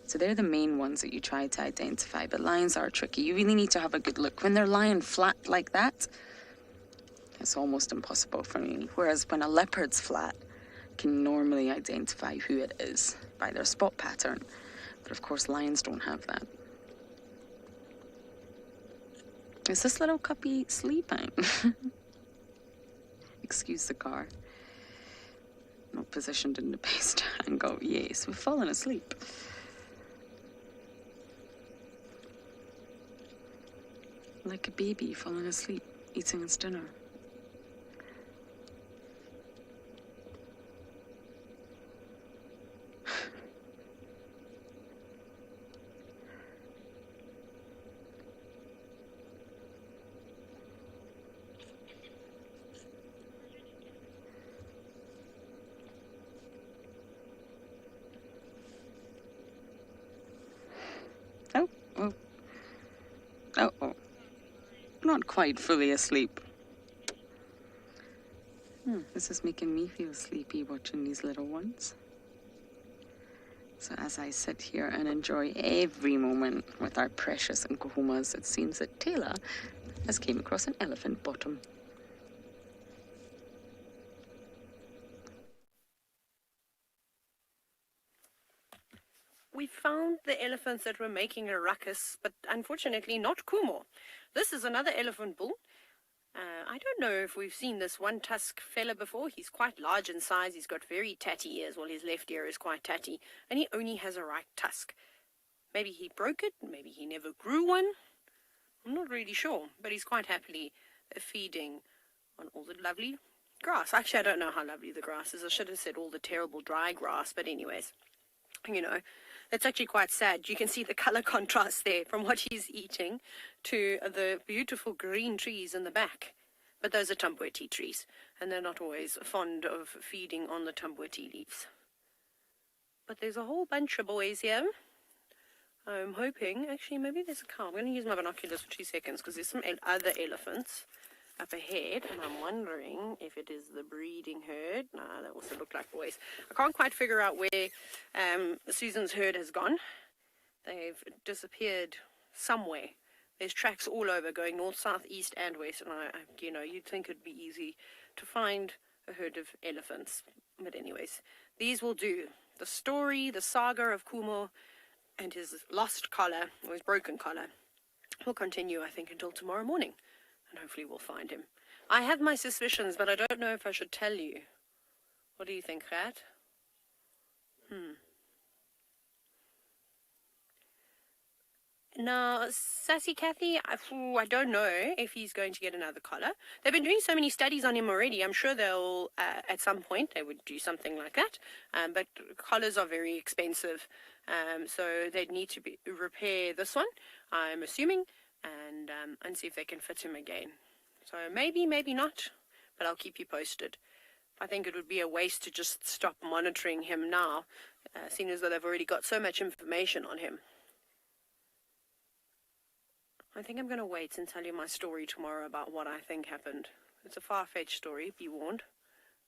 So they're the main ones that you try to identify, but lions are tricky. You really need to have a good look. When they're lying flat like that, it's almost impossible for me. Whereas when a leopard's flat, I can normally identify who it is by their spot pattern. But of course, lions don't have that. Is this little puppy sleeping? Excuse the car. Not positioned in the best angle. Yes, we've fallen asleep. Like a baby falling asleep, eating its dinner. Oh. Not quite fully asleep. This is making me feel sleepy watching these little ones. So as I sit here and enjoy every moment with our precious Nkuhumas, it seems that TAYLA has came across an elephant bottom. We found the elephants that were making a ruckus, but unfortunately not Kumo. This is another elephant bull. I don't know if we've seen this one-tusk fella before. He's quite large in size. He's got very tatty ears. Well, his left ear is quite tatty, and he only has a right tusk. Maybe he broke it. Maybe he never grew one. I'm not really sure, but he's quite happily feeding on all the lovely grass. Actually, I don't know how lovely the grass is. I should have said all the terrible dry grass, but anyways, you know, it's actually quite sad. You can see the color contrast there from what he's eating to the beautiful green trees in the back. But those are tumbua tea trees, and they're not always fond of feeding on the tumbua tea leaves. But there's a whole bunch of boys here. I'm hoping, actually, maybe there's a cow. I'm going to use my binoculars for 2 seconds because there's some other elephants up ahead, and I'm wondering if it is the breeding herd. No, they also look like boys. I can't quite figure out where Susan's herd has gone. They've disappeared somewhere. There's tracks all over going north, south, east, and west, and you know, you'd think it'd be easy to find a herd of elephants. But anyways, these will do. The story, the saga of Kumo and his lost collar, or his broken collar, will continue, I think, until tomorrow morning. And hopefully we'll find him. I have my suspicions, but I don't know if I should tell you. What do you think, Kat? Now, Sassy Kathy, I don't know if he's going to get another collar. They've been doing so many studies on him already. I'm sure they'll, at some point, they would do something like that. But collars are very expensive, so they'd need to repair this one, I'm assuming, and see if they can fit him again. So maybe, maybe not, but I'll keep you posted. I think it would be a waste to just stop monitoring him now, seeing as though they've already got so much information on him. I think I'm going to wait and tell you my story tomorrow about what I think happened. It's a far-fetched story, be warned.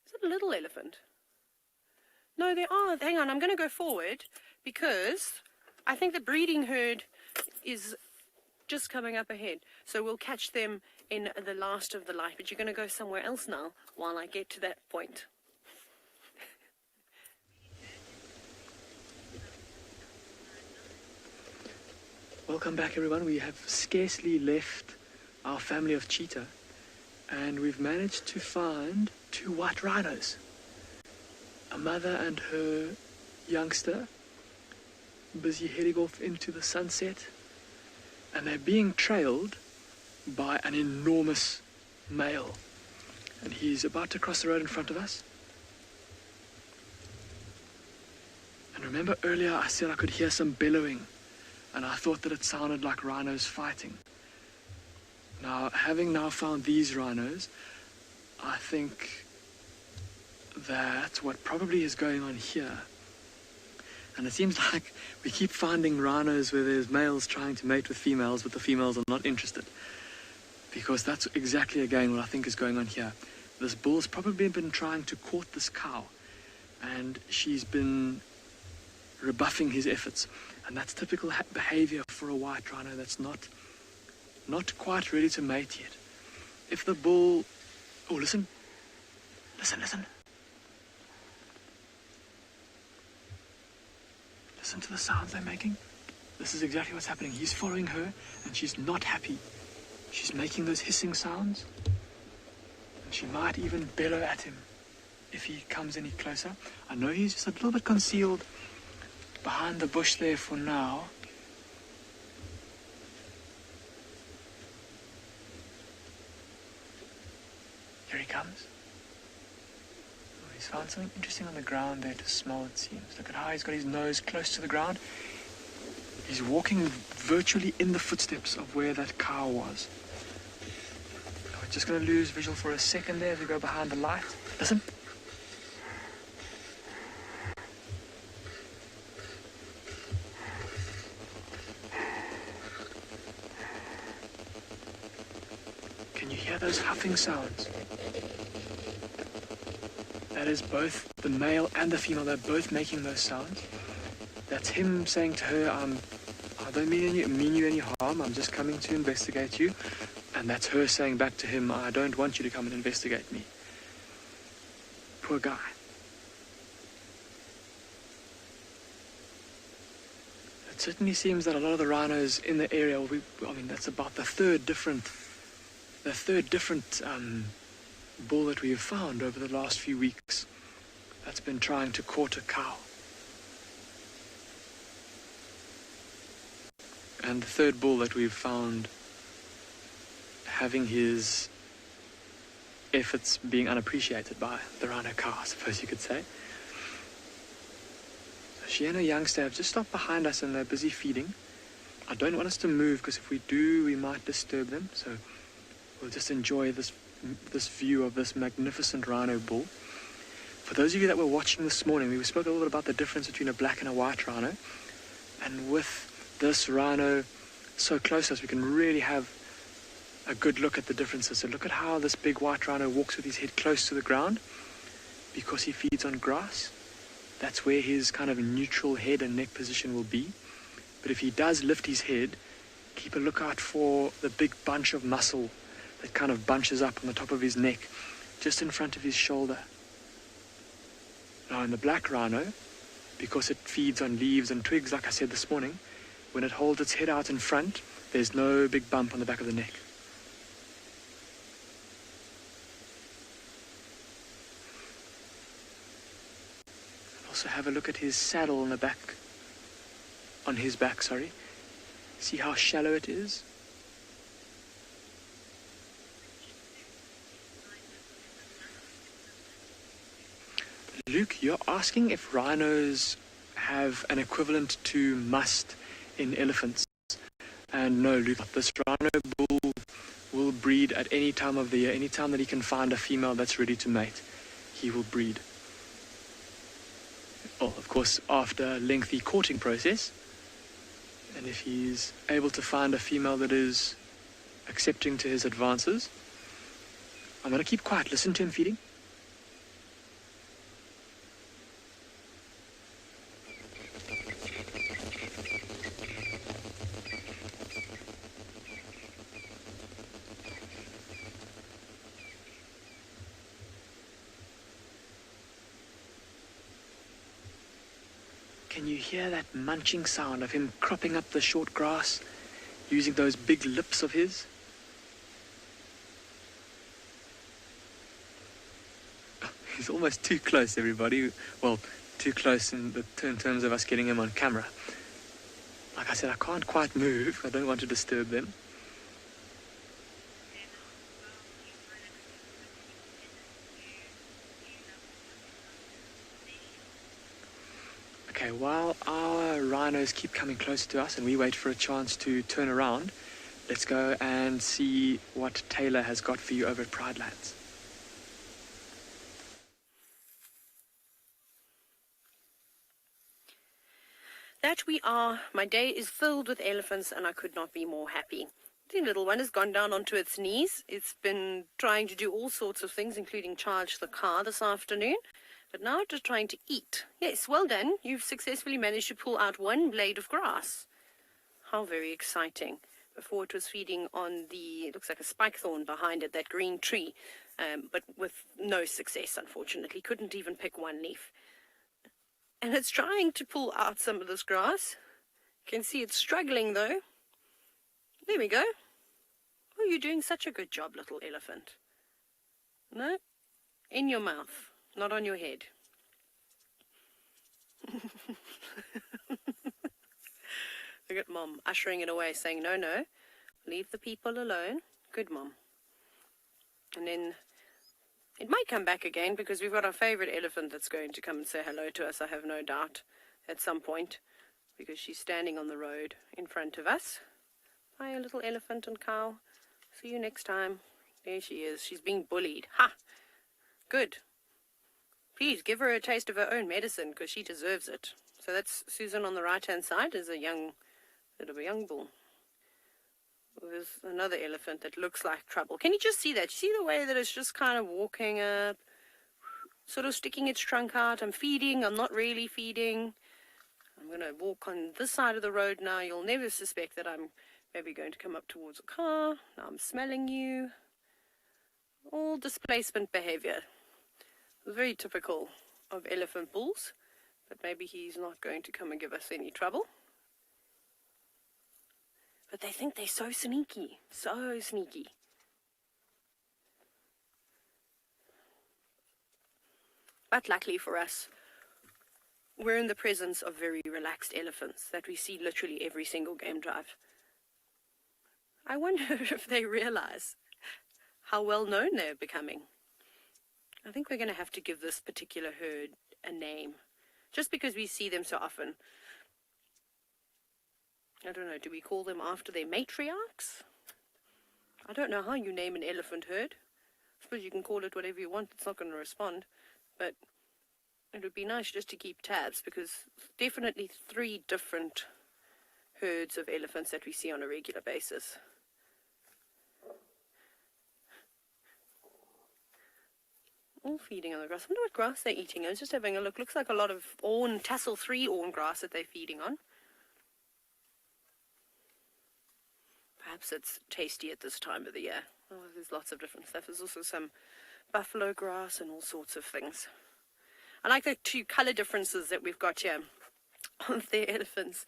Is it a little elephant? No, there are. Hang on, I'm going to go forward because I think the breeding herd is just coming up ahead. So we'll catch them in the last of the light. But you're going to go somewhere else now while I get to that point. Welcome back, everyone. We have scarcely left our family of cheetah, and we've managed to find 2 white rhinos. A mother and her youngster, busy heading off into the sunset, and they're being trailed by an enormous male. And he's about to cross the road in front of us. And remember earlier I said I could hear some bellowing, and I thought that it sounded like rhinos fighting. Now, having now found these rhinos, I think that's what probably is going on here. And it seems like we keep finding rhinos where there's males trying to mate with females, but the females are not interested. Because that's exactly, again, what I think is going on here. This bull's probably been trying to court this cow, and she's been rebuffing his efforts. And that's typical behavior for a white rhino that's not quite ready to mate yet. If the bull... Oh, listen. Listen. Listen to the sounds they're making. This is exactly what's happening. He's following her, and she's not happy. She's making those hissing sounds, and she might even bellow at him if he comes any closer. I know he's just a little bit concealed behind the bush there for now. Here he comes. Oh, he's found something interesting on the ground there to smell, it seems. Look at how he's got his nose close to the ground. He's walking virtually in the footsteps of where that cow was. We're just going to lose visual for a second there as we go behind the light. Listen. Can you hear those huffing sounds? That is both the male and the female. They're both making those sounds. That's him saying to her, I don't mean you any harm. I'm just coming to investigate you. And that's her saying back to him, I don't want you to come and investigate me. Poor guy. It certainly seems that a lot of the rhinos in the area, that's about the third different bull that we have found over the last few weeks that's been trying to court a cow. And the third bull that we've found having his efforts being unappreciated by the rhino cow, I suppose you could say. So she and her youngster have just stopped behind us and they're busy feeding. I don't want us to move because if we do, we might disturb them. So we'll just enjoy this view of this magnificent rhino bull. For those of you that were watching this morning, we spoke a little bit about the difference between a black and a white rhino. And with this rhino so close to us, we can really have a good look at the differences. So look at how this big white rhino walks with his head close to the ground because he feeds on grass. That's where his kind of neutral head and neck position will be. But if he does lift his head, keep a lookout for the big bunch of muscle that kind of bunches up on the top of his neck, just in front of his shoulder. Now in the black rhino, because it feeds on leaves and twigs, like I said this morning, when it holds its head out in front, there's no big bump on the back of the neck. Also have a look at his saddle on the back, on his back, sorry. See how shallow it is? Luke, you're asking if rhinos have an equivalent to must in elephants. And no, Luke, this rhino bull will breed at any time of the year. Any time that he can find a female that's ready to mate, he will breed. Well, of course, after a lengthy courting process. And if he's able to find a female that is accepting to his advances, I'm going to keep quiet. Listen to him feeding. Can you hear that munching sound of him cropping up the short grass using those big lips of his? Oh, he's almost too close, everybody. Well, too close in terms of us getting him on camera. Like I said, I can't quite move. I don't want to disturb them. Okay, while our rhinos keep coming closer to us and we wait for a chance to turn around, let's go and see what TAYLA has got for you over at Pride Lands. That we are. My day is filled with elephants and I could not be more happy. The little one has gone down onto its knees. It's been trying to do all sorts of things, including charge the car this afternoon. But now it's trying to eat. Yes, well done. You've successfully managed to pull out one blade of grass. How very exciting. Before it was feeding on it looks like a spike thorn behind it, that green tree, but with no success, unfortunately. Couldn't even pick one leaf. And it's trying to pull out some of this grass. You can see it's struggling, though. There we go. Oh, you're doing such a good job, little elephant. No? In your mouth, not on your head. Look at Mom ushering it away, saying, no, no, leave the people alone. Good, Mom. And then it might come back again because we've got our favorite elephant that's going to come and say hello to us, I have no doubt, at some point, because she's standing on the road in front of us. Hi, little elephant and cow. See you next time. There she is. She's being bullied. Ha! Good. Please give her a taste of her own medicine because she deserves it. So that's Susan on the right-hand side is a young bull. There's another elephant that looks like trouble. Can you just see that? See the way that it's just kind of walking up, sort of sticking its trunk out. I'm feeding. I'm not really feeding. I'm going to walk on this side of the road now. You'll never suspect that I'm maybe going to come up towards a car. Now I'm smelling you. All displacement behavior. Very typical of elephant bulls. But maybe he's not going to come and give us any trouble. But they think they're so sneaky. So sneaky. But luckily for us, we're in the presence of very relaxed elephants that we see literally every single game drive. I wonder if they realize how well known they're becoming. I think we're going to have to give this particular herd a name. Just because we see them so often. I don't know, do we call them after their matriarchs? I don't know how you name an elephant herd. I suppose you can call it whatever you want, it's not going to respond. But it would be nice just to keep tabs, because definitely 3 different herds of elephants that we see on a regular basis. All feeding on the grass. I wonder what grass they're eating. I was just having a look. Looks like a lot of tassel 3 awn grass that they're feeding on. Perhaps it's tasty at this time of the year. Oh, there's lots of different stuff. There's also some buffalo grass and all sorts of things. I like the 2 color differences that we've got here of the elephants.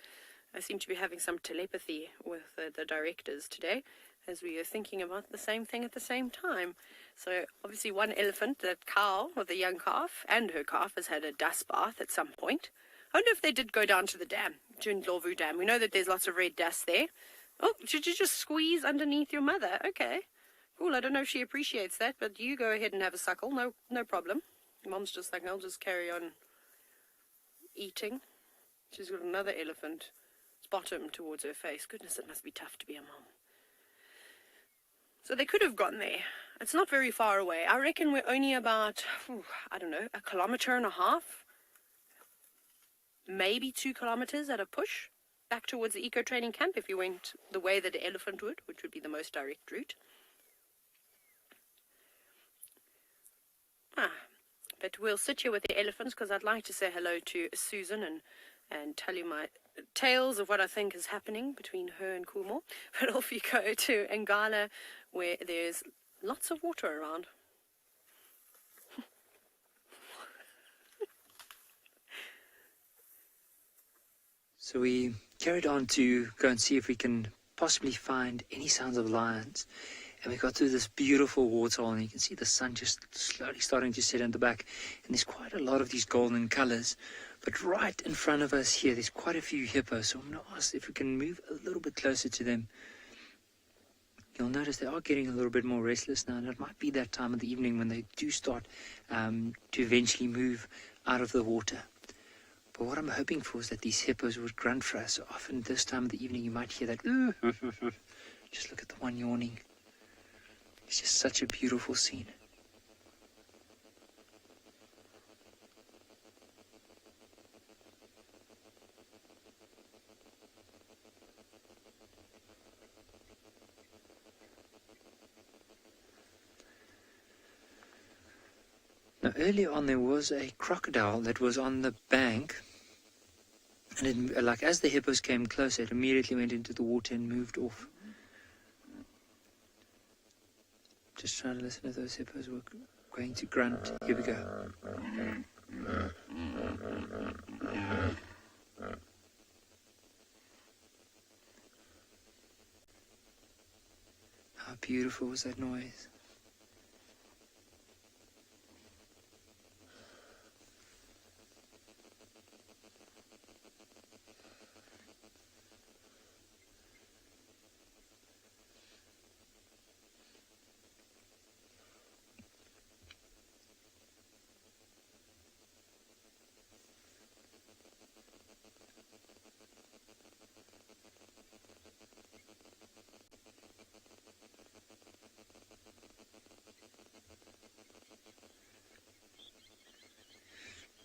I seem to be having some telepathy with the directors today, as we are thinking about the same thing at the same time. So obviously one elephant, that cow with the young calf, and her calf has had a dust bath at some point. I wonder if they did go down to the dam, to Ndlovu Dam. We know that there's lots of red dust there. Oh, should you just squeeze underneath your mother? Okay. Cool, I don't know if she appreciates that, but you go ahead and have a suckle. No problem. Mom's just like, I'll just carry on eating. She's got another elephant's bottom towards her face. Goodness, it must be tough to be a mom. So they could have gone there. It's not very far away. I reckon we're only about, I don't know, 1.5 kilometers. Maybe 2 kilometers at a push back towards the eco-training camp if you went the way that the elephant would, which would be the most direct route. But we'll sit here with the elephants because I'd like to say hello to Susan and tell you my tales of what I think is happening between her and Kumo. But off you go to Ngala, where there's lots of water around. So we carried on to go and see if we can possibly find any sounds of lions And we got through this beautiful waterhole, and you can see the sun just slowly starting to set in the back. And there's quite a lot of these golden colors. But right in front of us here, there's quite a few hippos. So I'm going to ask if we can move a little bit closer to them. You'll notice they are getting a little bit more restless now. And it might be that time of the evening when they do start to eventually move out of the water. But what I'm hoping for is that these hippos would grunt for us. So often this time of the evening, you might hear that. Just look at the one yawning. It's just such a beautiful scene. Now, earlier on, there was a crocodile that was on the bank. And it, like as the hippos came closer, it immediately went into the water and moved off. Just trying to listen if those hippos were going to grunt. Here we go. How beautiful was that noise?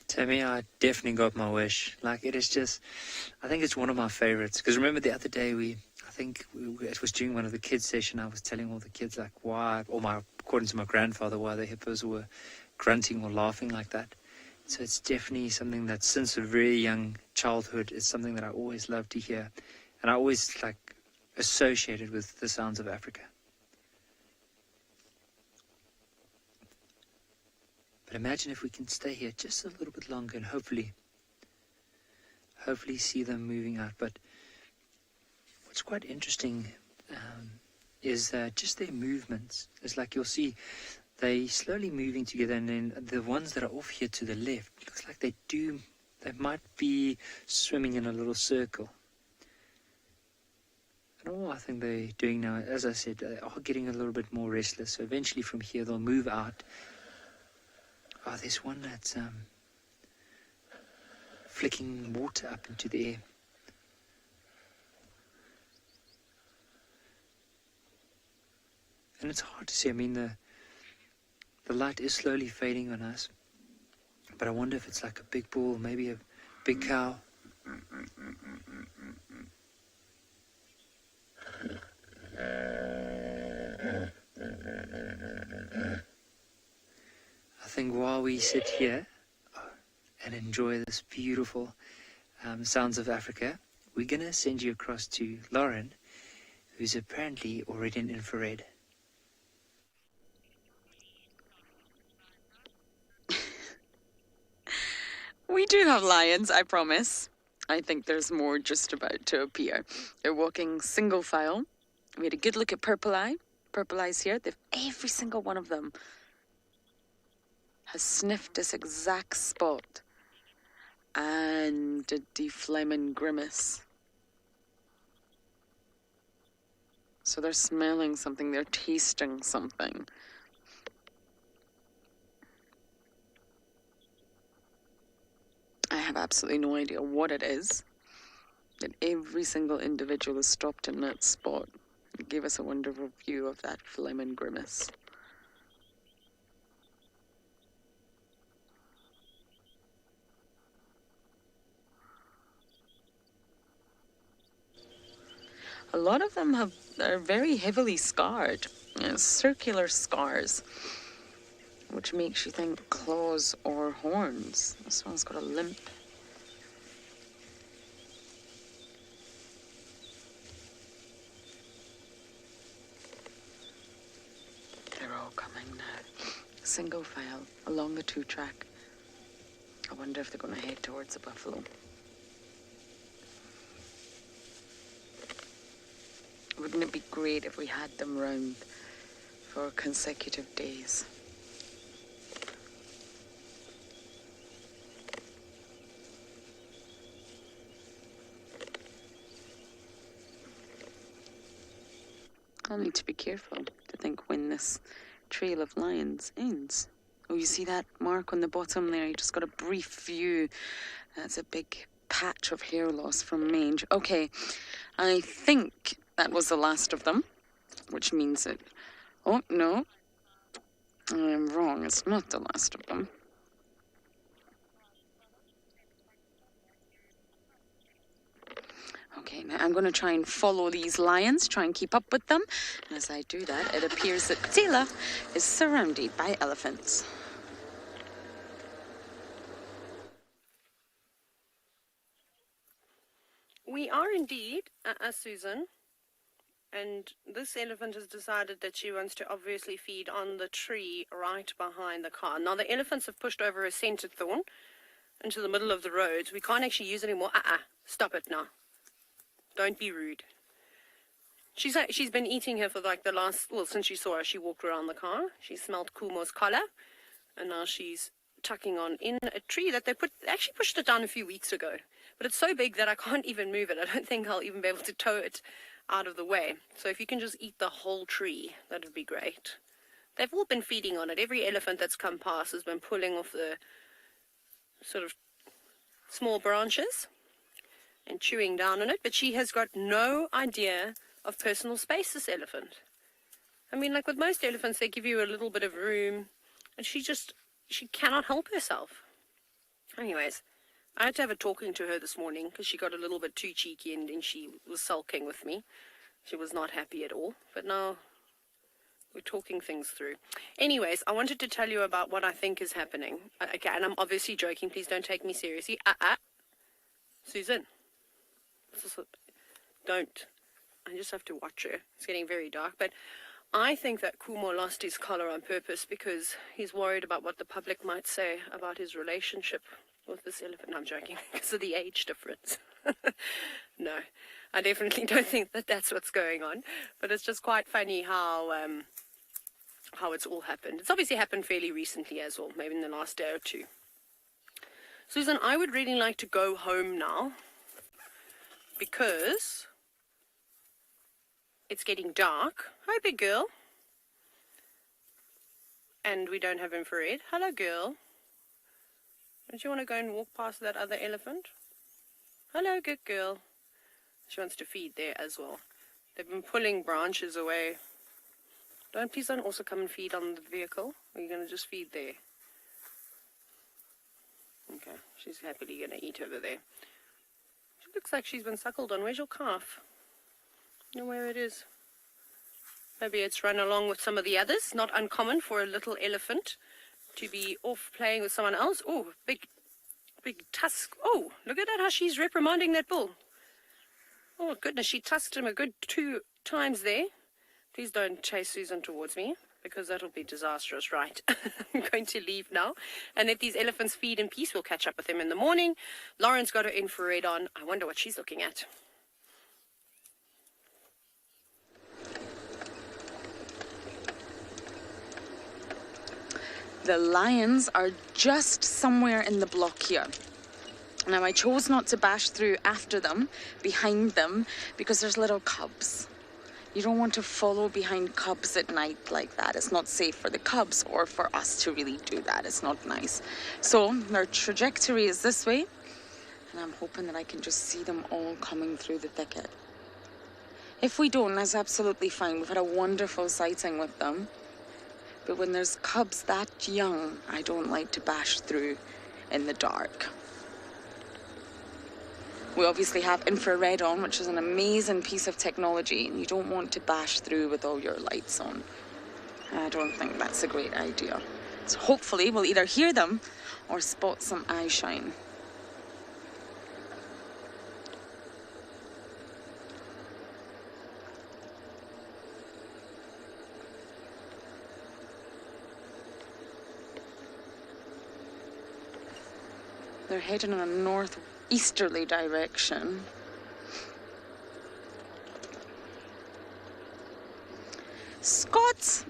Tammy, I definitely got my wish. Like, it is just, I think it's one of my favorites. Because remember the other day, it was during one of the kids' session, I was telling all the kids, like, according to my grandfather, why the hippos were grunting or laughing like that. So it's definitely something that since a very young childhood, it's something that I always love to hear. And I always, like, associate it with the sounds of Africa. But imagine if we can stay here just a little bit longer and hopefully see them moving out. But what's quite interesting is just their movements. It's like you'll see they slowly moving together, and then the ones that are off here to the left, looks like they might be swimming in a little circle. And all I think they're doing now, as I said, they are getting a little bit more restless. So eventually from here they'll move out. Oh, there's one that's flicking water up into the air. And it's hard to see. I mean, the light is slowly fading on us. But I wonder if it's like a big bull, maybe a big cow. I think while we sit here and enjoy this beautiful sounds of Africa, we're going to send you across to Lauren, who's apparently already in infrared. We do have lions, I promise. I think there's more just about to appear. They're walking single file. We had a good look at Purple Eye. Purple Eye's here. Every single one of them has sniffed this exact spot and did the flaming grimace. So they're smelling something, they're tasting something. I have absolutely no idea what it is, that every single individual has stopped in that spot and gave us a wonderful view of that flaming grimace. A lot of them are very heavily scarred, circular scars, which makes you think claws or horns. This one's got a limp. They're all coming now, single file along the 2-track. I wonder if they're going to head towards the buffalo. Wouldn't it be great if we had them round for consecutive days. I'll need to be careful to think when this trail of lions ends. Oh, you see that mark on the bottom there? You just got a brief view. That's a big patch of hair loss from mange. Okay, I think that was the last of them, which means that... Oh, no. I'm wrong. It's not the last of them. Okay, now I'm going to try and follow these lions, try and keep up with them. As I do that, it appears that TAYLA is surrounded by elephants. We are indeed, Susan. And this elephant has decided that she wants to obviously feed on the tree right behind the car. Now, the elephants have pushed over a scented thorn into the middle of the road. We can't actually use it anymore. Stop it now. Don't be rude. She's been eating here for like the last, well, since she saw her, she walked around the car. She smelled Kumo's collar. And now she's tucking on in a tree that they actually pushed it down a few weeks ago. But it's so big that I can't even move it. I don't think I'll even be able to tow it out of the way. So if you can just eat the whole tree, that would be great. They've all been feeding on it. Every elephant that's come past has been pulling off the sort of small branches and chewing down on it, but she has got no idea of personal space, this elephant. I mean, like with most elephants, they give you a little bit of room, and she cannot help herself. Anyways, I had to have a talking to her this morning because she got a little bit too cheeky and she was sulking with me. She was not happy at all, but now we're talking things through. Anyways, I wanted to tell you about what I think is happening. Okay, and I'm obviously joking. Please don't take me seriously. Susan. Don't. I just have to watch her. It's getting very dark, but I think that Kumo lost his collar on purpose because he's worried about what the public might say about his relationship with this elephant. No, I'm joking, because of the age difference. No, I definitely don't think that that's what's going on, but it's just quite funny how it's all happened. It's obviously happened fairly recently as well, maybe in the last day or two. Susan, I would really like to go home now because it's getting dark. Hi, big girl. And we don't have infrared. Hello, girl. Don't you want to go and walk past that other elephant? Hello, good girl. She wants to feed there as well. They've been pulling branches away. Please don't also come and feed on the vehicle. Or you're going to just feed there. Okay, she's happily going to eat over there. She looks like she's been suckled on. Where's your calf? You know where it is? Maybe it's run along with some of the others. Not uncommon for a little elephant to be off playing with someone else. Oh, big tusk. Oh, look at that, how she's reprimanding that bull. Oh, goodness, she tusked him a good 2 times there. Please don't chase Susan towards me, because that'll be disastrous, right? I'm going to leave now and let these elephants feed in peace. We'll catch up with them in the morning. Lauren's got her infrared on. I wonder what she's looking at. The lions are just somewhere in the block here. Now, I chose not to bash through after them, behind them, because there's little cubs. You don't want to follow behind cubs at night like that. It's not safe for the cubs or for us to really do that. It's not nice. So their trajectory is this way, and I'm hoping that I can just see them all coming through the thicket. If we don't, that's absolutely fine. We've had a wonderful sighting with them. But when there's cubs that young, I don't like to bash through in the dark. We obviously have infrared on, which is an amazing piece of technology, and you don't want to bash through with all your lights on. I don't think that's a great idea. So hopefully we'll either hear them or spot some eye shine. They're heading in a northeasterly direction. Scott,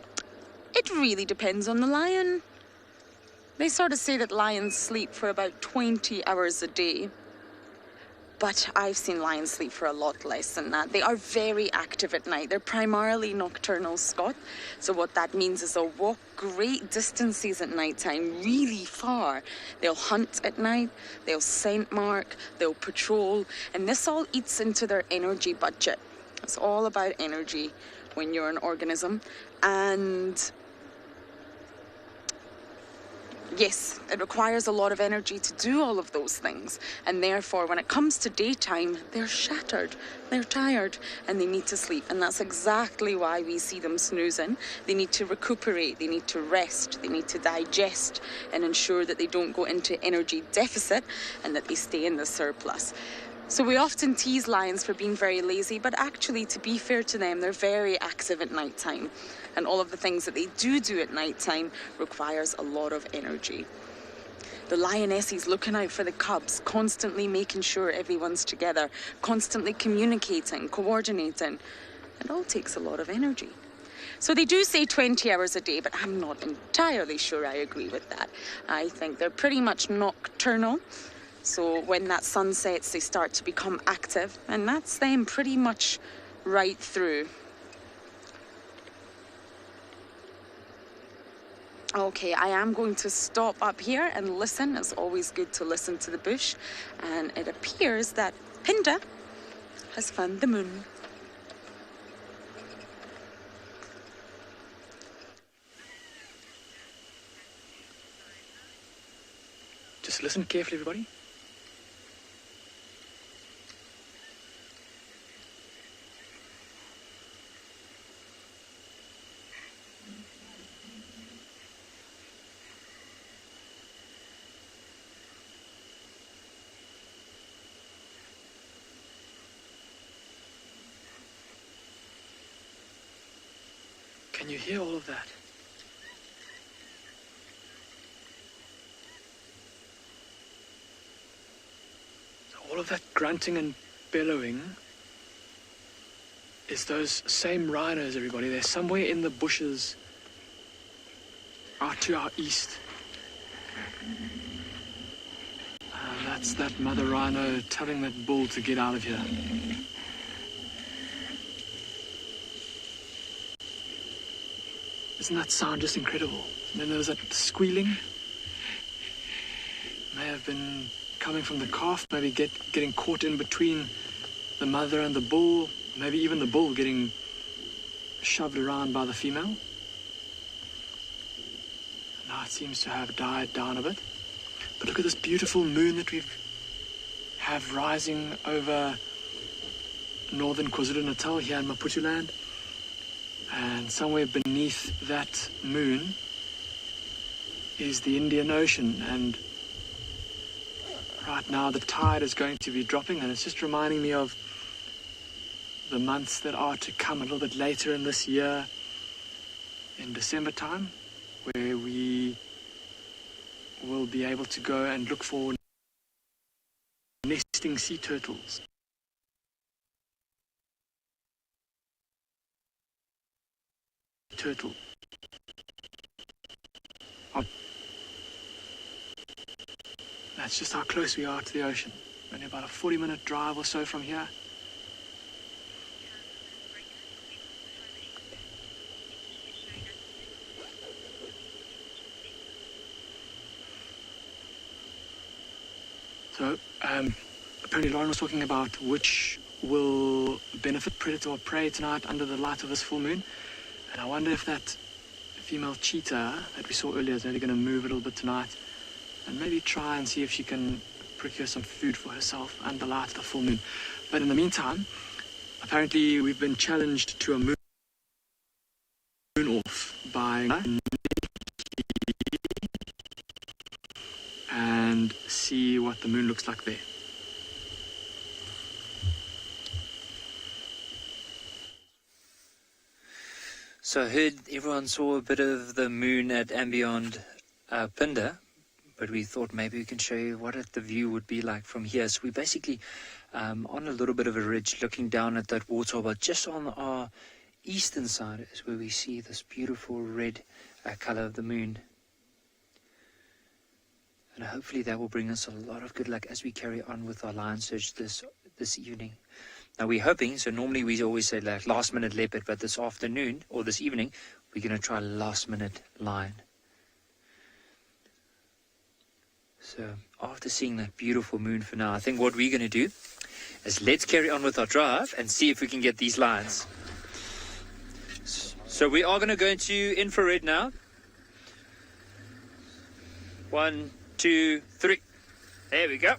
It really depends on the lion. They sort of say that lions sleep for about 20 hours a day. But I've seen lions sleep for a lot less than that. They are very active at night. They're primarily nocturnal, Scott. So what that means is they'll walk great distances at night time, really far. They'll hunt at night, they'll scent mark, they'll patrol, and this all eats into their energy budget. It's all about energy when you're an organism. And yes, it requires a lot of energy to do all of those things. And therefore, when it comes to daytime, they're shattered, they're tired, and they need to sleep. And that's exactly why we see them snoozing. They need to recuperate, they need to rest, they need to digest and ensure that they don't go into energy deficit and that they stay in the surplus. So we often tease lions for being very lazy, but actually, to be fair to them, they're very active at night time. And all of the things that they do at night time requires a lot of energy. The lioness is looking out for the cubs, constantly making sure everyone's together, constantly communicating, coordinating. It all takes a lot of energy. So they do say 20 hours a day, but I'm not entirely sure I agree with that. I think they're pretty much nocturnal. So when that sun sets, they start to become active, and that's them pretty much right through. Okay, I am going to stop up here and listen. It's always good to listen to the bush. And it appears that Pinda has found the moon. Just listen carefully, everybody. Can you hear all of that? All of that grunting and bellowing is those same rhinos, everybody. They're somewhere in the bushes out to our east. And that's that mother rhino telling that bull to get out of here. Isn't that sound just incredible? And then there was that squealing. May have been coming from the calf, maybe getting caught in between the mother and the bull, maybe even the bull getting shoved around by the female. Now it seems to have died down a bit. But look at this beautiful moon that we have rising over northern KwaZulu-Natal here in Maputo land. And somewhere beneath that moon is the Indian Ocean, and right now the tide is going to be dropping, and it's just reminding me of the months that are to come a little bit later in this year, in December time, where we will be able to go and look for nesting sea turtles. Turtle. That's just how close we are to the ocean. Only about a 40-minute drive or so from here. So, apparently Lauren was talking about which will benefit, predator or prey, tonight under the light of this full moon. And I wonder if that female cheetah that we saw earlier is maybe going to move a little bit tonight and maybe try and see if she can procure some food for herself under the light of the full moon. But in the meantime, apparently we've been challenged to a moon off by NIKKI and see what the moon looks like there. So I heard everyone saw a bit of the moon at and beyond Pinda, but we thought maybe we can show you what the view would be like from here. So we're basically on a little bit of a ridge looking down at that water, but just on our eastern side is where we see this beautiful red color of the moon. And hopefully that will bring us a lot of good luck as we carry on with our lion search this evening. Now we're hoping, so normally we always say like last minute leopard, but this afternoon or this evening, we're going to try last minute lion. So after seeing that beautiful moon for now, I think what we're going to do is let's carry on with our drive and see if we can get these lions. So we are going to go into infrared now. 1, 2, 3. There we go.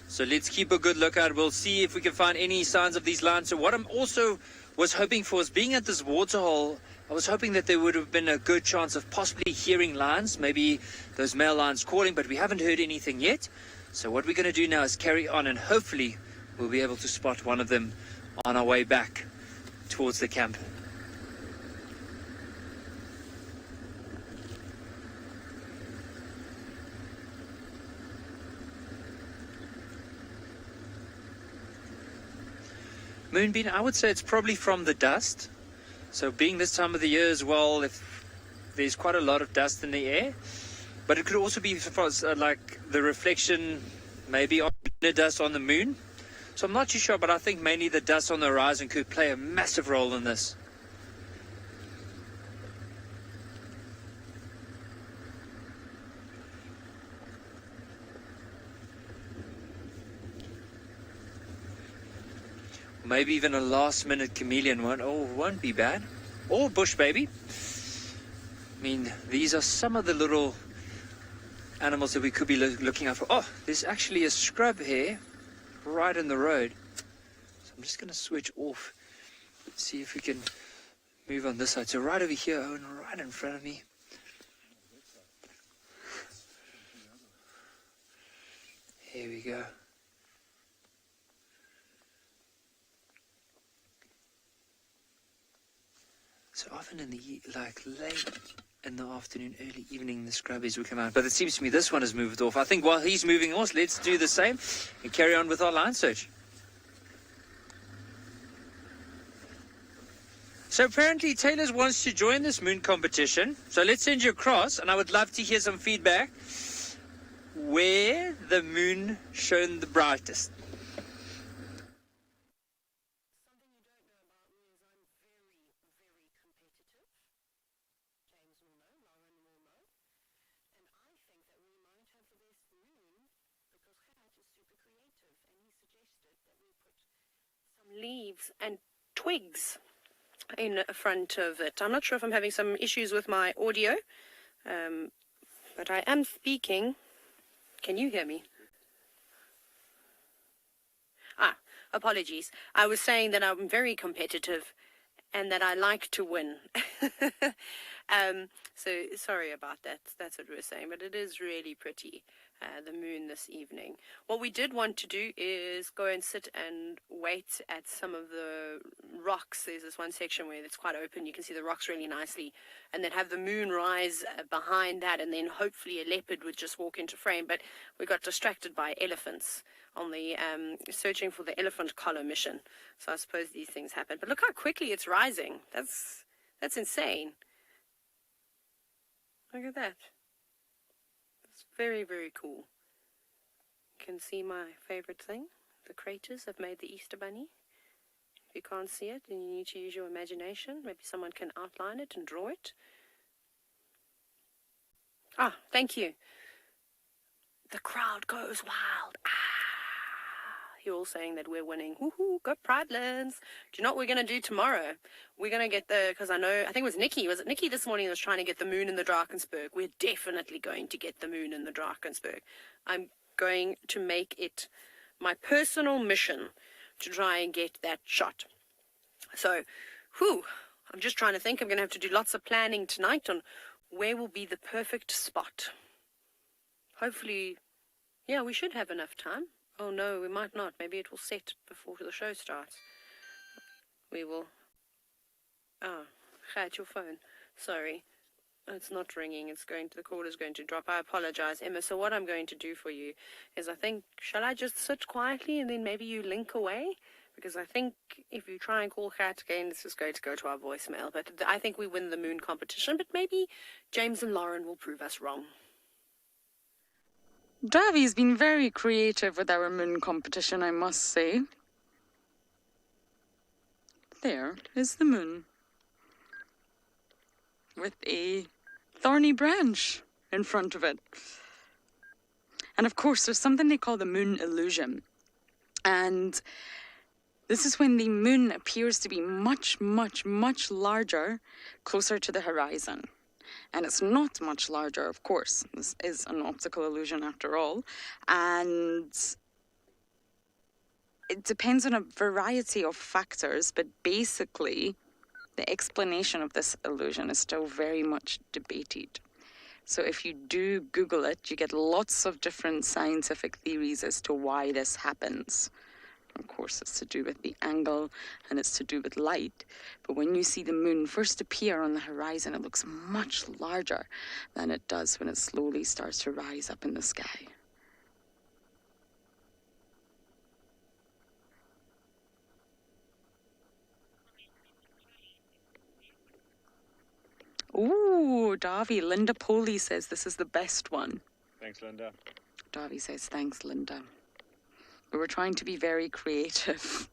So let's keep a good lookout. We'll see if we can find any signs of these lions. So what I'm also was hoping for is being at this waterhole, I was hoping that there would have been a good chance of possibly hearing lions, maybe those male lions calling, but we haven't heard anything yet. So what we're going to do now is carry on and hopefully we'll be able to spot one of them on our way back towards the camp. Moonbeam, I would say it's probably from the dust. So being this time of the year as well, if there's quite a lot of dust in the air, but it could also be like the reflection maybe of the dust on the moon. So I'm not too sure, but I think mainly the dust on the horizon could play a massive role in this. Maybe even a last-minute chameleon one. Oh, won't be bad. Or bush baby. I mean, these are some of the little animals that we could be looking out for. Oh, there's actually a scrub here right in the road. So I'm just going to switch off. See if we can move on this side. So right over here, Owen, right in front of me. Here we go. So often in the late in the afternoon, early evening, the scrubbies will come out. But it seems to me this one has moved off. I think while he's moving off, let's do the same and carry on with our line search. So apparently Taylor wants to join this moon competition. So let's send you across, and I would love to hear some feedback. Where the moon shone the brightest. Leaves and twigs in front of it. I'm not sure if I'm having some issues with my audio, but I am speaking. Can you hear me? Apologies. I was saying that I'm very competitive and that I like to win. So sorry about that. That's what we were saying, but it is really pretty, the moon this evening. What we did want to do is go and sit and wait at some of the rocks. There's this one section where it's quite open. You can see the rocks really nicely, and then have the moon rise behind that, and then hopefully a leopard would just walk into frame. But we got distracted by elephants on the searching for the elephant collar mission. So I suppose these things happen. But look how quickly it's rising. That's insane. Look at that. It's very, very cool. You can see my favorite thing. The craters have made the Easter Bunny. If you can't see it, then you need to use your imagination. Maybe someone can outline it and draw it. Thank you. The crowd goes wild. You're all saying that we're winning. Woohoo, go Pridelands. Do you know what we're going to do tomorrow? We're going to get because I think it was NIKKI. Was it NIKKI this morning that was trying to get the moon in the Drakensberg? We're definitely going to get the moon in the Drakensberg. I'm going to make it my personal mission to try and get that shot. So, I'm just trying to think. I'm going to have to do lots of planning tonight on where will be the perfect spot. Hopefully, yeah, we should have enough time. Oh no, we might not. Maybe it will set before the show starts. We will. Had your phone. Sorry. It's not ringing. The cord is going to drop. I apologize, Emma. So what I'm going to do for you is shall I just sit quietly and then maybe you link away? Because I think if you try and call Kat again, this is going to go to our voicemail. But I think we win the moon competition, but maybe James and Lauren will prove us wrong. Davi's been very creative with our moon competition, I must say. There is the moon, with a thorny branch in front of it. And of course, there's something they call the moon illusion. And this is when the moon appears to be much, much, much larger closer to the horizon. And it's not much larger, of course. This is an optical illusion after all. And it depends on a variety of factors, but basically the explanation of this illusion is still very much debated. So if you do Google it, you get lots of different scientific theories as to why this happens. Of course, it's to do with the angle and it's to do with light. But when you see the moon first appear on the horizon, it looks much larger than it does when it slowly starts to rise up in the sky. Ooh, Davi, Linda Poley says this is the best one. Thanks, Linda. Davi says, thanks, Linda. We were trying to be very creative.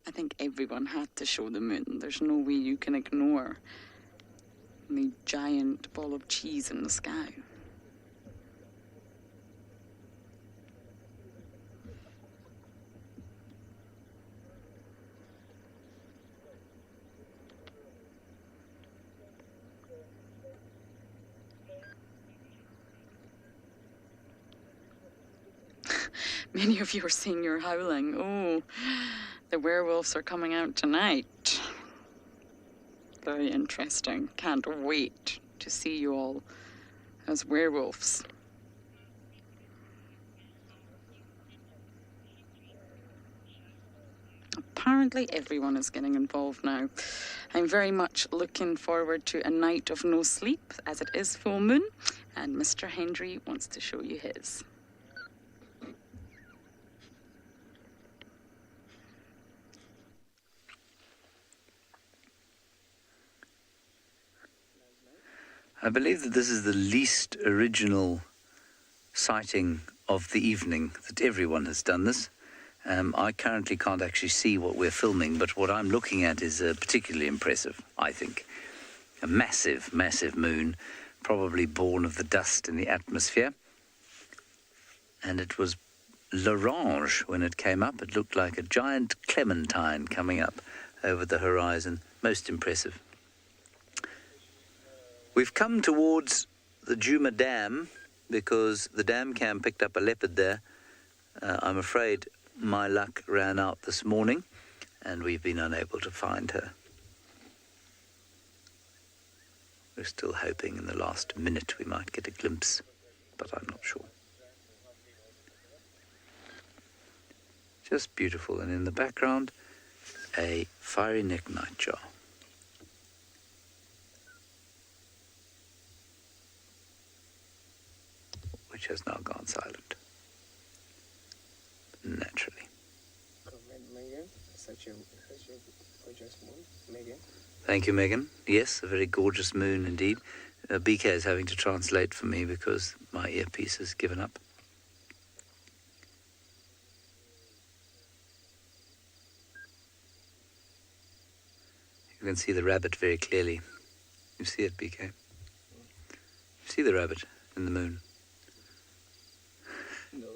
I think everyone had to show the moon. There's no way you can ignore the giant ball of cheese in the sky. Many of you are saying you're howling. Oh, the werewolves are coming out tonight. Very interesting. Can't wait to see you all as werewolves. Apparently everyone is getting involved now. I'm very much looking forward to a night of no sleep, as it is full moon, and Mr. Hendry wants to show you his. I believe that this is the least original sighting of the evening, that everyone has done this. I currently can't actually see what we're filming, but what I'm looking at is particularly impressive, I think. A massive, massive moon, probably born of the dust in the atmosphere. And it was l'orange when it came up. It looked like a giant clementine coming up over the horizon. Most impressive. We've come towards the Djuma Dam because the dam cam picked up a leopard there. I'm afraid my luck ran out this morning and we've been unable to find her. We're still hoping in the last minute we might get a glimpse, but I'm not sure. Just beautiful, and in the background, a fiery neck nightjar. Which has now gone silent. Naturally. Thank you, Megan. Yes, a very gorgeous moon indeed. BK is having to translate for me because my earpiece has given up. You can see the rabbit very clearly. You see it, BK? You see the rabbit in the moon? No.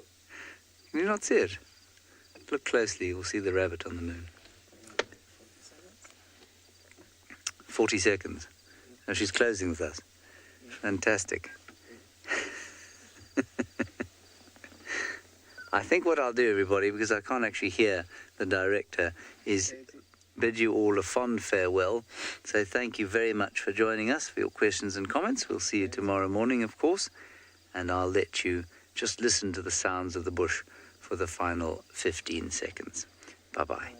Can you not see it? Look closely, you will see the rabbit on the moon. 40 seconds. Now she's closing with us. Fantastic. I think what I'll do, everybody, because I can't actually hear the director, is bid you all a fond farewell. So thank you very much for joining us, for your questions and comments. We'll see you tomorrow morning, of course. And I'll let you just listen to the sounds of the bush for the final 15 seconds. Bye-bye.